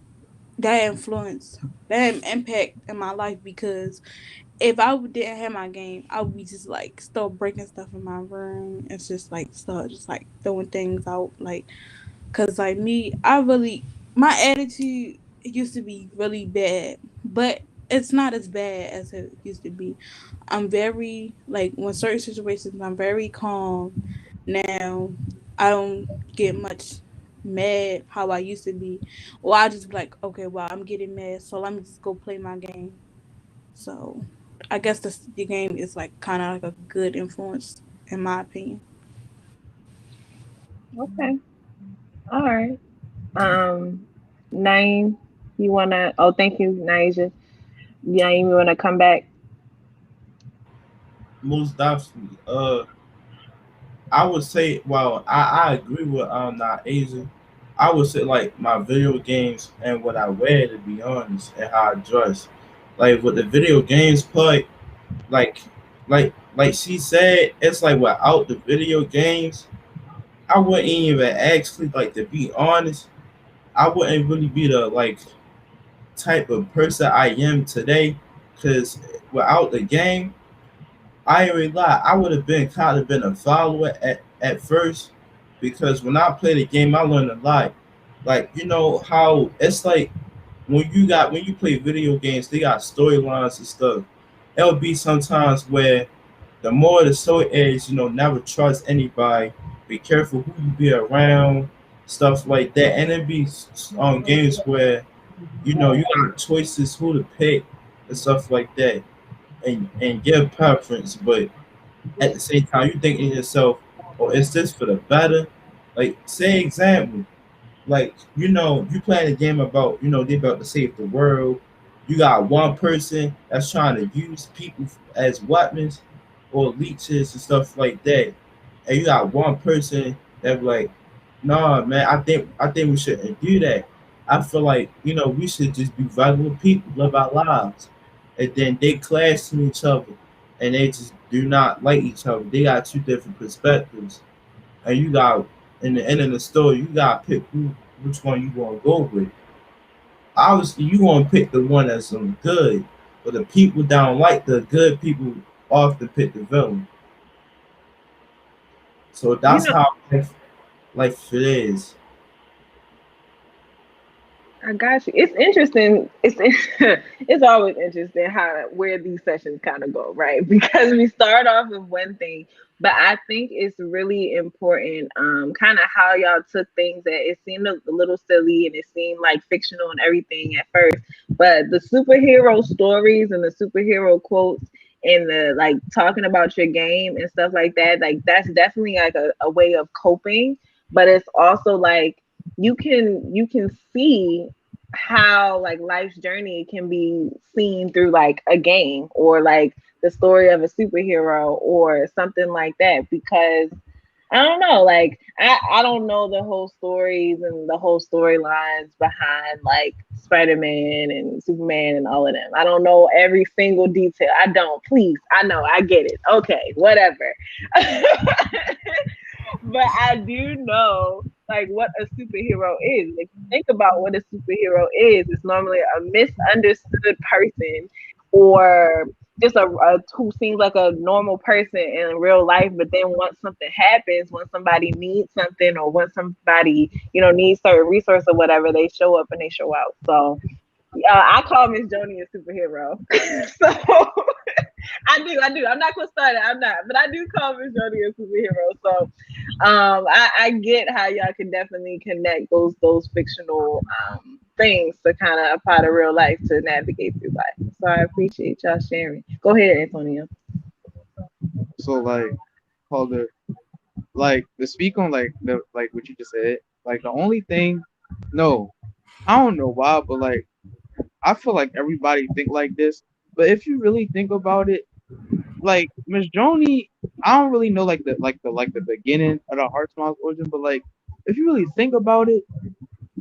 that influence, that impact in my life, because if I didn't have my game, I would be just like start breaking stuff in my room. It's just like start just like throwing things out, like, cause like me, my attitude used to be really bad, but it's not as bad as it used to be. I'm very like when certain situations, I'm very calm now. I don't get much mad how I used to be, or I just be like, okay, well, I'm getting mad, so let me just go play my game. So I guess the game is like kind of like a good influence in my opinion. Okay. All right. Naeem, you wanna? Oh, thank you, Naija. Naeem, you wanna come back? Most definitely. I would say, well, I agree with not Asian. I would say like my video games and what I wear, to be honest, and how I dress. Like with the video games part, like she said, it's like without the video games, I wouldn't even actually, like, to be honest, I wouldn't really be the like type of person I am today. Cause without the game, I ain't really lie, I would have been kind of been a follower at first, because when I play the game, I learned a lot. Like, you know how it's like when you play video games, they got storylines and stuff. It'll be sometimes where the more the story is, never trust anybody, be careful who you be around, stuff like that. And it be games where you know, you got choices who to pick and stuff like that, and give preference, but at the same time, you think in yourself, "Oh, is this for the better?" Like, say example, like you know, you playing a game about they about to save the world. You got one person that's trying to use people as weapons or leeches and stuff like that, and you got one person that be like, "Nah, man, I think we shouldn't do that. I feel like we should just be regular people, live our lives." And then they clash to each other, and they just do not like each other. They got two different perspectives, and you got in the end of the story, you got to pick which one you want to go with. Obviously, you want to pick the one that's good, but the people that don't like the good people often pick the villain. So You that's know, how life it is. I got you. It's interesting. It's it's always interesting how where these sessions kind of go, right? Because we start off with one thing, but I think it's really important, kind of how y'all took things that it seemed a little silly and it seemed like fictional and everything at first, but the superhero stories and the superhero quotes and the like talking about your game and stuff like that's definitely like a way of coping, but it's also like you can see how like life's journey can be seen through like a game or like the story of a superhero or something like that because I don't know, like I don't know the whole stories and the whole storylines behind like Spider-Man and Superman and all of them. I don't know every single detail. I don't. Please, I know, I get it. Okay, whatever. But I do know like what a superhero is. If you think about what a superhero is, it's normally a misunderstood person or just a who seems like a normal person in real life, but then once something happens, when somebody needs something or when somebody needs certain resource or whatever, they show up and they show out. So I call Miss Joni a superhero. So I do. I'm not gonna start it. I'm not, but I do call Miss Joni a superhero. So I get how y'all can definitely connect those fictional things to kind of apply to real life to navigate through life. So I appreciate y'all sharing. Go ahead, Antonio. So like, called it like to speak on like the like what you just said. Like the only thing, no, I don't know why, but like I feel like everybody think like this. But if you really think about it, like Miss Joni, I don't really know like the beginning of the Heart Smiles origin, but like if you really think about it,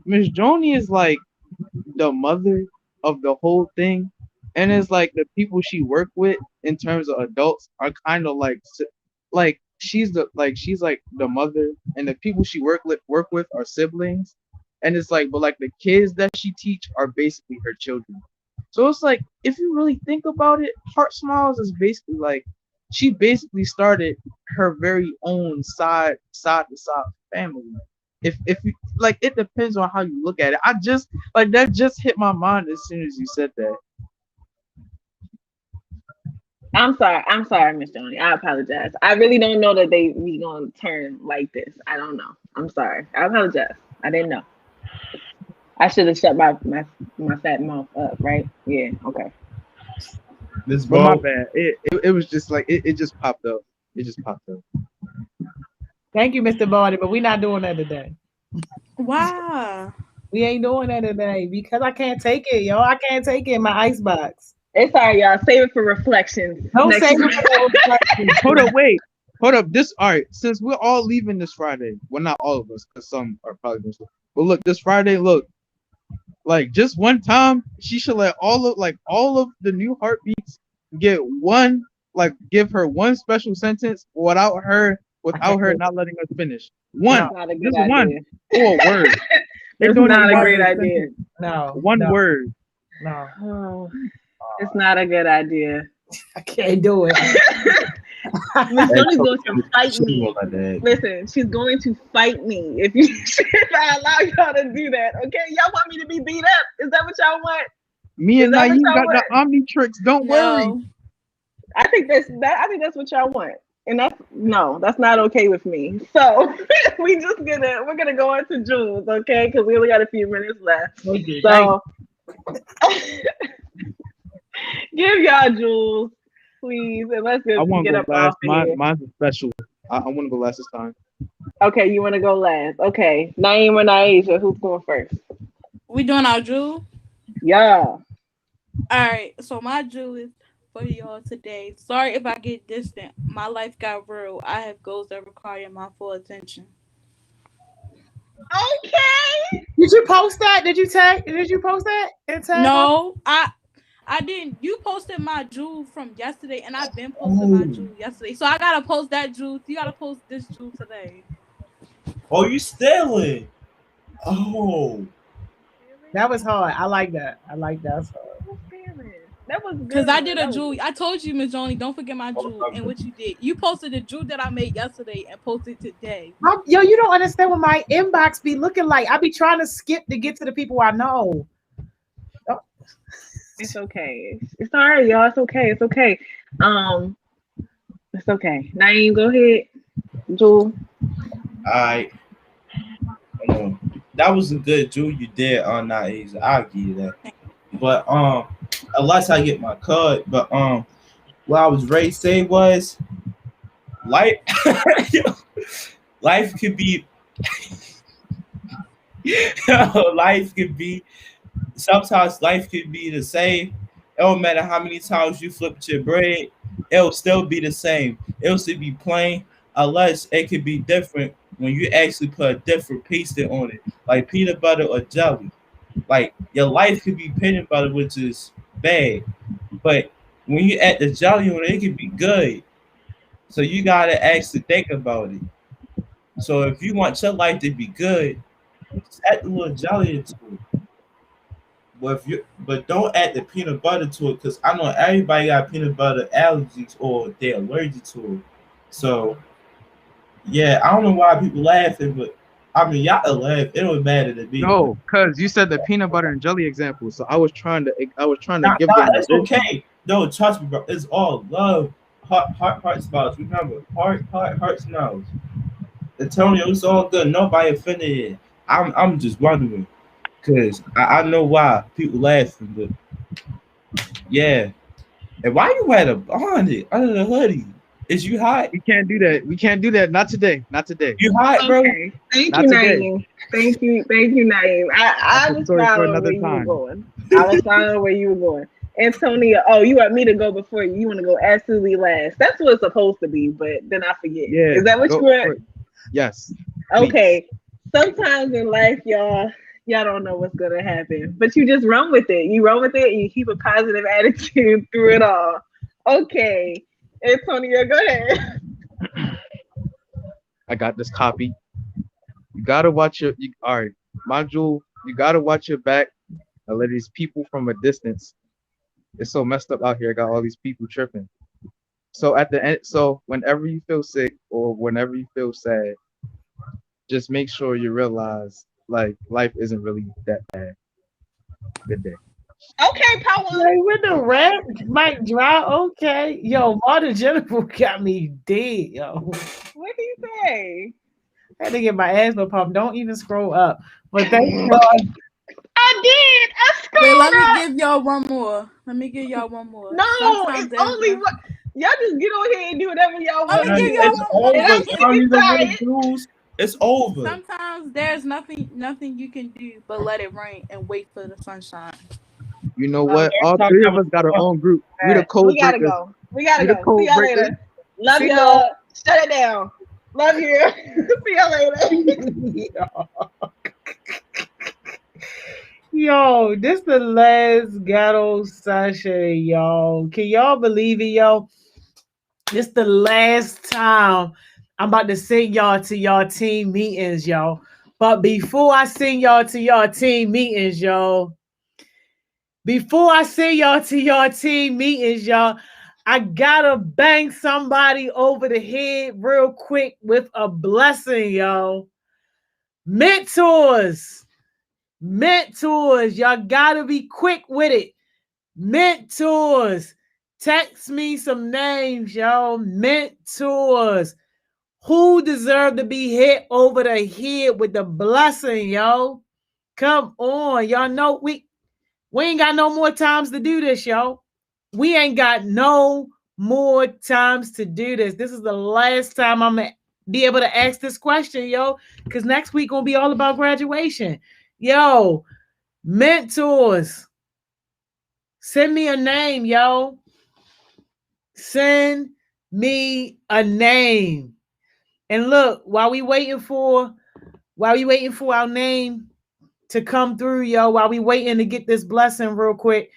Miss Joni is like the mother of the whole thing, and it's like the people she worked with in terms of adults are kind of like she's like the mother, and the people she work with are siblings, and it's like but like the kids that she teach are basically her children. So it's like if you really think about it, Heart Smiles is basically like she basically started her very own side to side family. If you like, it depends on how you look at it. I just like that just hit my mind as soon as you said that. I'm sorry, Miss Joni. I apologize. I really don't know that we gonna turn like this. I don't know. I'm sorry. I apologize. I didn't know. I should have shut my fat mouth up, right? Yeah, okay. This But my ball, bad. It was just like it just popped up. It just popped up. Thank you, Mr. Barty, but we're not doing that today. Wow. We ain't doing that today because I can't take it, yo. I can't take it in my icebox. It's all right, y'all. Save it for reflections. Don't next say week. Hold up, wait. Hold up. This all right. Since we're all leaving this Friday, well, not all of us, because some are probably going to. But look, this Friday, look, like just one time, she should let all of the new heartbeats get one, like give her one special sentence without her not letting us finish. One, That's not a good just one, idea. or a word. It's doing not it a by great the idea. sentence. No. One no, word. No. Oh, it's not a good idea. I can't do it. Miss Joni's going to fight she me. won't let that. Listen, she's going to fight me if I allow y'all to do that. Okay, y'all want me to be beat up? Is that what y'all want? Me Is and that what Naeem y'all got the want? Omnitrix. Don't worry. No, I think that's what y'all want, and that's not okay with me. So we're gonna go on to Jules, okay? Because we only got a few minutes left. Thank you. So Give y'all Jules, please, and let's I want to get go up last. off of here. Mine's is special. I want to go last this time. Okay, you want to go last? Okay, Naeem or Naisha, who's going first? We doing our jewel? Yeah. All right. So my jewel is for y'all today. Sorry if I get distant. My life got real. I have goals that require my full attention. Okay. Did you post that? Did you post that? No, I didn't. You posted my jewel from yesterday, and I've been posting my jewel yesterday. So I gotta post that jewel. You gotta post this jewel today. Oh, you stealing? Oh, that was hard. I like that. That was because I did a jewel. I told you, Miss Joni, don't forget my jewel and what you did. You posted the jewel that I made yesterday and posted today. Yo, you don't understand what my inbox be looking like. I be trying to skip to get to the people I know. Oh. It's okay. It's all right, y'all. It's okay. It's okay. It's okay. Naeem, go ahead. Jewel. all right. That was a good jewel you did on that. I'll give you that. But unless I get my card, but what I was ready to say was life could be sometimes life could be the same. It don't matter how many times you flip your bread, it'll still be the same. It'll still be plain, unless it could be different when you actually put a different pasting on it, like peanut butter or jelly. Like your life could be peanut butter, which is bad, but when you add the jelly on it, it could be good. So you gotta actually think about it. So if you want your life to be good, just add the little jelly into it. But don't add the peanut butter to it, because I know everybody got peanut butter allergies or they're allergic to it. So yeah, I don't know why people laughing, but I mean y'all laugh. It don't matter to me. No, because you said the peanut butter and jelly example, so I was trying to give them. It's okay. No, trust me, bro. It's all love. Heart smiles. Remember, heart smiles. Antonio, it's all good. Nobody offended here. I'm just wondering, cause I know why people laughing, but yeah. And why you had a bonnet under the hoodie? Is you hot? We can't do that. Not today. You hot, bro? Okay. Thank you, Naeem. Thank you, Naeem. I was following where you were going. I was following where you were going. Antonio, oh, you want me to go before you? You want to go absolutely last? That's what it's supposed to be, but then I forget. Yeah. Is that what you want? Yes. Okay. Sometimes in life, y'all don't know what's gonna happen, but you just run with it. You run with it, and you keep a positive attitude through it all. Okay. Antonio, go ahead. I got this copy. You gotta watch all right, my jewel, you gotta watch your back and let these people from a distance. It's so messed up out here. I got all these people tripping. So at the end, so whenever you feel sick or whenever you feel sad, just make sure you realize like life isn't really that bad. Good day. Okay, Power. Hey, with the rap mic drop. Okay, yo, Martin Jennifer got me dead, yo. What do you say? I had to get my asthma pump. Don't even scroll up. But thank God. I did. I scrolled Wait, let up. me give y'all one more. No, it's only one. Y'all just get on here and do whatever y'all want. Let me give y'all one more. It's over. Sometimes there's nothing you can do but let it rain and wait for the sunshine. You know what? All three of us got our own group. We the code We gotta breakers. go. See y'all later. Love y'all. Shut it down. Love you. See y'all later. Yo, this the last Ghetto Sasha, y'all. Can y'all believe it, yo? This the last time I'm about to send y'all to y'all team meetings, y'all. But before I send y'all to y'all team meetings, y'all, I gotta bang somebody over the head real quick with a blessing, y'all. Mentors, y'all gotta be quick with it. Mentors, text me some names, y'all. Mentors, who deserve to be hit over the head with the blessing, yo? Come on, y'all know We ain't got no more times to do this, yo. We ain't got no more times to do this. This is the last time I'm gonna be able to ask this question, yo, because next week gonna be all about graduation. Yo, mentors, send me a name, yo. Send me a name. And look, while we waiting for our name to come through, yo, while we waiting to get this blessing real quick,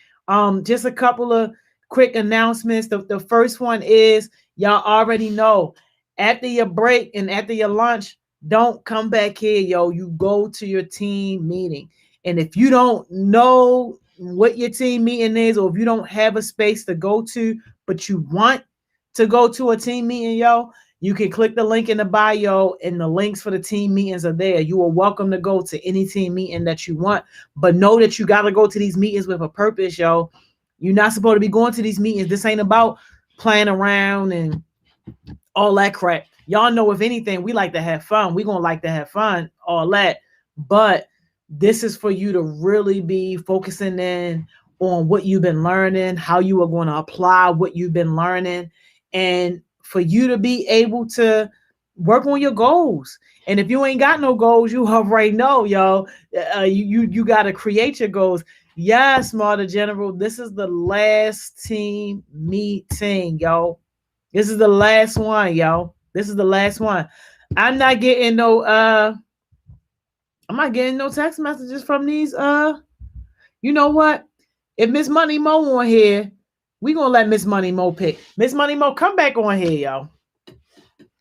just a couple of quick announcements. The first one is, y'all already know, after your break and after your lunch, don't come back here, yo. You go to your team meeting. And if you don't know what your team meeting is, or if you don't have a space to go to, but you want to go to a team meeting, yo, you can click the link in the bio, and the links for the team meetings are there. You are welcome to go to any team meeting that you want, but know that you got to go to these meetings with a purpose, yo. You're not supposed to be going to these meetings. This ain't about playing around and all that crap. Y'all know, if anything, we like to have fun. We're going to like to have fun, all that. But this is for you to really be focusing in on what you've been learning, how you are going to apply what you've been learning, and for you to be able to work on your goals. And if you ain't got no goals, you already know, yo, you got to create your goals. Yes, Smarter General, this is the last team meeting, yo. This is the last one, yo. This is the last one. I'm not getting no text messages from these. You know what? If Miss Money Mo on here, we gonna let Miss Money Mo pick. Miss Money Mo, come back on here, yo.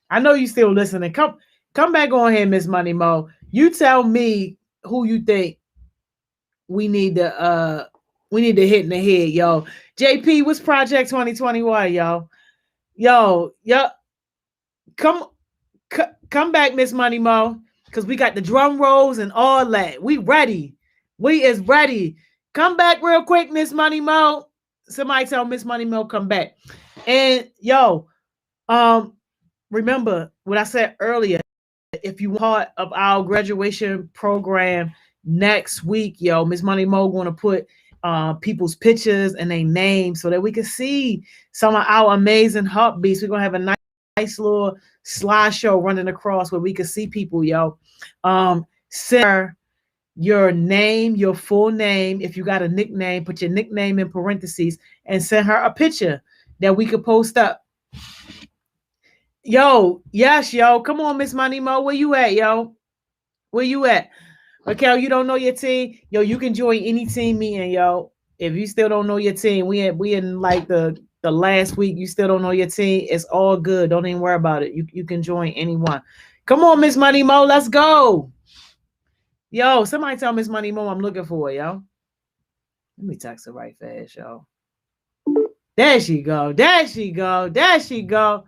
I know you still listening. Come back on here, Miss Money Mo. You tell me who you think we need to hit in the head, yo. JP, what's Project 2021, yo? Yo, come back, Miss Money Mo, because we got the drum rolls and all that. We ready. We is ready. Come back real quick, Miss Money Mo. Somebody tell Miss Money Mo come back. And yo, remember what I said earlier. If you want part of our graduation program next week, yo, Miss Money Mo going to put people's pictures and their names so that we can see some of our amazing heartbeats. We're gonna have a nice little slideshow running across where we can see people, yo. Send your name, your full name. If you got a nickname, put your nickname in parentheses and send her a picture that we could post up. Yo, yes, yo. Come on, Miss Money Mo. Where you at, yo? Where you at? Raquel, you don't know your team? Yo, you can join any team meeting, yo. If you still don't know your team, we in like the last week, you still don't know your team, it's all good. Don't even worry about it. You can join anyone. Come on, Miss Money Mo, let's go. Yo, somebody tell Miss Money Mo I'm looking for her, yo. Let me text her right fast, yo. There she go. There she go. There she go.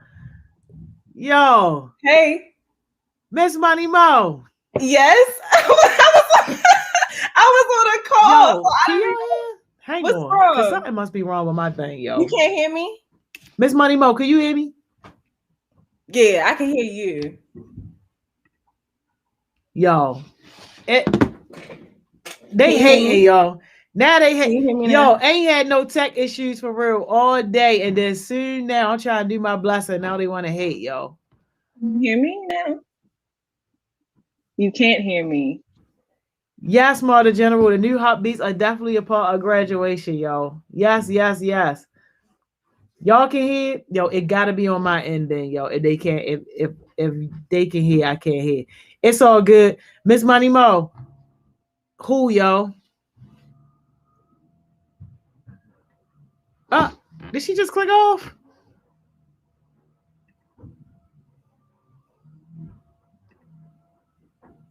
Yo. Hey. Miss Money Mo. Yes. I was on a call. Yo, hang What's on. wrong? Something must be wrong with my thing, yo. You can't hear me? Miss Money Mo, can you hear me? Yeah, I can hear you. Yo. They hate it, yo. Now they hate. Yo, ain't had no tech issues for real all day, and then soon now I'm trying to do my blessing. Now they want to hate, yo. You hear me now? You can't hear me. Yes, Smarter General. The new hot beats are definitely a part of graduation, yo. Yes, yes, yes. Y'all can hear? Yo, it gotta be on my end then, yo. If they can't, if they can hear, I can't hear. It's all good. Miss Money Mo. Who, yo? Did she just click off?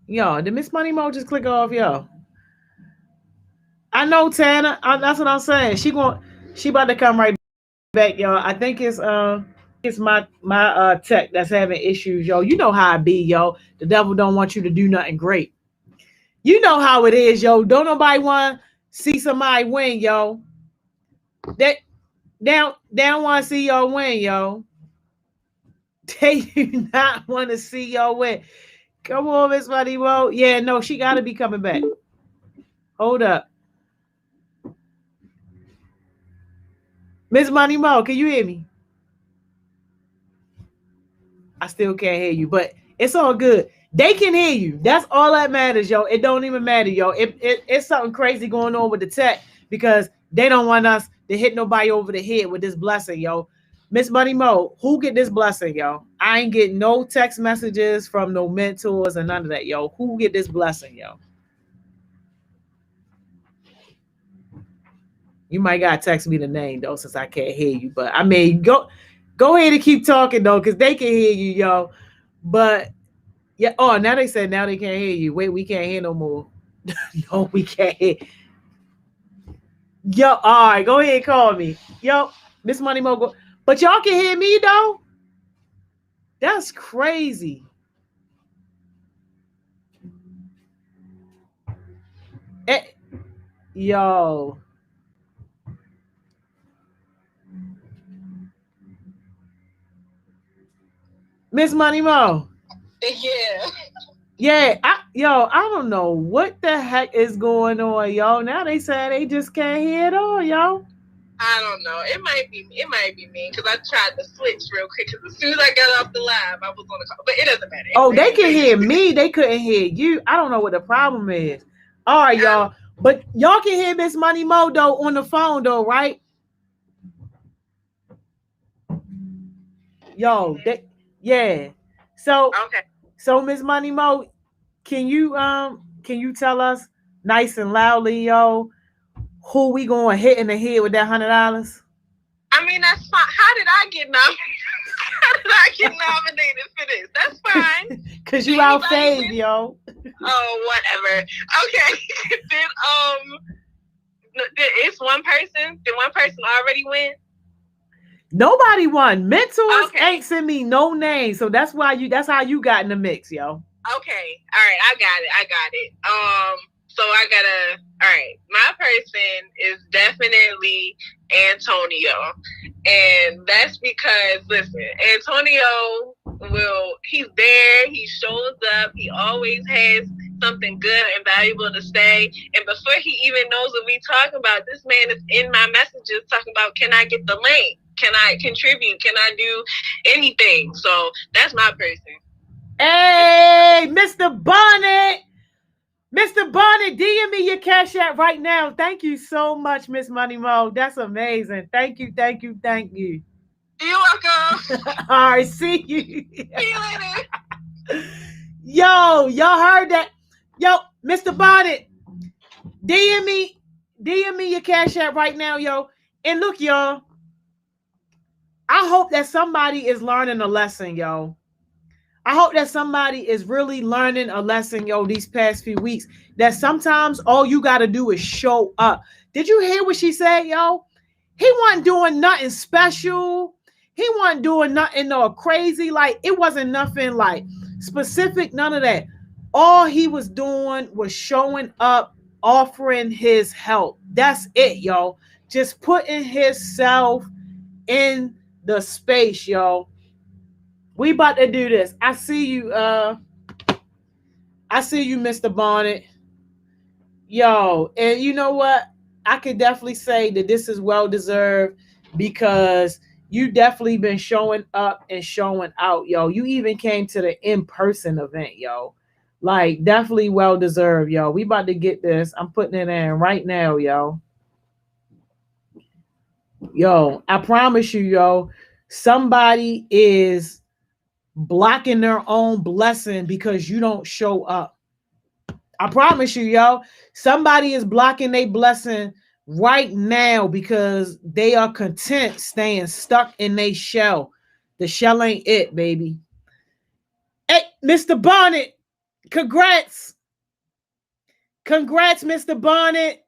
Yo, did Miss Money Mo just click off, yo? I know, Tana. That's what I'm saying. She about to come right back, y'all. I think it's my tech that's having issues, yo. You know how I be, yo. The devil don't want you to do nothing great. You know how it is, yo. Don't nobody want to see somebody win, yo. They don't want to see y'all win, yo. They do not want to see y'all win. Come on, Miss Money Mo. Yeah, no, she got to be coming back. Hold up. Miss Money Mo, can you hear me? I still can't hear you, but it's all good. They can hear you. That's all that matters, yo. It don't even matter, yo. It's something crazy going on with the tech because they don't want us to hit nobody over the head with this blessing, yo. Miss Money Mo, who get this blessing, yo? I ain't getting no text messages from no mentors and none of that, yo. Who get this blessing, yo? You might gotta text me the name though, since I can't hear you. But I mean, go ahead and keep talking though, because they can hear you, yo. But yeah, oh, now they said now they can't hear you. Wait, we can't hear no more. No, we can't hear. Yo, all right, go ahead and call me. Yo, Miss Money Mo, go. But y'all can hear me though? That's crazy. Yo. Miss Money Mo. Yeah. Yeah, I don't know what the heck is going on, yo. Now they say they just can't hear it all, yo. I don't know. It might be me because I tried to switch real quick. Because as soon as I got off the live, I was on the call. But it doesn't matter. Oh, they can hear me. They couldn't hear you. I don't know what the problem is. All right, y'all. But y'all can hear Miss Money Mo though on the phone though, right? Yo, yeah. So okay. So Miss Money Mo, can you tell us nice and loudly, yo, who we gonna hit in the head with that $100? I mean, that's fine. How did I get nominated for this? That's fine. Cause you out fave, yo. Oh, whatever. Okay. It's one person. Did one person already win? Nobody won. Mentors ain't send me no name, so that's how you got in the mix, yo. Okay, all right, I got it. So all right, my person is definitely Antonio, and that's because listen, Antonio he's there, he shows up, he always has something good and valuable to say, and before he even knows what we talking about, this man is in my messages talking about, can I get the link? Can I contribute? Can I do anything? So that's my person. Hey, Mr. Bonnet. Mr. Bonnet, DM me your Cash App right now. Thank you so much, Miss Money Mo. That's amazing. Thank you. You're welcome. All right, see you. See you later. Yo, y'all heard that? Yo, Mr. Bonnet, DM me your Cash App right now, yo. And look, y'all, I hope that somebody is learning a lesson, yo. I hope that somebody is really learning a lesson, yo, these past few weeks, that sometimes all you got to do is show up. Did you hear what she said, yo? He wasn't doing nothing special. He wasn't doing nothing crazy. Like, it wasn't nothing like specific, none of that. All he was doing was showing up, offering his help. That's it, yo. Just putting himself in the space, yo. We about to do this. I see you, Mr. Bonnet. Yo, and you know what? I could definitely say that this is well-deserved because you definitely been showing up and showing out, yo. You even came to the in-person event, yo. Like, definitely well-deserved, yo. We about to get this. I'm putting it in right now, yo. Yo, I promise you, yo, somebody is blocking their own blessing because you don't show up. I promise you, yo, somebody is blocking their blessing right now because they are content staying stuck in their shell. The shell ain't it, baby. Hey, Mr. Bonnet, congrats. Congrats, Mr. Bonnet.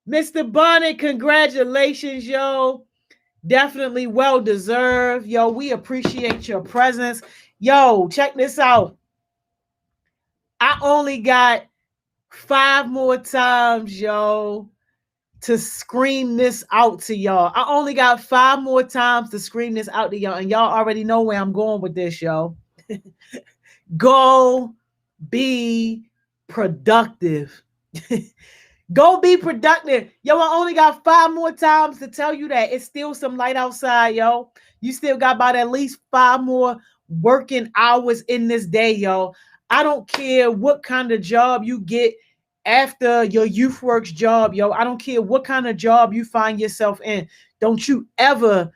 Mr. Bonnet, congratulations, yo. Definitely well-deserved. Yo, we appreciate your presence. Yo, check this out. I only got 5 more times, yo, to scream this out to y'all. I only got 5 more times to scream this out to y'all, and y'all already know where I'm going with this, yo. Go be productive. Go be productive. Yo, I only got 5 more times to tell you that. It's still some light outside, yo. You still got about at least 5 more working hours in this day, yo. I don't care what kind of job you get after your youth works job, yo. I don't care what kind of job you find yourself in. Don't you ever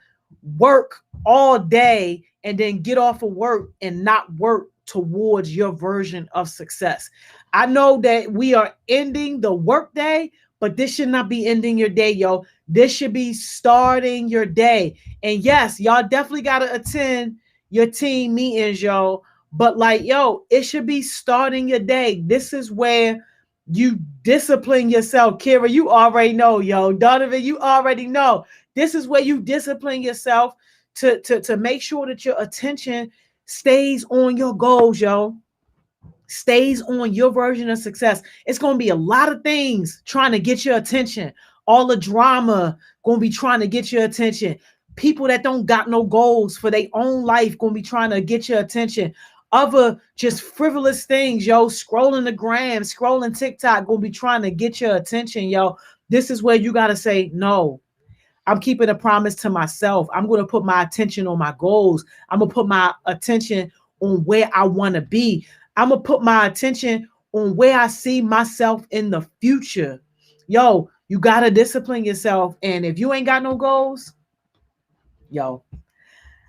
work all day and then get off of work and not work towards your version of success. I know that we are ending the workday, but this should not be ending your day, yo. This should be starting your day. And yes, y'all definitely got to attend your team meetings, yo. But like, yo, it should be starting your day. This is where you discipline yourself. Kira, you already know, yo. Donovan, you already know. This is where you discipline yourself to make sure that your attention stays on your goals, yo. Stays on your version of success. It's going to be a lot of things trying to get your attention. All the drama going to be trying to get your attention. People that don't got no goals for their own life going to be trying to get your attention. Other just frivolous things, yo, scrolling the gram, scrolling TikTok, going to be trying to get your attention, yo. This is where you got to say, no, I'm keeping a promise to myself. I'm going to put my attention on my goals. I'm going to put my attention on where I want to be. I'm going to put my attention on where I see myself in the future. Yo, you got to discipline yourself. And if you ain't got no goals, yo,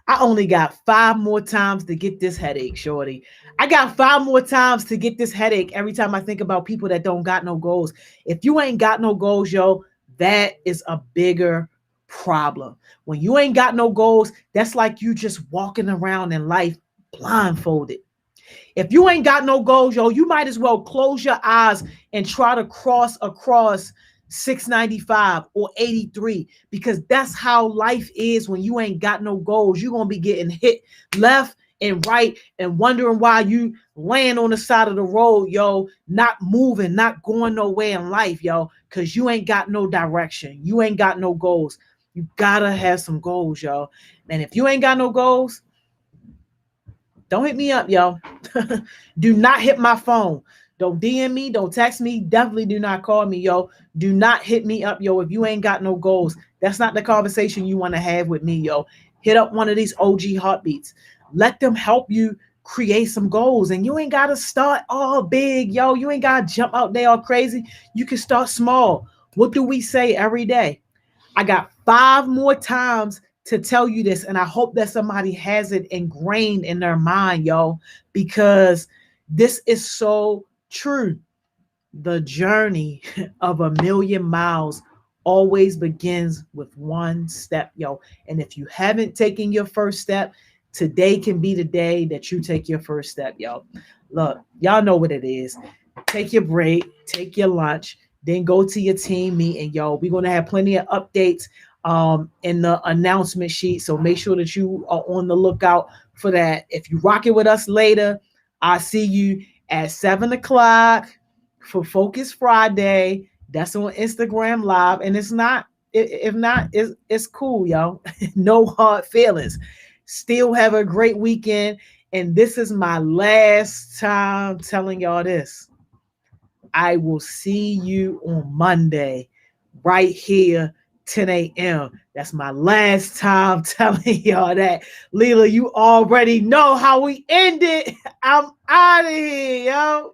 I only got 5 more times to get this headache, shorty. I got 5 more times to get this headache every time I think about people that don't got no goals. If you ain't got no goals, yo, that is a bigger problem. When you ain't got no goals, that's like you just walking around in life blindfolded. If you ain't got no goals, yo, you might as well close your eyes and try to cross across 695 or 83, because that's how life is when you ain't got no goals. You're going to be getting hit left and right and wondering why you laying on the side of the road, yo, not moving, not going nowhere in life, yo, because you ain't got no direction. You ain't got no goals. You got to have some goals, yo. And if you ain't got no goals, don't hit me up, yo. Do not hit my phone. Don't DM me. Don't text me. Definitely do not call me, yo. Do not hit me up, yo, if you ain't got no goals. That's not the conversation you want to have with me, yo. Hit up one of these OG heartbeats. Let them help you create some goals. And you ain't got to start all big, yo. You ain't got to jump out there all crazy. You can start small. What do we say every day? I got 5 more times to tell you this, and I hope that somebody has it ingrained in their mind, yo, because this is so true. The journey of 1,000,000 miles always begins with one step, yo. And if you haven't taken your first step, today can be the day that you take your first step, yo. Look, y'all know what it is. Take your break, take your lunch, then go to your team meeting, yo. We're going to have plenty of updates in the announcement sheet. So make sure that you are on the lookout for that. If you rock it with us later, I'll see you at 7 o'clock for Focus Friday. That's on Instagram Live. And it's not, if not, it's cool, yo. No hard feelings. Still have a great weekend. And this is my last time telling y'all this. I will see you on Monday right here, 10 a.m. That's my last time telling y'all that. Leela, you already know how we end it. I'm out of here, yo.